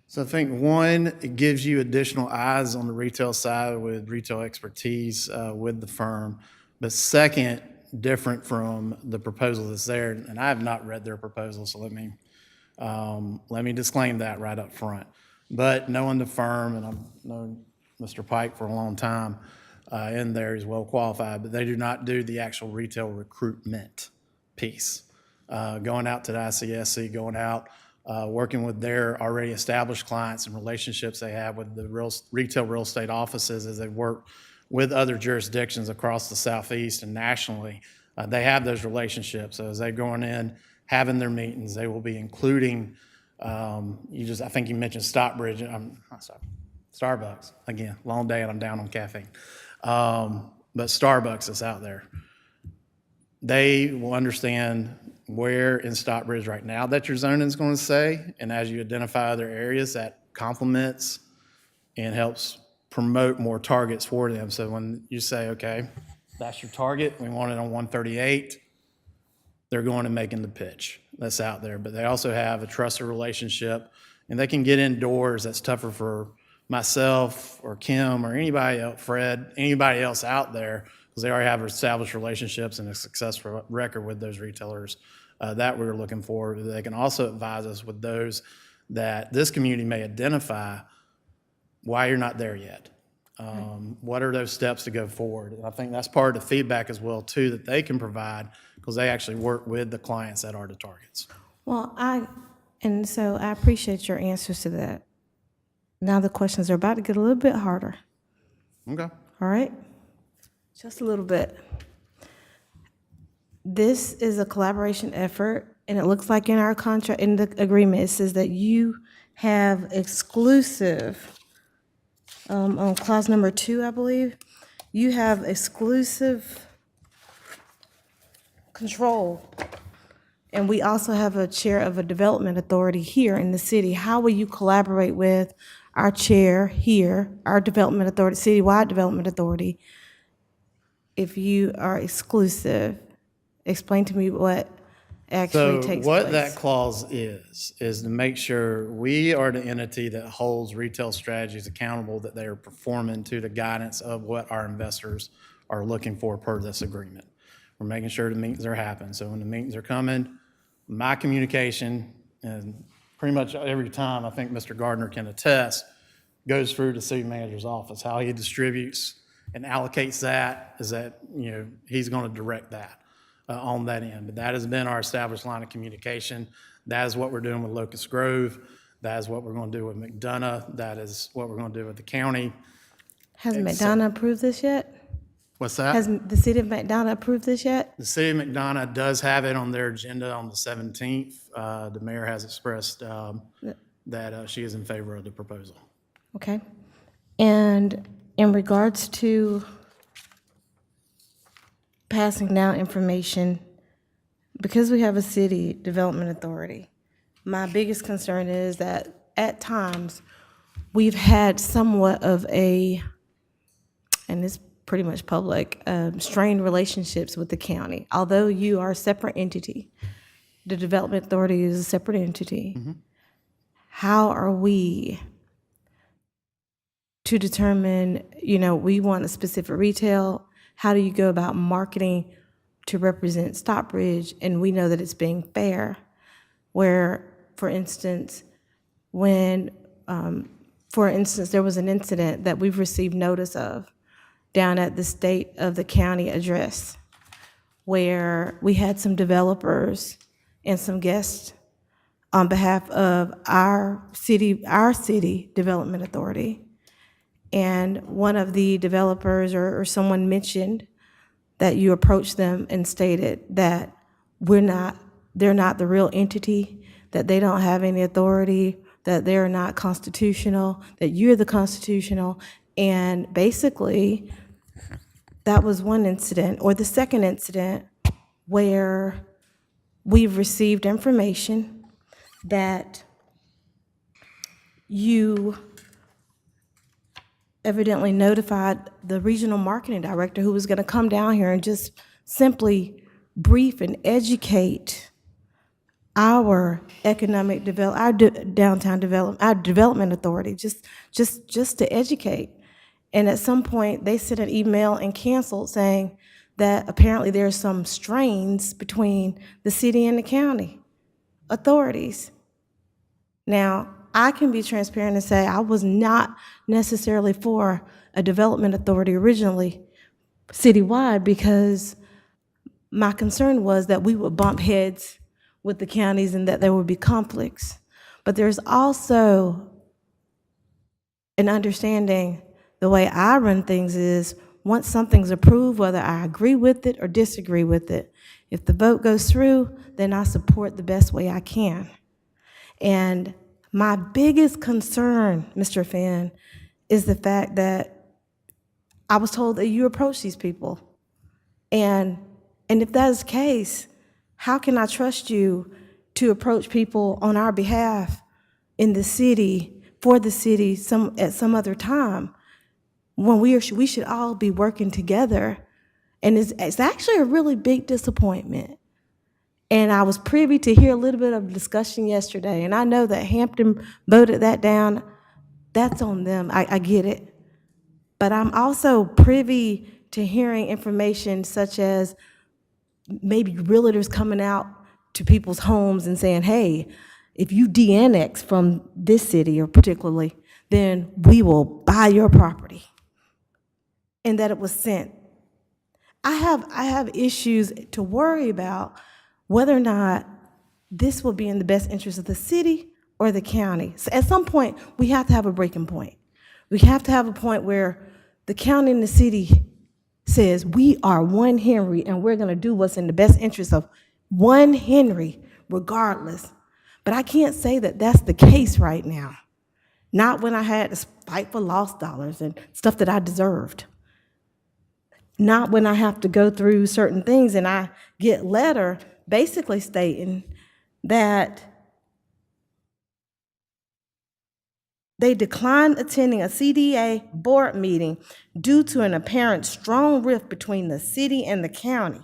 So I think one, it gives you additional eyes on the retail side with retail expertise with the firm. But second, different from the proposal that's there, and I have not read their proposal, so let me disclaim that right up front. But knowing the firm, and I've known Mr. Pike for a long time in there, he's well qualified, but they do not do the actual retail recruitment piece. Going out to the ICSC, going out, working with their already established clients and relationships they have with the retail real estate offices as they work with other jurisdictions across the Southeast and nationally. They have those relationships. So as they're going in, having their meetings, they will be including, I think you mentioned Stockbridge, Starbucks. Again, long day and I'm down on caffeine. But Starbucks is out there. They will understand where in Stockbridge right now that your zoning is going to say, and as you identify other areas, that complements and helps promote more targets for them. So when you say, okay, that's your target, we want it on 138, they're going and making the pitch that's out there. But they also have a trusted relationship, and they can get indoors. That's tougher for myself or Kim or anybody else, Fred, anybody else out there, because they already have established relationships and a successful record with those retailers that we're looking for. They can also advise us with those that this community may identify why you're not there yet. What are those steps to go forward? And I think that's part of the feedback as well, too, that they can provide, because they actually work with the clients that are the targets. Well, and so I appreciate your answers to that. Now the questions are about to get a little bit harder. Okay. All right? Just a little bit. This is a collaboration effort, and it looks like in our contract, in the agreement, it says that you have exclusive, on clause number 2, I believe, you have exclusive control. And we also have a chair of a development authority here in the city. How will you collaborate with our chair here, our development authority, citywide development authority, if you are exclusive, explain to me what actually So takes what place. that clause is to make sure we are the entity that holds retail strategies accountable, that they are performing to the guidance of what our investors are looking for per this agreement. We're making sure the meetings are happening. So when the meetings are coming, my communication, and pretty much every time, I think Mr. Gardner can attest, goes through the city manager's office. How he distributes and allocates that is that, he's going to direct that on that end. But that has been our established line of communication. That is what we're doing with Locust Grove. That is what we're going to do with McDonough. That is what we're going to do with the county. Has McDonough approved this yet? What's that? Has the city of McDonough approved this yet? The city of McDonough does have it on their agenda on the 17th. The mayor has expressed that she is in favor of the proposal. Okay. And in regards to passing down information, because we have a city development authority, my biggest concern is that at times we've had somewhat of a, and it's pretty much public, strained relationships with the county. Although you are a separate entity, the development authority is a separate entity. How are we to determine, we want a specific retail? How do you go about marketing to represent Stockbridge, and we know that it's being fair? Where, for instance, there was an incident that we've received notice of down at the state of the county address, where we had some developers and some guests on behalf of our city development authority. And one of the developers or someone mentioned that you approached them and stated that they're not the real entity, that they don't have any authority, that they're not constitutional, that you're the constitutional. And basically, that was one incident. Or the second incident where we've received information that you evidently notified the regional marketing director, who was going to come down here and just simply brief and educate our economic downtown development, our development authority, just to educate. And at some point, they sent an email and canceled, saying that apparently there's some strains between the city and the county authorities. Now, I can be transparent and say I was not necessarily for a development authority originally citywide, because my concern was that we would bump heads with the counties and that there would be conflicts. But there's also an understanding, the way I run things is, once something's approved, whether I agree with it or disagree with it, if the vote goes through, then I support the best way I can. And my biggest concern, Mr. Finn, is the fact that I was told that you approach these people. And if that is the case, how can I trust you to approach people on our behalf in the city, for the city, at some other time, when we should all be working together? And it's actually a really big disappointment. And I was privy to hear a little bit of discussion yesterday, and I know that Hampton voted that down. That's on them, I get it. But I'm also privy to hearing information such as maybe realtors coming out to people's homes and saying, hey, if you de-annex from this city or particularly, then we will buy your property. And that it was sent. I have issues to worry about whether or not this will be in the best interest of the city or the county. So at some point, we have to have a breaking point. We have to have a point where the county and the city says, we are one Henry, and we're gonna do what's in the best interest of one Henry, regardless. But I can't say that that's the case right now. Not when I had to fight for lost dollars and stuff that I deserved. Not when I have to go through certain things and I get a letter basically stating that They declined attending a CDA board meeting due to an apparent strong rift between the city and the county.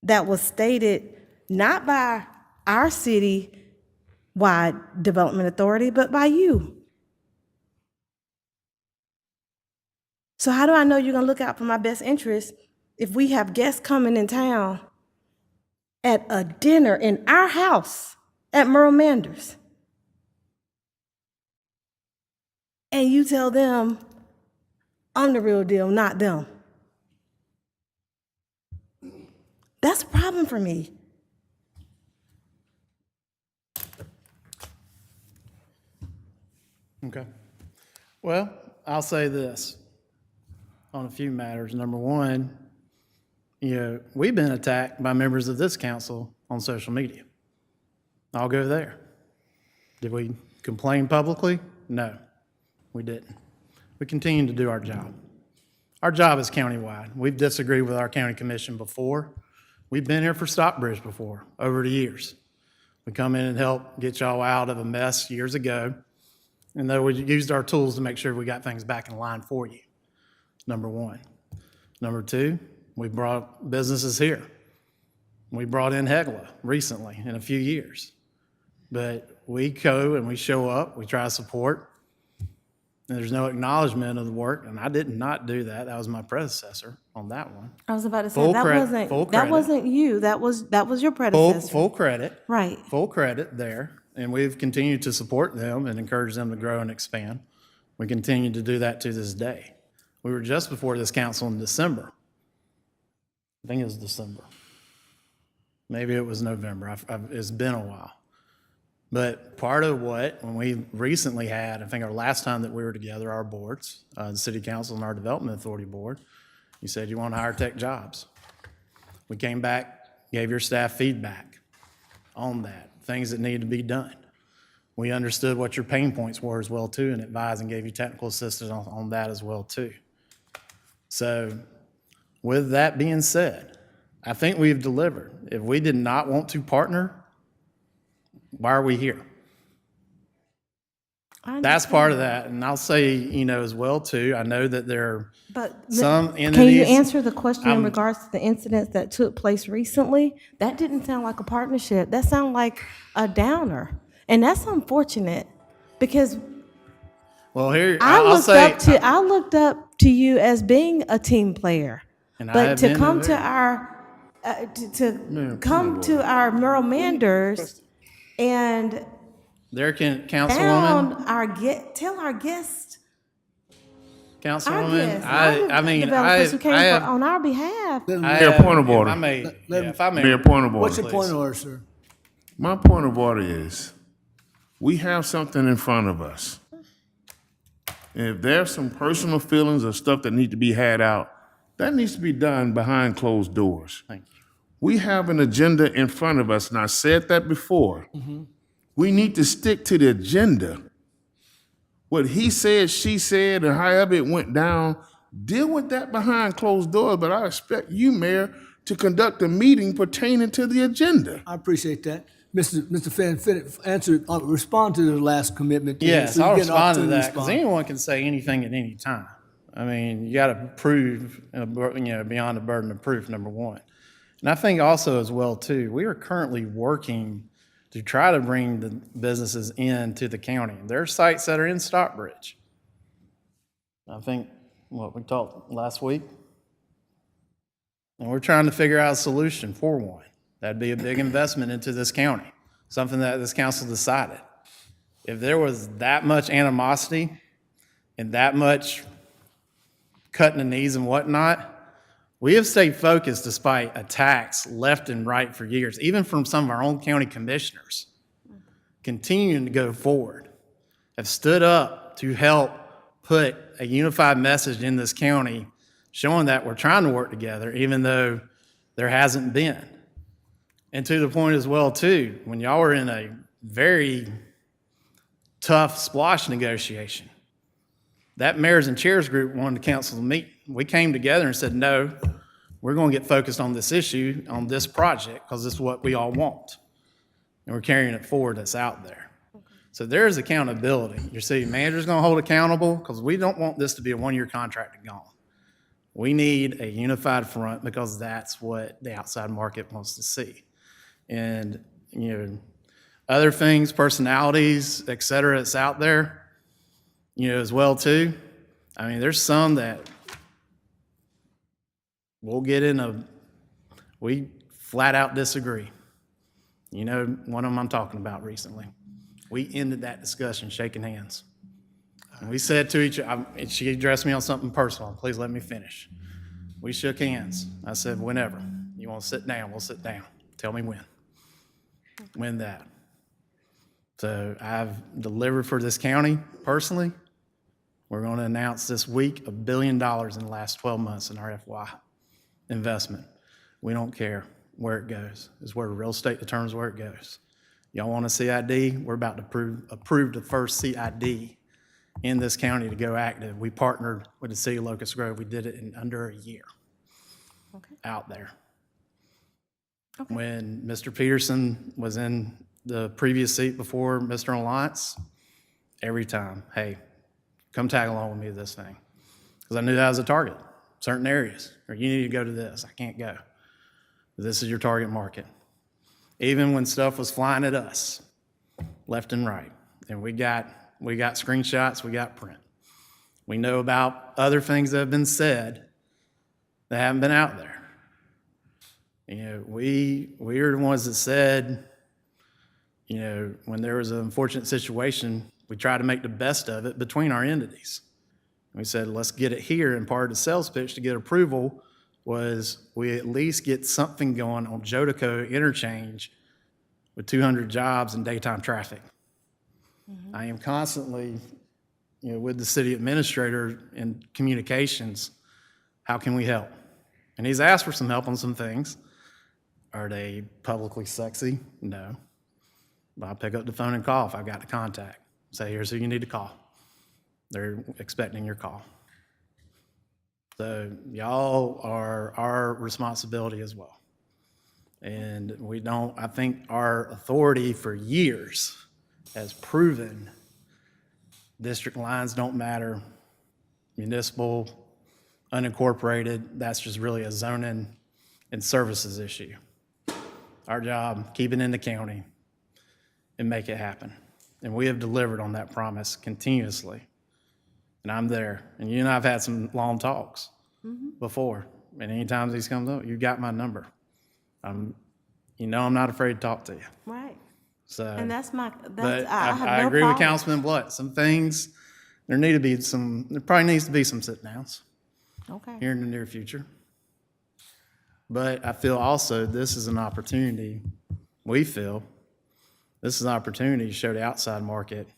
That was stated not by our city-wide development authority, but by you. So how do I know you're gonna look out for my best interest if we have guests coming in town at a dinner in our house at Merle Manders? And you tell them, I'm the real deal, not them. That's a problem for me. Okay. Well, I'll say this on a few matters. Number one, we've been attacked by members of this council on social media. I'll go there. Did we complain publicly? No, we didn't. We continue to do our job. Our job is countywide. We've disagreed with our county commission before. We've been here for Stockbridge before, over the years. We come in and help get y'all out of a mess years ago, and then we used our tools to make sure we got things back in line for you, number one. Number two, we brought businesses here. We brought in Hegla recently in a few years. But we go and we show up, we try to support, and there's no acknowledgement of the work, and I did not do that. That was my predecessor on that one. I was about to say, Full that credit. wasn't you, that was your predecessor. Full credit. Right. Full credit there. And we've continued to support them and encourage them to grow and expand. We continue to do that to this day. We were just before this council in December. I think it was December. Maybe it was November. It's been a while. But part of when we recently had, I think our last time that we were together, our boards, the City Council and our Development Authority Board, you said you want to hire tech jobs. We came back, gave your staff feedback on that, things that needed to be done. We understood what your pain points were as well too, and advised and gave you technical assistance on that as well too. So with that being said, I think we've delivered. If we did not want to partner, why are we here? That's part of that. And I'll say, as well too, I know that there are some entities. Can you answer the question in regards to the incidents that took place recently? That didn't sound like a partnership. That sounded like a downer. And that's unfortunate because I looked up to you as being a team player. But to come to our Merle Manders and there can Councilwoman tell our guests, Councilwoman, developers who came on our behalf. Mayor, point of order. Mayor, point of order. What's your point of order, sir? My point of order is, we have something in front of us. And if there's some personal feelings or stuff that need to be had out, that needs to be done behind closed doors. Thank you. We have an agenda in front of us, and I said that before. Mm-hmm. We need to stick to the agenda. What he said, she said, and however it went down, deal with that behind closed doors, but I expect you, Mayor, to conduct a meeting pertaining to the agenda. I appreciate that. Mr. Fan, respond to the last commitment. Yes, I'll respond to that, because anyone can say anything at any time. I mean, you got to prove, beyond the burden of proof, number one. And I think also as well, too, we are currently working to try to bring the businesses into the county. There are sites that are in Stockbridge. I think, we talked last week? And we're trying to figure out a solution for one. That'd be a big investment into this county, something that this council decided. If there was that much animosity and that much cutting the knees and whatnot, we have stayed focused despite attacks left and right for years, even from some of our own county commissioners, continuing to go forward, have stood up to help put a unified message in this county, showing that we're trying to work together, even though there hasn't been. And to the point as well, too, when y'all were in a very tough splosh negotiation, that mayors and chairs group wanted the council to meet. We came together and said, no, we're going to get focused on this issue, on this project, because this is what we all want. And we're carrying it forward that's out there. So there's accountability. Your city manager's gonna hold accountable, because we don't want this to be a one-year contract and gone. We need a unified front, because that's what the outside market wants to see. And, other things, personalities, et cetera, that's out there, as well too. I mean, there's some that we flat out disagree. One of them I'm talking about recently. We ended that discussion shaking hands. And we said to each other, she addressed me on something personal. Please let me finish. We shook hands. I said, whenever. You want to sit down, we'll sit down. Tell me when. When that. So I've delivered for this county personally. We're going to announce this week $1 billion in the last 12 months in our FY investment. We don't care where it goes. It's where real estate determines where it goes. Y'all want a CID? We're about to approve the first CID in this county to go active. We partnered with the city of Locust Grove. We did it in under a year out there. When Mr. Peterson was in the previous seat before Mr. Alliance, every time, hey, come tag along with me to this thing. Because I knew that was a target, certain areas, or you need to go to this, I can't go. This is your target market. Even when stuff was flying at us, left and right, and we got screenshots, we got print. We know about other things that have been said that haven't been out there. We are the ones that said, when there was an unfortunate situation, we tried to make the best of it between our entities. We said, let's get it here, and part of the sales pitch to get approval was we at least get something going on Jodico interchange with 200 jobs and daytime traffic. I am constantly, with the city administrator in communications, how can we help? And he's asked for some help on some things. Are they publicly sexy? No. But I'll pick up the phone and call if I've got the contact. Say, here's who you need to call. They're expecting your call. So y'all are our responsibility as well. And I think our authority for years has proven district lines don't matter, municipal, unincorporated, that's just really a zoning and services issue. Our job, keep it in the county and make it happen. And we have delivered on that promise continuously. And I'm there. And you and I have had some long talks before. And anytime these comes up, you got my number. I'm not afraid to talk to you. Right. So, And I I agree with Councilman Blunt. Some things, there probably needs to be some sit downs here in the near future. But I feel also this is an opportunity, this is an opportunity to show the outside market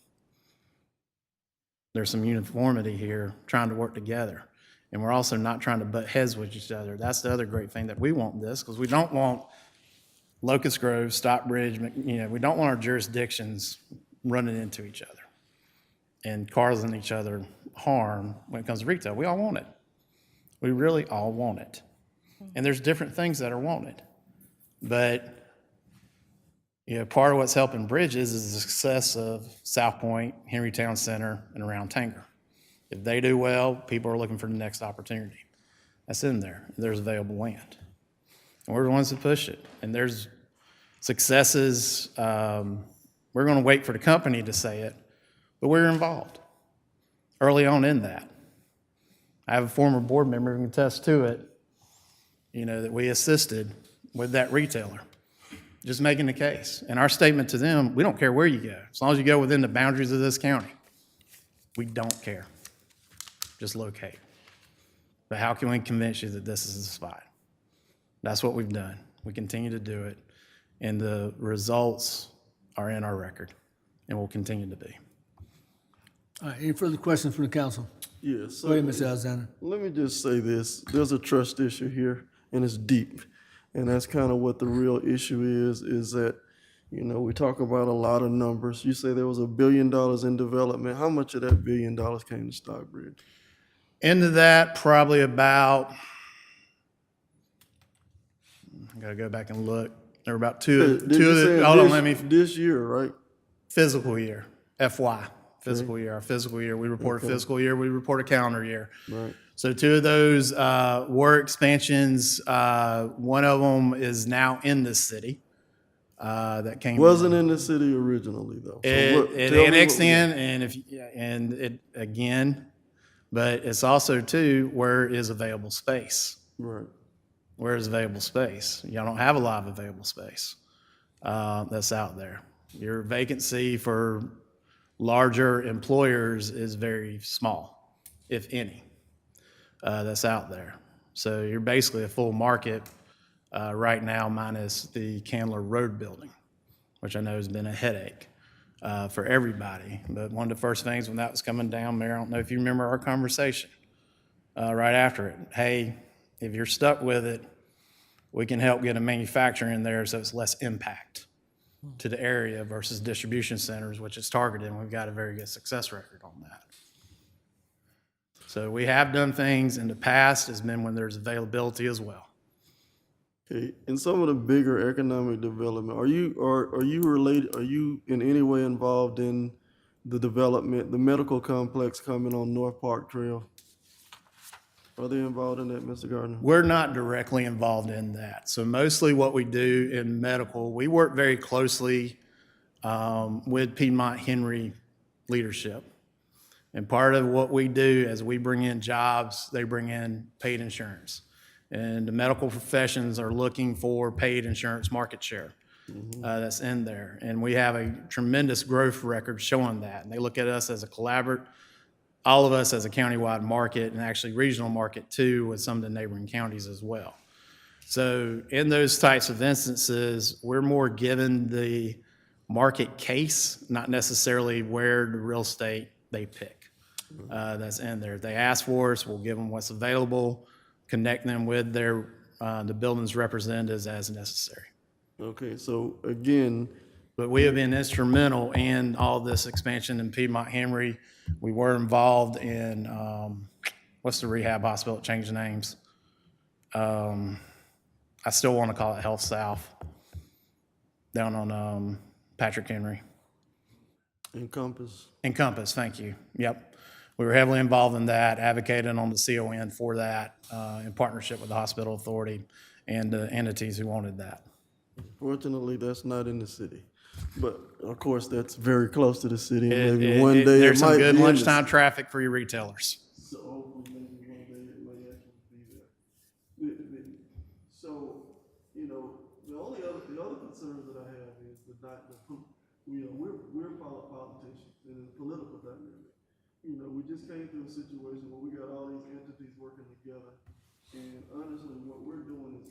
there's some uniformity here, trying to work together. And we're also not trying to butt heads with each other. That's the other great thing that we want this, because we don't want Locust Grove, Stockbridge, we don't want our jurisdictions running into each other and causing each other harm when it comes to retail. We all want it. We really all want it. And there's different things that are wanted. But part of what's helping Bridges is the success of South Point, Henry Town Center, and around Tanger. If they do well, people are looking for the next opportunity. That's in there. There's available land. And we're the ones that push it. And there's successes. We're going to wait for the company to say it, but we're involved early on in that. I have a former board member who can attest to it, that we assisted with that retailer, just making the case. And our statement to them, we don't care where you go, as long as you go within the boundaries of this county. We don't care. Just locate. But how can we convince you that this is the spot? That's what we've done. We continue to do it, and the results are in our record, and will continue to be. All right, any further questions from the council? Yes. Go ahead, Mr. Alexander. Let me just say this. There's a trust issue here, and it's deep. And that's kind of what the real issue is that, we talk about a lot of numbers. You say there was $1 billion in development. How much of that $1 billion came to Stockbridge? Into that, probably about, I gotta go back and look. There were about two of the, hold on, let me. This year, right? Physical year. FY, fiscal year. Our fiscal year, we report a Okay. fiscal year, we report a calendar year. Right. So two of those were expansions. One of them is now in this city. That came Wasn't in the city originally, though. So it tell me annexed what we got. in, and it again, but it's also too where is available space. Right. Where is available space? Y'all don't have a lot of available space that's out there. Your vacancy for larger employers is very small, if any, that's out there. So you're basically a full market right now, minus the Candler Road building, which I know has been a headache for everybody. But one of the first things when that was coming down, Mayor, I don't know if you remember our conversation right after it. Hey, if you're stuck with it, we can help get a manufacturer in there so it's less impact to the area versus distribution centers, which is targeted, and we've got a very good success record on that. So we have done things in the past, has been when there's availability as well. Okay. In some of the bigger economic development, are you related? Are you in any way involved in the development, the medical complex coming on North Park Trail? Are they involved in that, Mr. Gardner? We're not directly involved in that. So mostly what we do in medical, we work very closely with Piedmont Henry leadership. And part of what we do as we bring in jobs, they bring in paid insurance. And the medical professions are looking for paid insurance market share that's in there. And we have a tremendous growth record showing that. And they look at us as a collaborative, all of us as a countywide market, and actually regional market too, with some of the neighboring counties as well. So in those types of instances, we're more given the market case, not necessarily where the real estate they pick that's in there. If they ask for us, we'll give them what's available, connect them with their the building's representatives as necessary. Okay, so again, but we have been instrumental in all this expansion in Piedmont Henry. We were involved in, what's the rehab hospital that changed names? I still want to call it Health South, down on Patrick Henry. Encompass, thank you. Yep. We were heavily involved in that, advocating on the CON for that in partnership with the hospital authority and the entities who wanted that. Fortunately, that's not in the city. But of course, that's very close to the city. And maybe one day there's it might some good be in the lunchtime city. traffic for your retailers. So hopefully maybe one day it may actually be there. So, you know, the other concerns that I have is we're politicians and the political dynamic. You know, we just came through a situation where we got all these entities working together. And honestly, what we're doing is,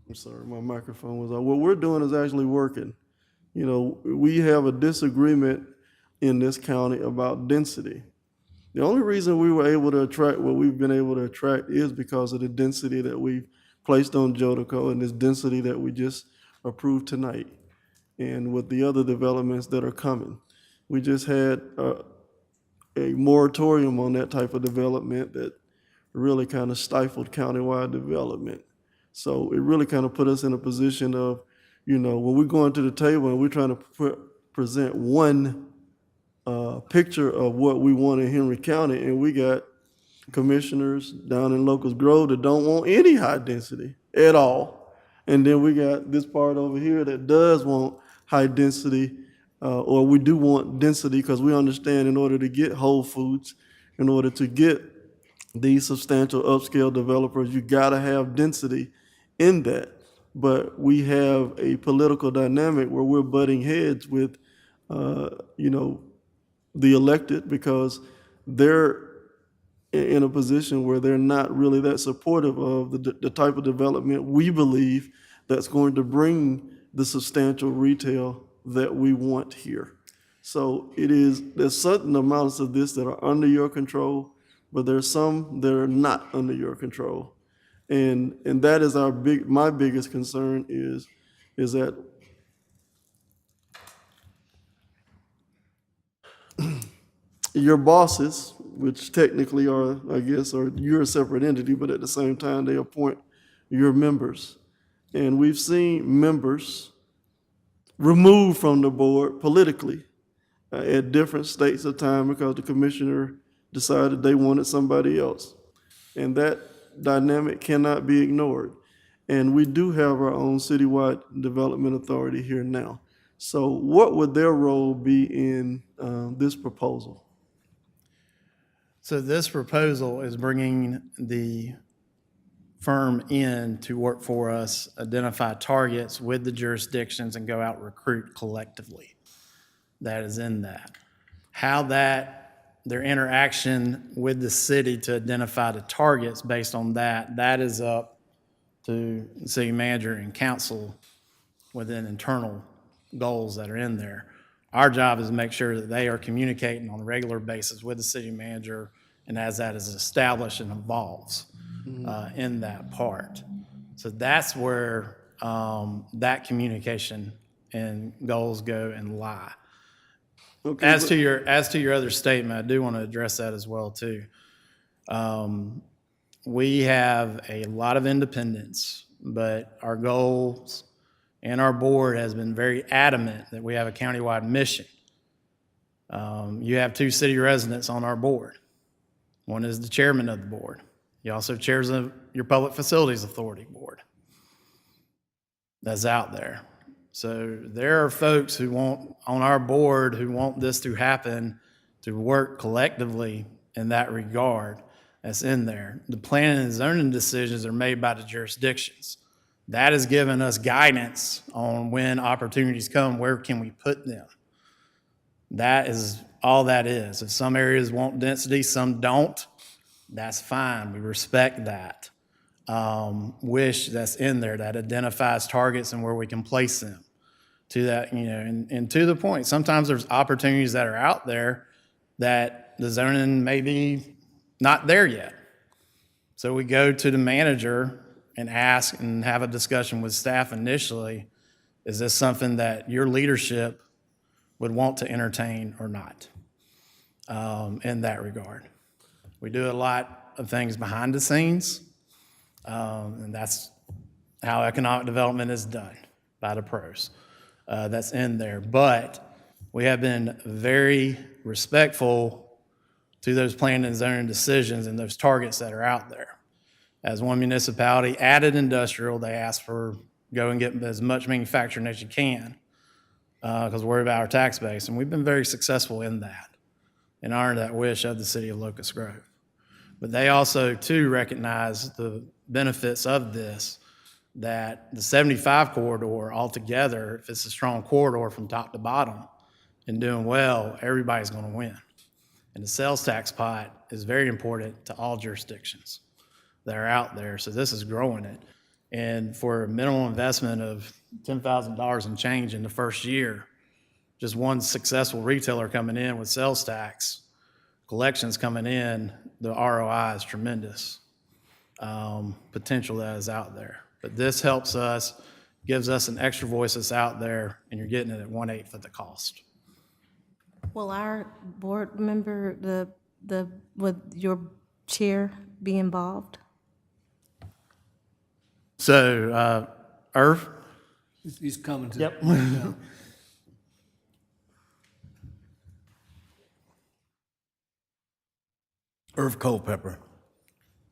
I'm sorry, my microphone was on. What we're doing is actually working. You know, we have a disagreement in this county about density. The only reason we were able to attract what we've been able to attract is because of the density that we've placed on Jodico and this density that we just approved tonight. And with the other developments that are coming. We just had a moratorium on that type of development that really kind of stifled countywide development. So it really kind of put us in a position of, you know, when we're going to the table and we're trying to present one picture of what we want in Henry County, and we got commissioners down in Locust Grove that don't want any high density at all. And then we got this part over here that does want high density, or we do want density because we understand in order to get Whole Foods, in order to get these substantial upscale developers, you gotta have density in that. But we have a political dynamic where we're butting heads with, you know, the elected because they're in a position where they're not really that supportive of the type of development we believe that's going to bring the substantial retail that we want here. So there's certain amounts of this that are under your control, but there's some that are not under your control. And that is my biggest concern is that your bosses, which technically are, I guess, or you're a separate entity, but at the same time, they appoint your members. And we've seen members removed from the board politically at different states of time because the commissioner decided they wanted somebody else. And that dynamic cannot be ignored. And we do have our own citywide development authority here now. So what would their role be in this proposal? So this proposal is bringing the firm in to work for us, identify targets with the jurisdictions, and go out and recruit collectively. That is in that. How their interaction with the city to identify the targets based on that is up to the city manager and council within internal goals that are in there. Our job is to make sure that they are communicating on a regular basis with the city manager, and as that is established and evolves in that part. So that's where that communication and goals go and lie. Okay, As to your other statement, I do want to address that as well too. We have a lot of independence, but our goals and our board has been very adamant that we have a countywide mission. You have 2 city residents on our board. One is the chairman of the board. He also chairs your Public Facilities Authority board. That's out there. So there are folks who want, on our board, who want this to happen, to work collectively in that regard. That's in there. The planning and zoning decisions are made by the jurisdictions. That has given us guidance on when opportunities come, where can we put them? That is all that is. If some areas want density, some don't, that's fine. We respect that. Wish that's in there that identifies targets and where we can place them. To that, and to the point, sometimes there's opportunities that are out there that the zoning may be not there yet. So we go to the manager and ask and have a discussion with staff initially, is this something that your leadership would want to entertain or not in that regard? We do a lot of things behind the scenes, and that's how economic development is done by the pros. That's in there. But we have been very respectful to those planning and zoning decisions and those targets that are out there. As one municipality added industrial, they asked for go and get as much manufacturing as you can because we're worried about our tax base. And we've been very successful in that and honor that wish of the city of Locust Grove. But they also, too, recognize the benefits of this, that the 75 corridor altogether, if it's a strong corridor from top to bottom and doing well, everybody's going to win. And the sales tax pot is very important to all jurisdictions that are out there. So this is growing it. And for a minimal investment of $10,000 and change in the first year, just one successful retailer coming in with sales tax, collections coming in, the ROI is tremendous. Potential that is out there. But this helps us, gives us an extra voice that's out there, and you're getting it at 1/8 of the cost. Will our board member, with your chair, be involved? So, Irv? He's coming to. Yep. Yeah. Irv Culpepper,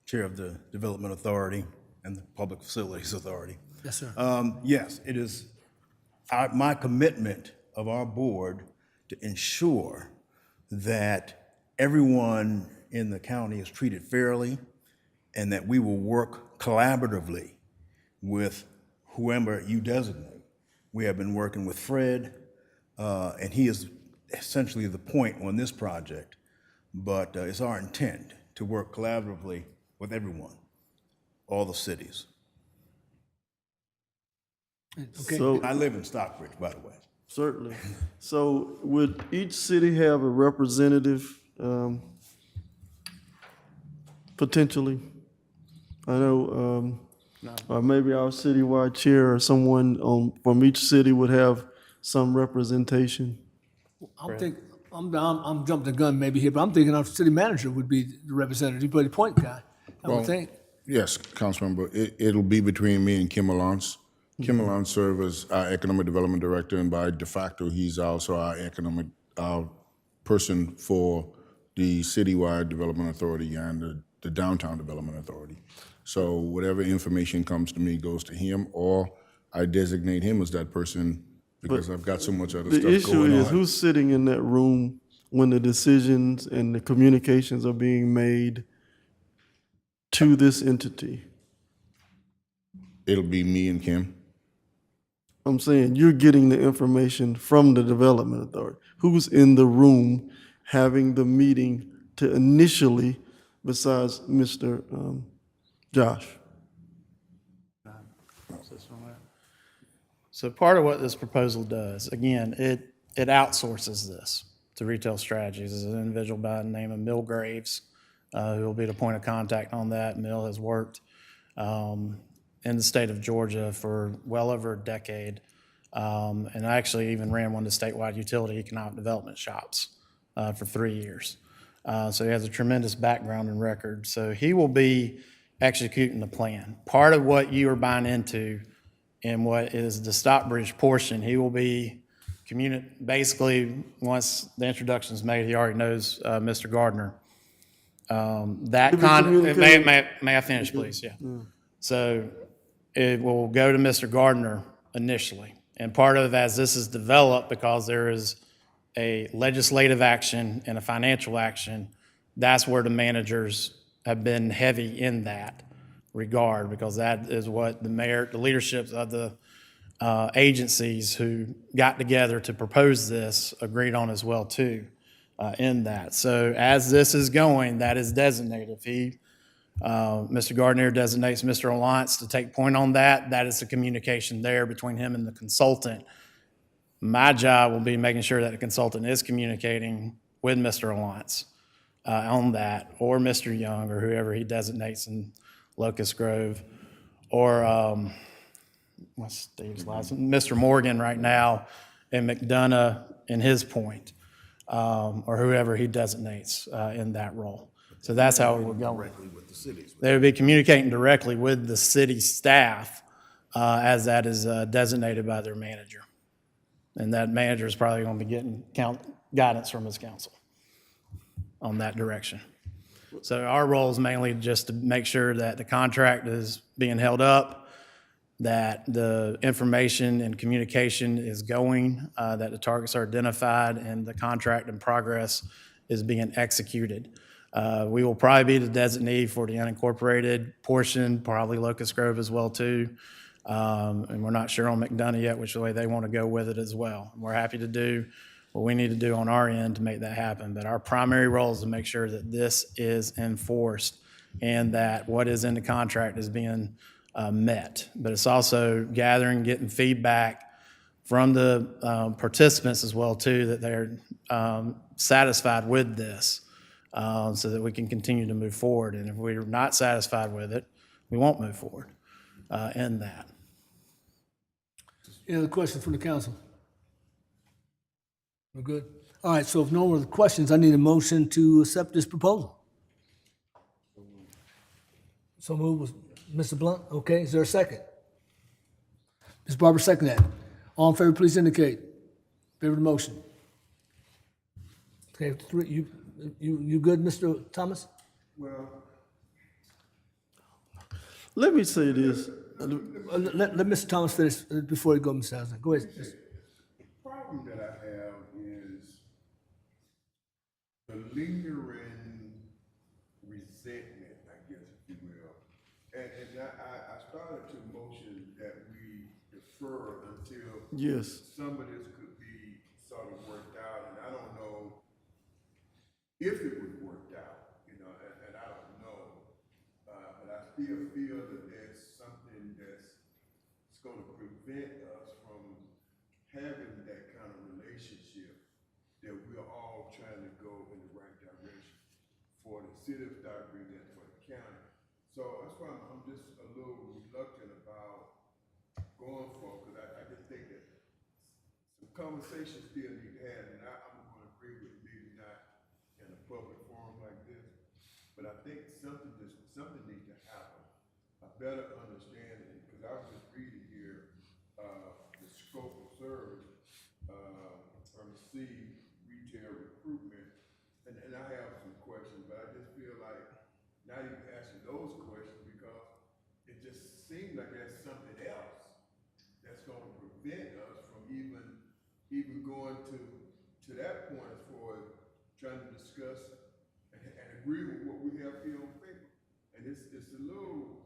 Chair of the Development Authority and the Public Facilities Authority. Yes, sir. Yes, it is my commitment of our board to ensure that everyone in the county is treated fairly and that we will work collaboratively with whoever you designate. We have been working with Fred, and he is essentially the point on this project, but it's our intent to work collaboratively with everyone, all the cities. Okay. So, I live in Stockbridge, by the way. certainly. So would each city have a representative potentially? I know, or maybe our citywide chair or someone from each city would have some representation. I'm jumping the gun maybe here, but I'm thinking our city manager would be the representative, but the point guy, I would think. Yes, Councilmember, it'll be between me and Kim Alonso. Kim Alonso serves as our Economic Development Director, and by de facto, he's also our Economic our person for the Citywide Development Authority and the Downtown Development Authority. So whatever information comes to me goes to him, or I designate him as that person because I've got so much other stuff The issue going is on. who's sitting in that room when the decisions and the communications are being made to this entity. It'll be me and Kim. I'm saying you're getting the information from the development authority. Who's in the room having the meeting to initially, besides Mr. Josh? So part of what this proposal does, again, it outsources this to Retail Strategies. There's an individual by the name of Mill Graves who will be the point of contact on that. Mill has worked in the state of Georgia for well over a decade, and I actually even ran one of the statewide utility economic development shops for 3 years. So he has a tremendous background and record. So he will be executing the plan. Part of what you are buying into in what is the Stockbridge portion, he will be basically, once the introduction is made, he already knows Mr. Gardner. May I finish, please? Yeah. So it will go to Mr. Gardner initially. And part of, as this is developed, because there is a legislative action and a financial action, that's where the managers have been heavy in that regard, because that is what the mayor, the leaderships of the agencies who got together to propose this agreed on as well too, in that. So as this is going, that is designated. If Mr. Gardner designates Mr. Alliance to take point on that, that is the communication there between him and the consultant. My job will be making sure that the consultant is communicating with Mr. Alliance on that, or Mr. Young, or whoever he designates in Locust Grove, or what's Steve's last name? Mr. Morgan right now, and McDonough in his point, or whoever he designates in that role. So that's how it will go. They would be communicating directly with the city staff as that is designated by their manager. And that manager is probably going to be getting guidance from his council on that direction. So our role is mainly just to make sure that the contract is being held up, that the information and communication is going, that the targets are identified, and the contract in progress is being executed. We will probably be the designee for the unincorporated portion, probably Locust Grove as well too. And we're not sure on McDonough yet which way they want to go with it as well. And we're happy to do what we need to do on our end to make that happen. But our primary role is to make sure that this is enforced and that what is in the contract is being met. But it's also gathering, getting feedback from the participants as well too, that they're satisfied with this, so that we can continue to move forward. And if we're not satisfied with it, we won't move forward in that. Any other questions from the council? We're good? All right, so if no other questions, I need a motion to accept this proposal. So move with Mr. Blunt. Okay, is there a second? Ms. Barber, second that. All in favor, please indicate. Favor of the motion. Okay, you good, Mr. Thomas? Well, let me say this. Let Mr. Thomas finish before he goes, Mr. Hassan. Go ahead. The problem that I have is the lingering resentment, I guess, if you will. And I started to motion that we defer until some of this could be sort of worked out. And I don't know if it was worked out, and I don't know. But I still feel that there's something that's going to prevent us from having that kind of relationship, that we're all trying to go in the right direction for the city of Stockbridge and for the county. So that's why I'm just a little reluctant about going for it, because I just think that some conversations still need to happen, and I'm going to agree with maybe not in a public forum like this, but I think something needs to happen. A better understanding, because I was just reading here the scope of service from C going to that point as far as trying to discuss and agree with what we have here on paper. And it's a little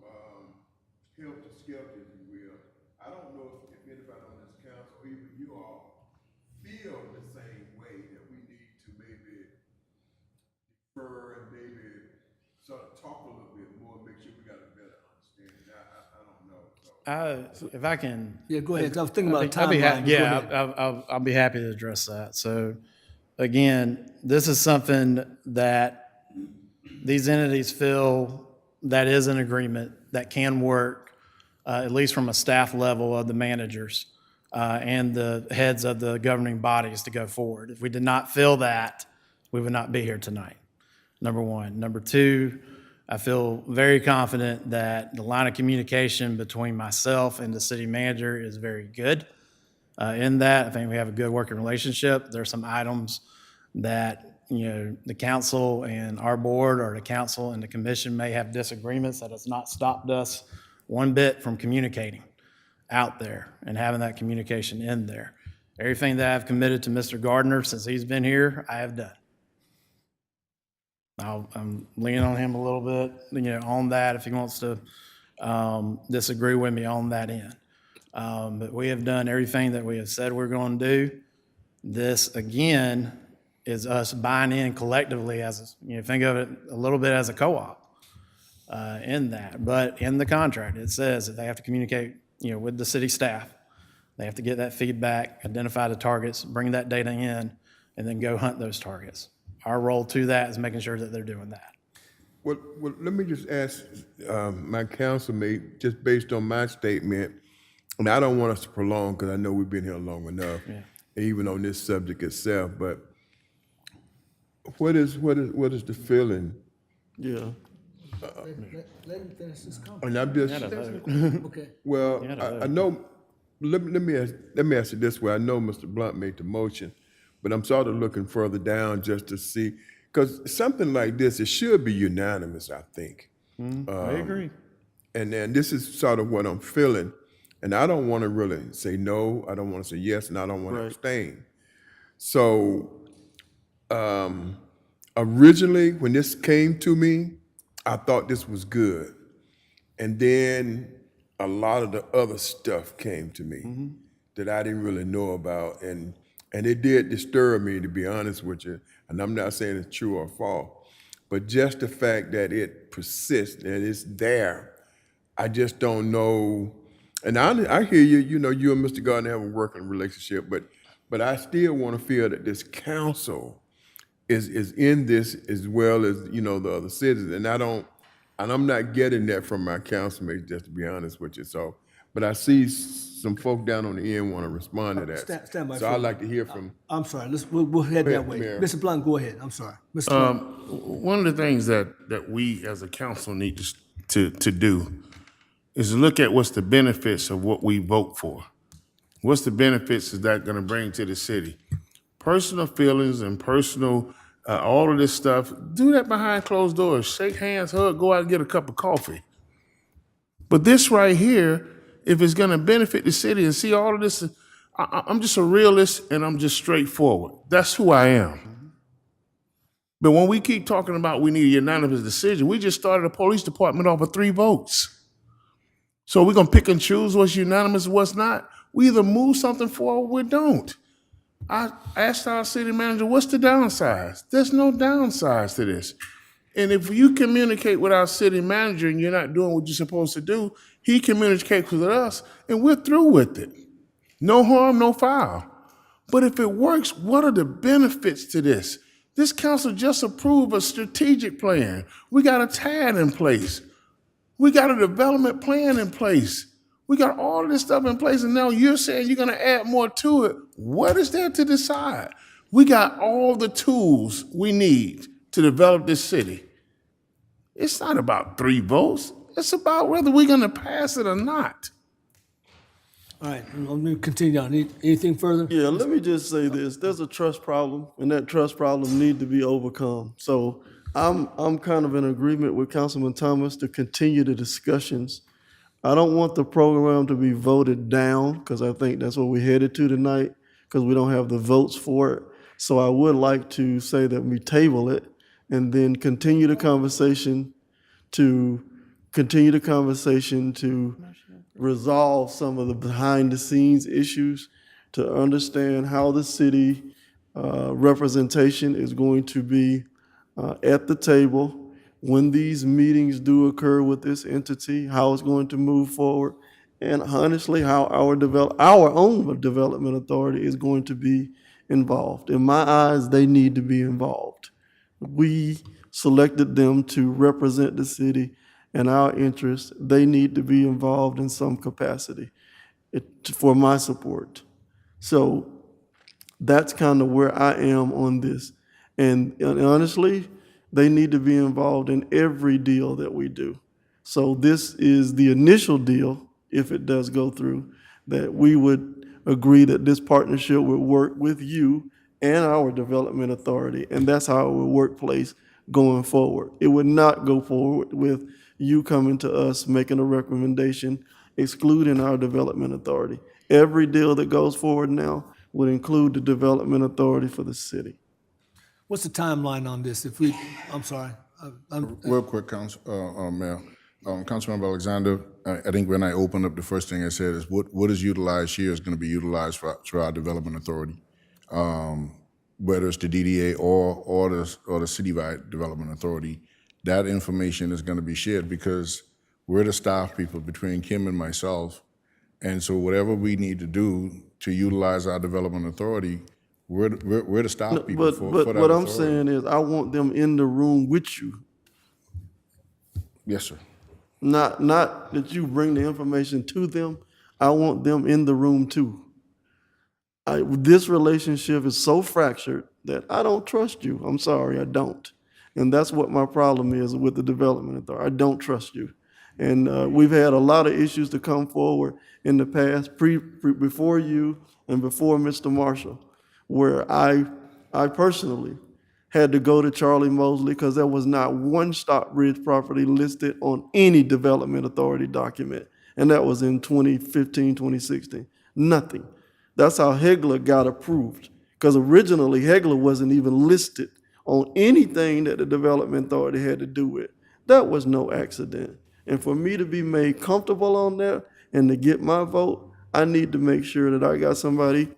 helter-skelter, if you will. I don't know if anybody on this council, or even you all, feel the same way that we need to maybe defer and maybe sort of talk a little bit more, make sure we got a better understanding. I don't know. So. If I can. Yeah, go ahead. I was thinking about a I'll be timeline. Go Yeah, ahead. I'll be happy to address that. So again, this is something that these entities feel that is an agreement that can work, at least from a staff level of the managers and the heads of the governing bodies to go forward. If we did not feel that, we would not be here tonight, number one. Number two, I feel very confident that the line of communication between myself and the city manager is very good. In that, I think we have a good working relationship. There are some items that, the council and our board, or the council and the commission may have disagreements. That has not stopped us one bit from communicating out there and having that communication in there. Everything that I've committed to Mr. Gardner since he's been here, I have done. I'm leaning on him a little bit, on that if he wants to disagree with me on that end. But we have done everything that we have said we're going to do. This, again, is us buying in collectively as, think of it a little bit as a co-op in that. But in the contract, it says that they have to communicate, with the city staff. They have to get that feedback, identify the targets, bring that data in, and then go hunt those targets. Our role to that is making sure that they're doing that. Well, let me just ask my councilmate, just based on my statement, and I don't want us to prolong because I know we've been here long enough, even on this subject itself. But what is the feeling? Yeah. Let him finish his comment. And I'm just Okay. well. I know. Let me ask it this way. I know Mr. Blunt made the motion, but I'm sort of looking further down just to see, because something like this, it should be unanimous, I think. I agree. And then this is sort of what I'm feeling. And I don't want to really say no, I don't want to say yes, and I don't want to abstain. So originally, when this came to me, I thought this was good. And then a lot of the other stuff came to me that I didn't really know about. And it did disturb me, to be honest with you. And I'm not saying it's true or false, but just the fact that it persists and it's there, I just don't know. And I hear you, you and Mr. Gardner have a working relationship, but I still want to feel that this council is in this as well as, the other citizens. And I'm not getting that from my councilmates, just to be honest with you. So, but I see some folk down on the end want to respond to that. Stand by so for I'd me. like to hear from. I'm sorry. We'll head Go that ahead, way. Mayor. Mr. Blunt, go ahead. I'm sorry. Mr. Blunt. One of the things that we as a council need to do is look at what's the benefits of what we vote for. What's the benefits is that going to bring to the city? Personal feelings and personal, all of this stuff, do that behind closed doors. Shake hands, hug, go out and get a cup of coffee. But this right here, if it's going to benefit the city and see all of this, I'm just a realist and I'm just straightforward. That's who I am. But when we keep talking about we need a unanimous decision, we just started a police department off of 3 votes. So we're going to pick and choose what's unanimous and what's not. We either move something forward or we don't. I asked our city manager, what's the downsides? There's no downsides to this. And if you communicate with our city manager and you're not doing what you're supposed to do, he communicates with us and we're through with it. No harm, no foul. But if it works, what are the benefits to this? This council just approved a strategic plan. We got a TAD in place. We got a development plan in place. We got all this stuff in place, and now you're saying you're gonna add more to it. What is there to decide? We got all the tools we need to develop this city. It's not about 3 votes. It's about whether we're gonna pass it or not. All right, let me continue on. Anything further? Yeah, let me just say this. There's a trust problem, and that trust problem need to be overcome. So I'm kind of in agreement with Councilman Thomas to continue the discussions. I don't want the program to be voted down, because I think that's what we're headed to tonight. because we don't have the votes for it. So I would like to say that we table it and then continue the conversation to resolve some of the behind the scenes issues, to understand how the city representation is going to be at the table when these meetings do occur with this entity, how it's going to move forward, and honestly, how our own development authority is going to be involved. In my eyes, they need to be involved. We selected them to represent the city and our interests. They need to be involved in some capacity for my support. So that's kind of where I am on this. And honestly, they need to be involved in every deal that we do. So this is the initial deal, if it does go through, that we would agree that this partnership would work with you and our development authority, and that's how it would work place going forward. It would not go forward with you coming to us, making a recommendation, excluding our development authority. Every deal that goes forward now would include the development authority for the city. What's the timeline on this? I'm sorry. Real quick, Mayor. Councilmember Alexander, I think when I opened up, the first thing I said is what is utilized here is going to be utilized for our development authority, whether it's the DDA or the citywide development authority. That information is going to be shared because we're the staff people between Kim and myself, and so whatever we need to do to utilize our development authority, we're the staff people for that But what I'm authority. saying is I want them in the room with you. Yes, sir. Not that you bring the information to them. I want them in the room too. This relationship is so fractured that I don't trust you. I'm sorry, I don't. And that's what my problem is with the development authority. I don't trust you. And we've had a lot of issues to come forward in the past, before you and before Mr. Marshall, where I personally had to go to Charlie Mosley because there was not one Stockbridge property listed on any development authority document. And that was in 2015, 2016. Nothing. That's how Hegler got approved. Because originally Hegler wasn't even listed on anything that the development authority had to do with. That was no accident. And for me to be made comfortable on that and to get my vote, I need to make sure that I got somebody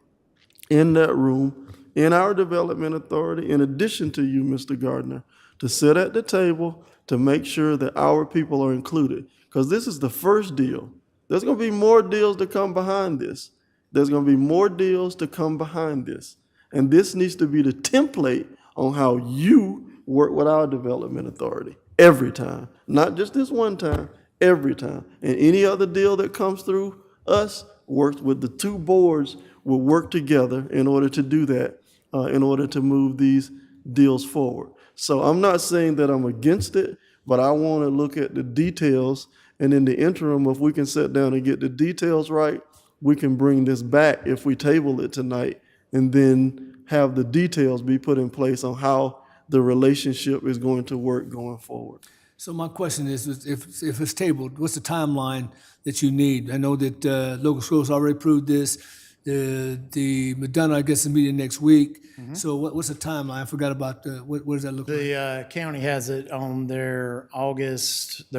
in that room, in our development authority, in addition to you, Mr. Gardner, to sit at the table to make sure that our people are included. Because this is the first deal. There's going to be more deals to come behind this. There's going to be more deals to come behind this. And this needs to be the template on how you work with our development authority every time. Not just this one time, every time. And any other deal that comes through us works with the two boards will work together in order to do that, in order to move these deals forward. So I'm not saying that I'm against it, but I want to look at the details. And in the interim, if we can sit down and get the details right, we can bring this back if we table it tonight and then have the details be put in place on how the relationship is going to work going forward. So my question is, if it's tabled, what's the timeline that you need? I know that local schools already approved this. The Madonna, I guess, is meeting next week. So what's the timeline? I forgot about what does that look like? The county has it on their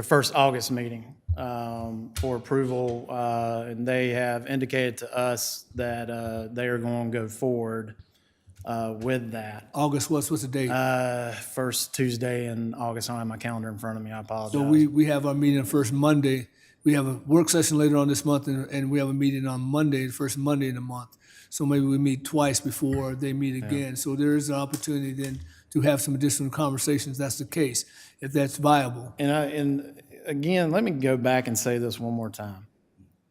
first August meeting for approval, and they have indicated to us that they are going to go forward with that. August, what's the date? First Tuesday in August. I don't have my calendar in front of me. I apologize. So we have our meeting first Monday. We have a work session later on this month, and we have a meeting on Monday, the first Monday in the month. So maybe we meet twice before they meet again. So there is an opportunity then to have some additional conversations. That's the case, if that's viable. And again, let me go back and say this one more time.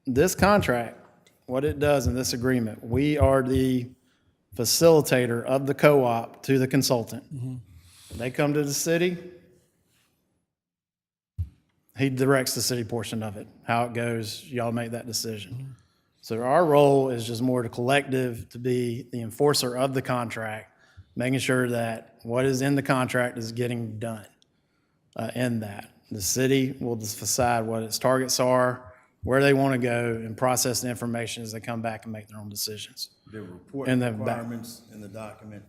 This contract, what it does in this agreement, we are the facilitator of the co-op to the consultant. They come to the city, he directs the city portion of it. How it goes, y'all make that decision. So our role is just more to collective, to be the enforcer of the contract, making sure that what is in the contract is getting done in that. The city will decide what its targets are, where they want to go and process the information as they come back and make their own decisions. There are report And then back- requirements in the document.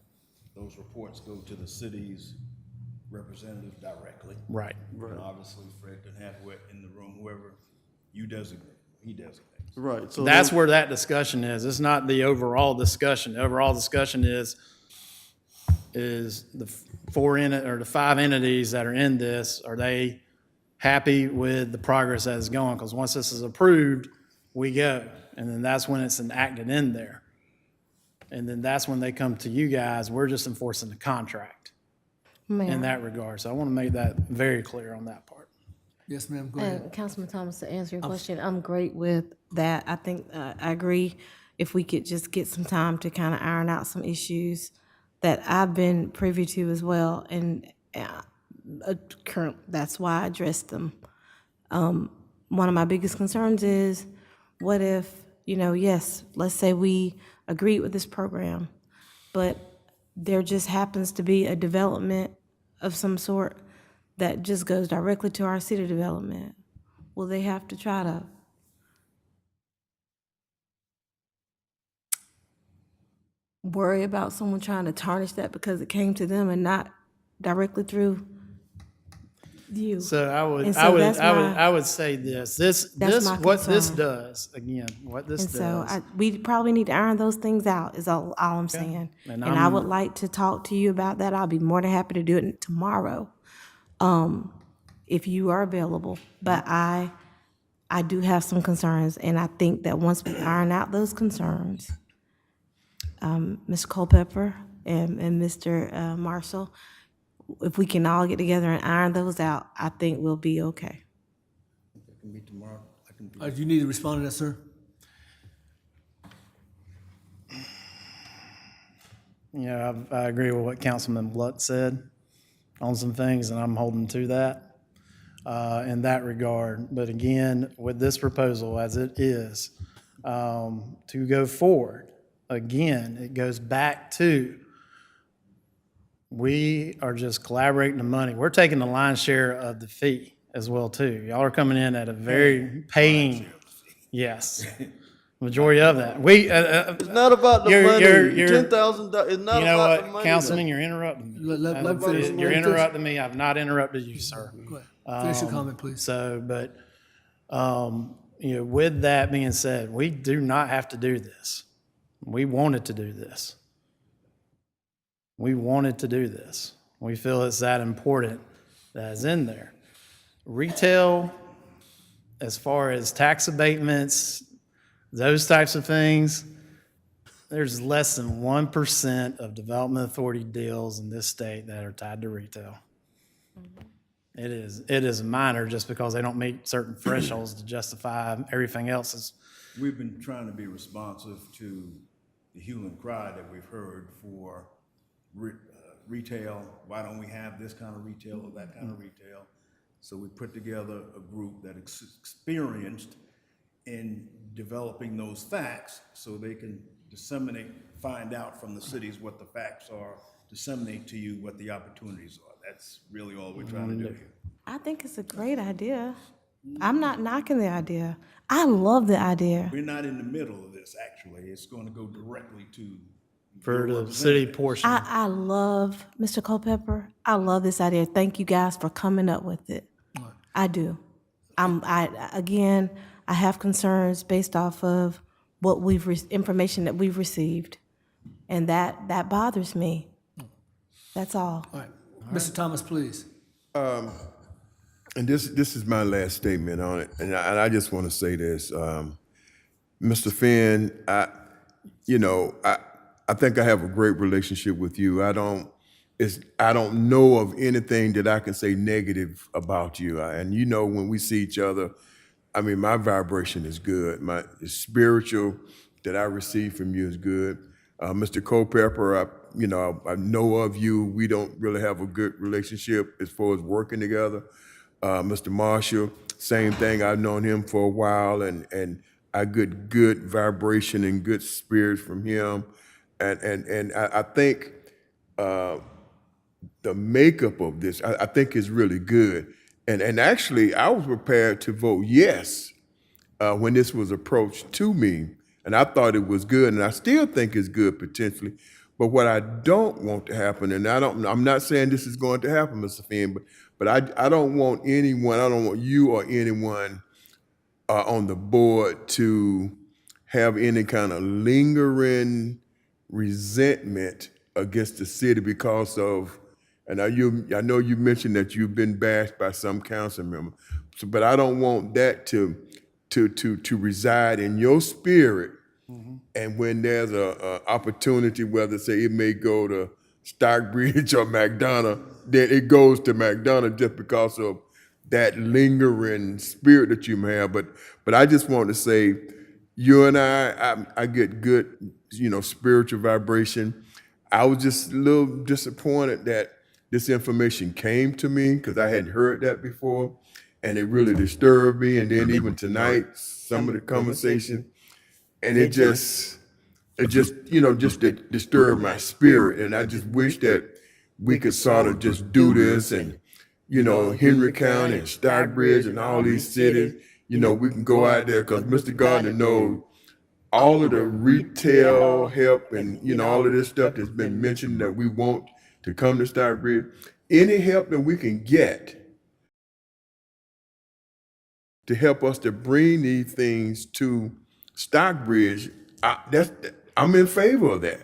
Those reports go to the city's representative directly. Right. And obviously Fred can have it in the room, whoever you designate, he designates. Right. So That's where that discussion is. It's not the overall discussion. The overall discussion is the the 5 entities that are in this, are they happy with the progress that is going? Because once this is approved, we go. And then that's when it's enacted in there. And then that's when they come to you guys. We're just enforcing the contract in that regard. So I want to make that very clear on that part. Yes, ma'am, go ahead. And Councilman Thomas, to answer your question, I'm great with that. I think, I agree, if we could just get some time to kind of iron out some issues that I've been privy to as well, and that's why I addressed them. One of my biggest concerns is, what if, yes, let's say we agreed with this program, but there just happens to be a development of some sort that just goes directly to our city development. Will they have to try to worry about someone trying to tarnish that because it came to them and not directly through you? So And so that's I would say this. That's my What this concern. does, again, what this And does. so we probably need to iron those things out, is all I'm saying. And And I would like to talk to you about that. I'll be more than happy to do it tomorrow, if you are available. But I do have some concerns, and I think that once we iron out those concerns, Mr. Culpepper and Mr. Marshall, if we can all get together and iron those out, I think we'll be okay. It can be tomorrow. I can be. Do you need to respond to that, sir? Yeah, I agree with what Councilman Blunt said on some things, and I'm holding to that in that regard. But again, with this proposal as it is, to go forward, again, it goes back to, we are just collaborating the money. We're taking the lion's share of the fee as well, too. Y'all are coming in at a very paying, yes, majority of that. It's not about the money. $10,000. It's not You know about the what, money. Councilman, you're interrupting me. Let him finish. You're interrupting me. I've not interrupted you, sir. Go ahead. Finish your comment, please. So, but, with that being said, we do not have to do this. We wanted to do this. We wanted to do this. We feel it's that important that is in there. Retail, as far as tax abatements, those types of things, there's less than 1% of development authority deals in this state that are tied to retail. It is minor just because they don't meet certain thresholds to justify everything else is. We've been trying to be responsive to the hue and cry that we've heard for retail. Why don't we have this kind of retail or that kind of retail? So we put together a group that experienced in developing those facts so they can disseminate, find out from the cities what the facts are, disseminate to you what the opportunities are. That's really all we're trying to do here. I think it's a great idea. I'm not knocking the idea. I love the idea. We're not in the middle of this, actually. It's going to go directly to For your the city representative. portion. I love, Mr. Culpepper, I love this idea. Thank you guys for coming up with it. I do. Again, I have concerns based off of what information that we've received, and that bothers me. That's all. All right. Mr. Thomas, please. And this is my last statement on it, and I just want to say this, Mr. Finn. I think I have a great relationship with you. I don't know of anything that I can say negative about you. And when we see each other, I mean, my vibration is good. The spiritual that I receive from you is good. Mr. Culpepper, I know of you. We don't really have a good relationship as far as working together. Mr. Marshall, same thing. I've known him for a while, and I get good vibration and good spirits from him. And I think the makeup of this, I think is really good. And actually, I was prepared to vote yes when this was approached to me, and I thought it was good, and I still think it's good potentially. But what I don't want to happen, and I'm not saying this is going to happen, Mr. Finn, but I don't want anyone, I don't want you or anyone on the board to have any kind of lingering resentment against the city because of, and I know you mentioned that you've been bashed by some council member, but I don't want that to reside in your spirit. And when there's a opportunity, whether say it may go to Stockbridge or McDonough, then it goes to McDonough just because of that lingering spirit that you may have. But I just want to say, you and I get good, spiritual vibration. I was just a little disappointed that this information came to me because I hadn't heard that before, and it really disturbed me. And then even tonight, some of the conversation, and it just disturbed my spirit. And I just wish that we could sort of just do this, and Henry County and Stockbridge and all these cities, we can go out there because Mr. Gardner knows all of the retail help and all of this stuff that's been mentioned that we want to come to Stockbridge. Any help that we can get to help us to bring these things to Stockbridge, I'm in favor of that.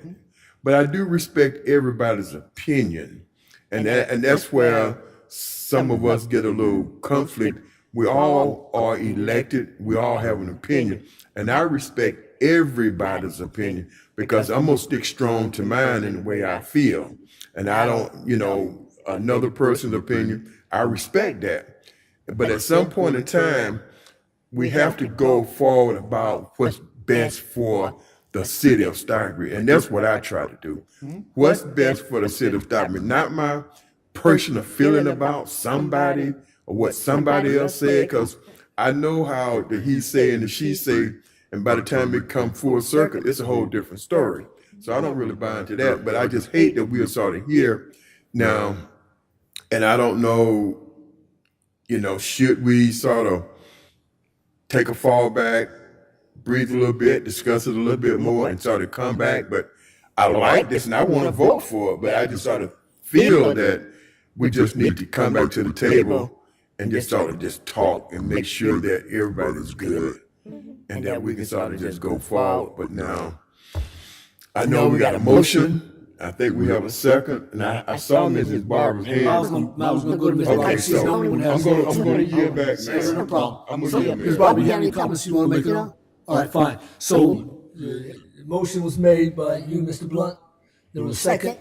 But I do respect everybody's opinion, and that's where some of us get a little conflict. We all are elected. We all have an opinion, and I respect everybody's opinion because I'm gonna stick strong to mine in the way I feel, and I don't, another person's opinion. I respect that. But at some point in time, we have to go forward about what's best for the city of Stockbridge. And that's what I try to do. What's best for the city of Stockbridge, not my personal feeling about somebody or what somebody else said, because I know how the he say and the she say, and by the time it come full circle, it's a whole different story. So I don't really buy into that, but I just hate that we are sort of here now, and I don't know, should we sort of take a fall back, breathe a little bit, discuss it a little bit more, and sort of come back? But I like this, and I want to vote for it, but I just sort of feel that we just need to come back to the table and just sort of just talk and make sure that everybody's good and that we can sort of just go forward. But now, I know we got a motion. I think we have a second, and I saw Mrs. Barbara's hand. I was gonna go to Ms. Barbara. Okay, She's the so only one that I'm has going to hands. yield back now. No problem. I'm going So, to yield Ms. back. Barbara, you have any comments you want to make now? All right, fine. So, the motion was made by you, Mr. Blunt. There was a second.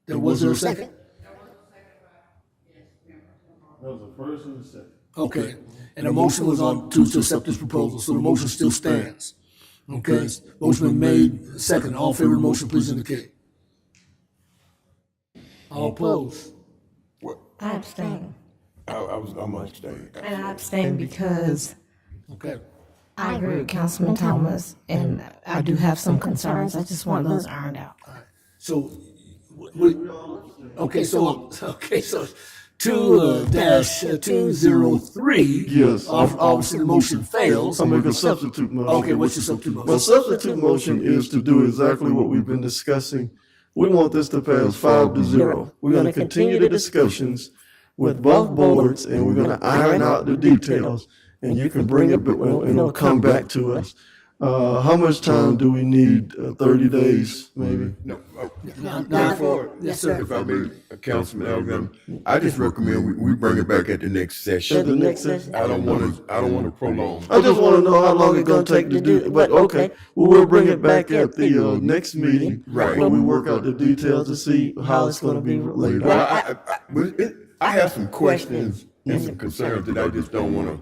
Was there a second? That was the first and the second. Okay. And the motion was on to accept this proposal, so the motion still stands. Okay, motion been made, second. All in favor of the motion, please indicate. All opposed? I abstain. I'm abstaining. And I abstain because Okay. I agree with Councilman Thomas, and I do have some concerns. I just want those ironed out. So, so 2-203. Yes. Obviously, the motion fails. I'll make a substitute motion. Okay, what's your substitute motion? My substitute motion is to do exactly what we've been discussing. We want this to pass 5-0. We're going to continue the discussions with both boards, and we're going to iron out the details, and you can bring it, and it'll come back to us. How much time do we need? 30 days, maybe? No, Yes, sir. if I may, Councilman Alexander, I just recommend we bring it back at the next session. At the next session? I don't want to prolong. I just want to know how long it's going to take to do it, but okay. Well, we'll bring it back at the next meeting. Right. When we work out the details to see how it's going to be laid out. Well, I have some questions and some concerns that I just don't want to.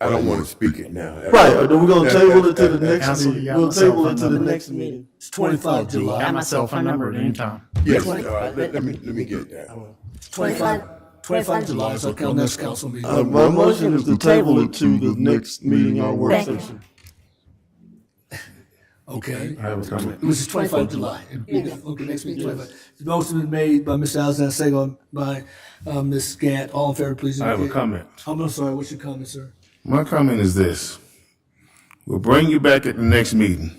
I don't want to speak it now. Right, then we're going to table it to the next meeting. We'll table it to the next meeting. It's 25 July. Got my cell phone number at any time. Yes, all right, let me get that. 25 July is our next council meeting. My motion is to table it to the next meeting, our work session. Okay. I have a comment. Which is 25 July. Okay, next meeting, 25. The motion been made by Mr. Alexander, second by Ms. Gant. All in favor, please I have a indicate. comment. I'm sorry, what's your comment, sir? My comment is this. We'll bring you back at the next meeting.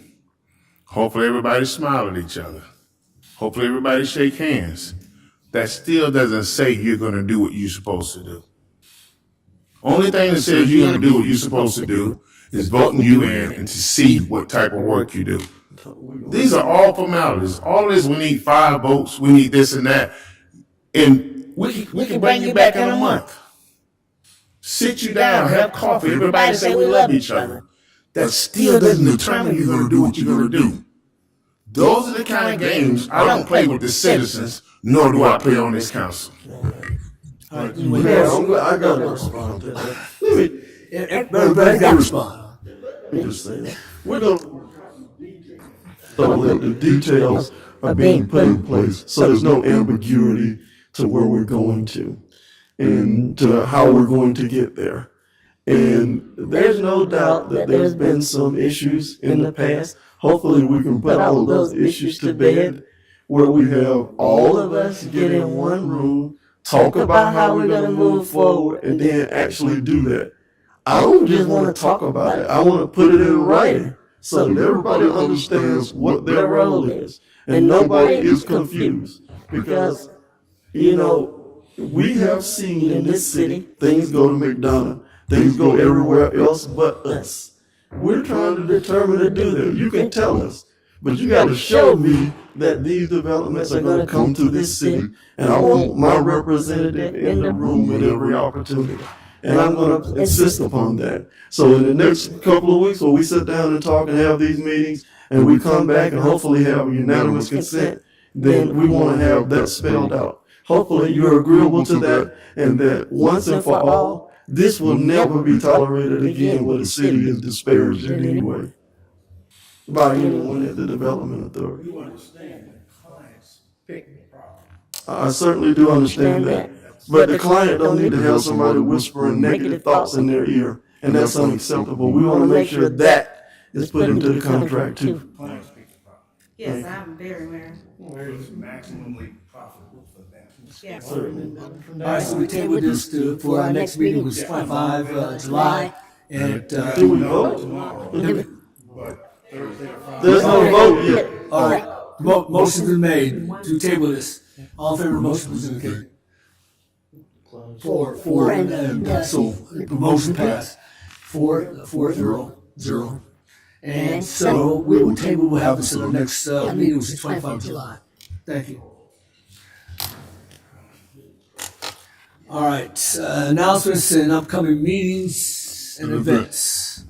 Hopefully everybody smile at each other. Hopefully everybody shake hands. That still doesn't say you're gonna do what you're supposed to do. Only thing that says you're gonna do what you're supposed to do is voting you in and to see what type of work you do. These are all formalities. All this, we need 5 votes, we need this and that. And we can bring you back in a month. Sit you down, have coffee, everybody say we love each other. That still doesn't determine you're gonna do what you're gonna do. Those are the kind of games I don't play with the citizens, nor do I play on this council. Mayor, I got to respond to that. Everybody got to respond. Let me just say that. We're going to so that the details are being put in place so there's no ambiguity to where we're going to and to how we're going to get there. And there's no doubt that there's been some issues in the past. Hopefully we can put all of those issues to bed where we have all of us get in one room, talk about how we're going to move forward, and then actually do that. I don't just want to talk about it. I want to put it in writing so that everybody understands what their role is and nobody is confused. Because, you know, we have seen in this city things go to McDonough, things go everywhere else but us. We're trying to determine to do that. You can tell us, but you got to show me that these developments are going to come to this city, and I want my representative in the room at every opportunity. And I'm going to insist upon that. So in the next couple of weeks, when we sit down and talk and have these meetings, and we come back and hopefully have unanimous consent, then we want to have that spelled out. Hopefully you're agreeable to that, and that once and for all, this will never be tolerated again where the city is disparaged in any way by anyone at the Development Authority. You understand that clients pick the property. I certainly do understand that. But the client don't need to have somebody whispering negative thoughts in their ear, and that's unacceptable. We want to make sure that is put into the contract too. Yes, I'm very aware. Where is maximally profitable for them? Yes. All right, so we table this for our next meeting, which is 25 July. And Do we vote? There's no vote yet. all right, motion's been made to table this. All in favor of the motion, please indicate. Four, and so the motion passed. 4-0. And so we will table, we'll have this at our next meeting, which is 25 July. Thank you. All right, announcements and upcoming meetings and events.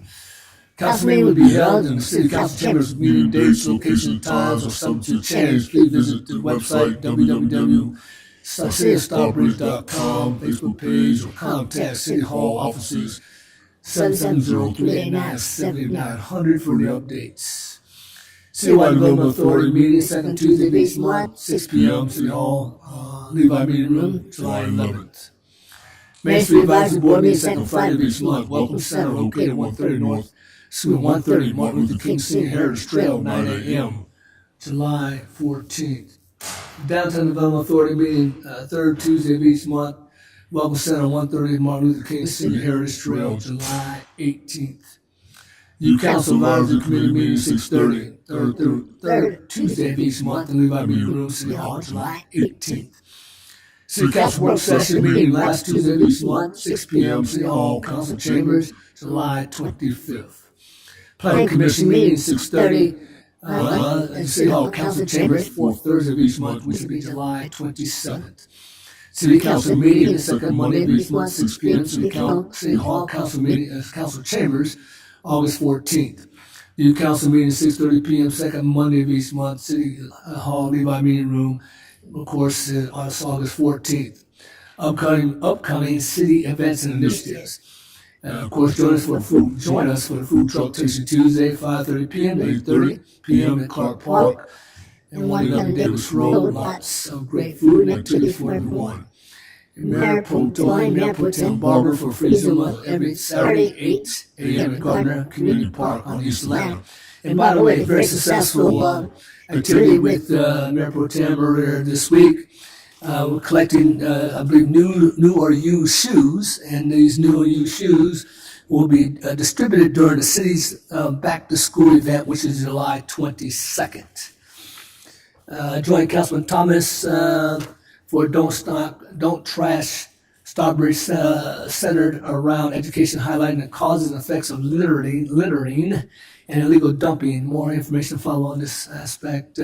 Council meeting will be held in the city council chambers. Meeting dates, location, times are subject to change. Please visit the website www.cityofstockbridge.com, Facebook page, or contact City Hall offices 770-389-7900 for the updates. Citywide Development Authority meeting, second Tuesday of each month, 6 p.m. City Hall, Levi Meeting Room, July 11th. Main Street Advisory Board meeting, second Friday of each month. Welcome Center located 130 North, Suite 130, Martin Luther King Senior Heritage Trail, 9 a.m., July 14th. Downtown Development Authority meeting, third Tuesday of each month. Welcome Center, 130, Martin Luther King Senior Heritage Trail, July 18th. Youth Council Advisory Committee meeting, 6:30, third Tuesday of each month, in Levi Meeting Room, City Hall, July 18th. City Council Work Session meeting, last Tuesday of each month, 6 p.m., City Hall, Council Chambers, July 25th. Planning Commission meeting, 6:30, in City Hall, Council Chambers, fourth Thursday of each month, which will be July 27th. City Council meeting, the second Monday of each month, 6 p.m., City Hall, Council meeting, Council Chambers, August 14th. Youth Council meeting, 6:30 p.m., second Monday of each month, City Hall, Levi Meeting Room, of course, on August 14th. Upcoming city events and initiatives. Of course, join us for the food truck tasting Tuesday, 5:30 p.m. to 8:30 p.m. at Clark Park and 111 Davis Road. Lots of great food and activities for everyone. Mayor Pro Tem Barber for Freedom Month every Saturday, 8 a.m. at Gardner Community Park on East Atlanta. And by the way, very successful activity with Mayor Pro Tem earlier this week. We're collecting, I believe, new or used shoes, and these new or used shoes will be distributed during the city's back-to-school event, which is July 22nd. Join Councilman Thomas for Don't Trash Stockbridge, centered around education, highlighting the causes and effects of littering and illegal dumping. More information to follow on this aspect.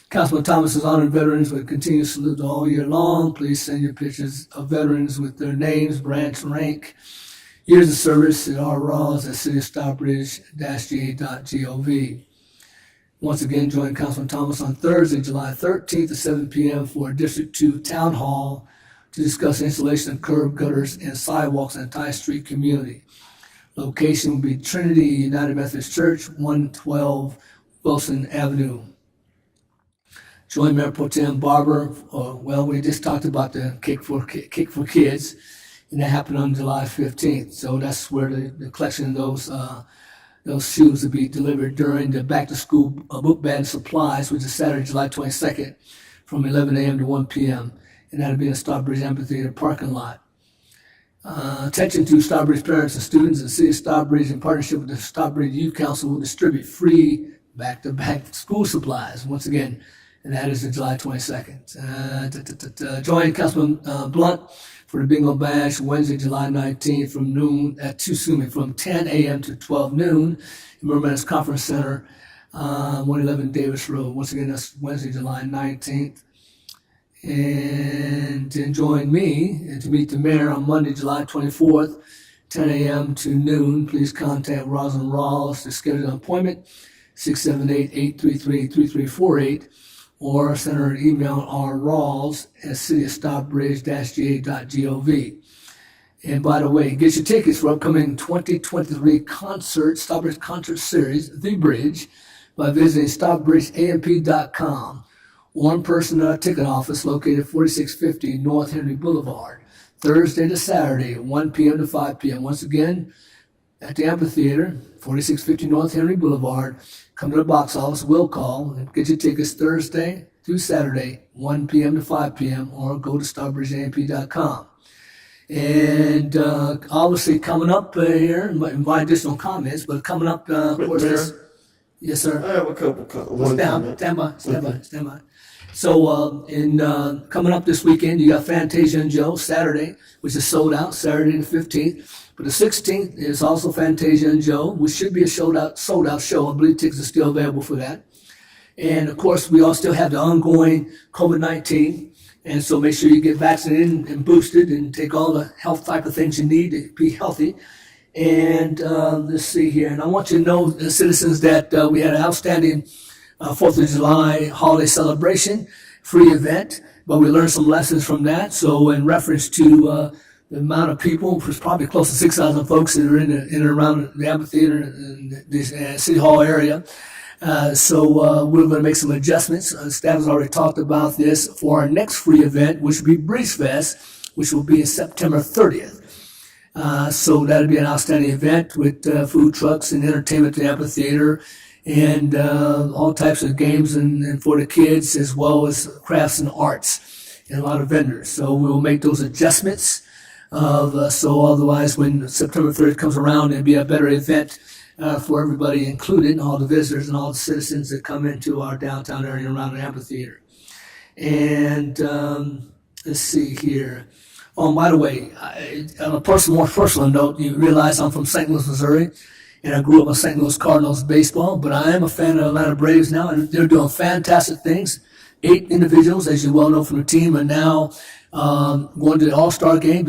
Councilman Thomas is honoring veterans with a continuous salute all year long. Please send your pictures of veterans with their names, branch, rank, years of service at rrawls at cityofstockbridge-ga.gov. Once again, join Councilman Thomas on Thursday, July 13th at 7 p.m. for a District 2 Town Hall to discuss installation of curb gutters and sidewalks in the Ty Street community. Location will be Trinity United Methodist Church, 112 Wilson Avenue. Join Mayor Pro Tem Barber. We just talked about the Cake for Kids, and that happened on July 15th. So that's where the collection of those shoes will be delivered during the back-to-school book bag supplies, which is Saturday, July 22nd, from 11 a.m. to 1 p.m., and that'll be in the Stockbridge Amphitheater parking lot. Attention to Stockbridge parents and students. The City of Stockbridge, in partnership with the Stockbridge Youth Council, will distribute free back-to-back school supplies, once again, and that is July 22nd. Join Councilman Blunt for the Bingo Bash Wednesday, July 19th from 10 a.m. to 12 noon in Merman's Conference Center, 111 Davis Road. Once again, that's Wednesday, July 19th. And to join me and to meet the mayor on Monday, July 24th, 10 a.m. to noon. Please contact Rosalind Rawls to schedule an appointment, 678-833-3348, or send her an email rrawls@cityofstockbridge-ga.gov. And by the way, get your tickets for upcoming 2023 Stockbridge Concert Series, The Bridge, by visiting stockbridgeamp.com. One person at our ticket office located 4650 North Henry Boulevard, Thursday to Saturday, 1 p.m. to 5 p.m. Once again, at the amphitheater, 4650 North Henry Boulevard. Come to the box office, will call, and get your tickets Thursday through Saturday, 1 p.m. to 5 p.m., or go to stockbridgeamp.com. And obviously coming up here, my additional comments, but coming up, of course, yes, sir. I have a couple comments. Stand by. So, coming up this weekend, you got Fantasia and Joe Saturday, which is sold out, Saturday the 15th. But the 16th is also Fantasia and Joe, which should be a sold out show. I believe tickets are still available for that. And of course, we all still have the ongoing COVID-19. And so make sure you get vaccinated and boosted and take all the health type of things you need to be healthy. And let's see here. And I want you to know, the citizens, that we had an outstanding 4th of July holiday celebration, free event, but we learned some lessons from that. So in reference to the amount of people, was probably close to 6,000 folks that are in and around the amphitheater and this City Hall area. So we're going to make some adjustments. Staff has already talked about this for our next free event, which will be Breeze Fest, which will be September 30th. So that'll be an outstanding event with food trucks and entertainment at the amphitheater, and all types of games and for the kids, as well as crafts and arts, and a lot of vendors. So we'll make those adjustments. So otherwise, when September 3rd comes around, it'll be a better event for everybody included, all the visitors and all the citizens that come into our downtown area around the amphitheater. And let's see here. Oh, by the way, on a more personal note, you realize I'm from St. Louis, Missouri, and I grew up on St. Louis Cardinals baseball, but I am a fan of the Atlanta Braves now, and they're doing fantastic things. 8 individuals, as you well know from the team, are now going to the All-Star game.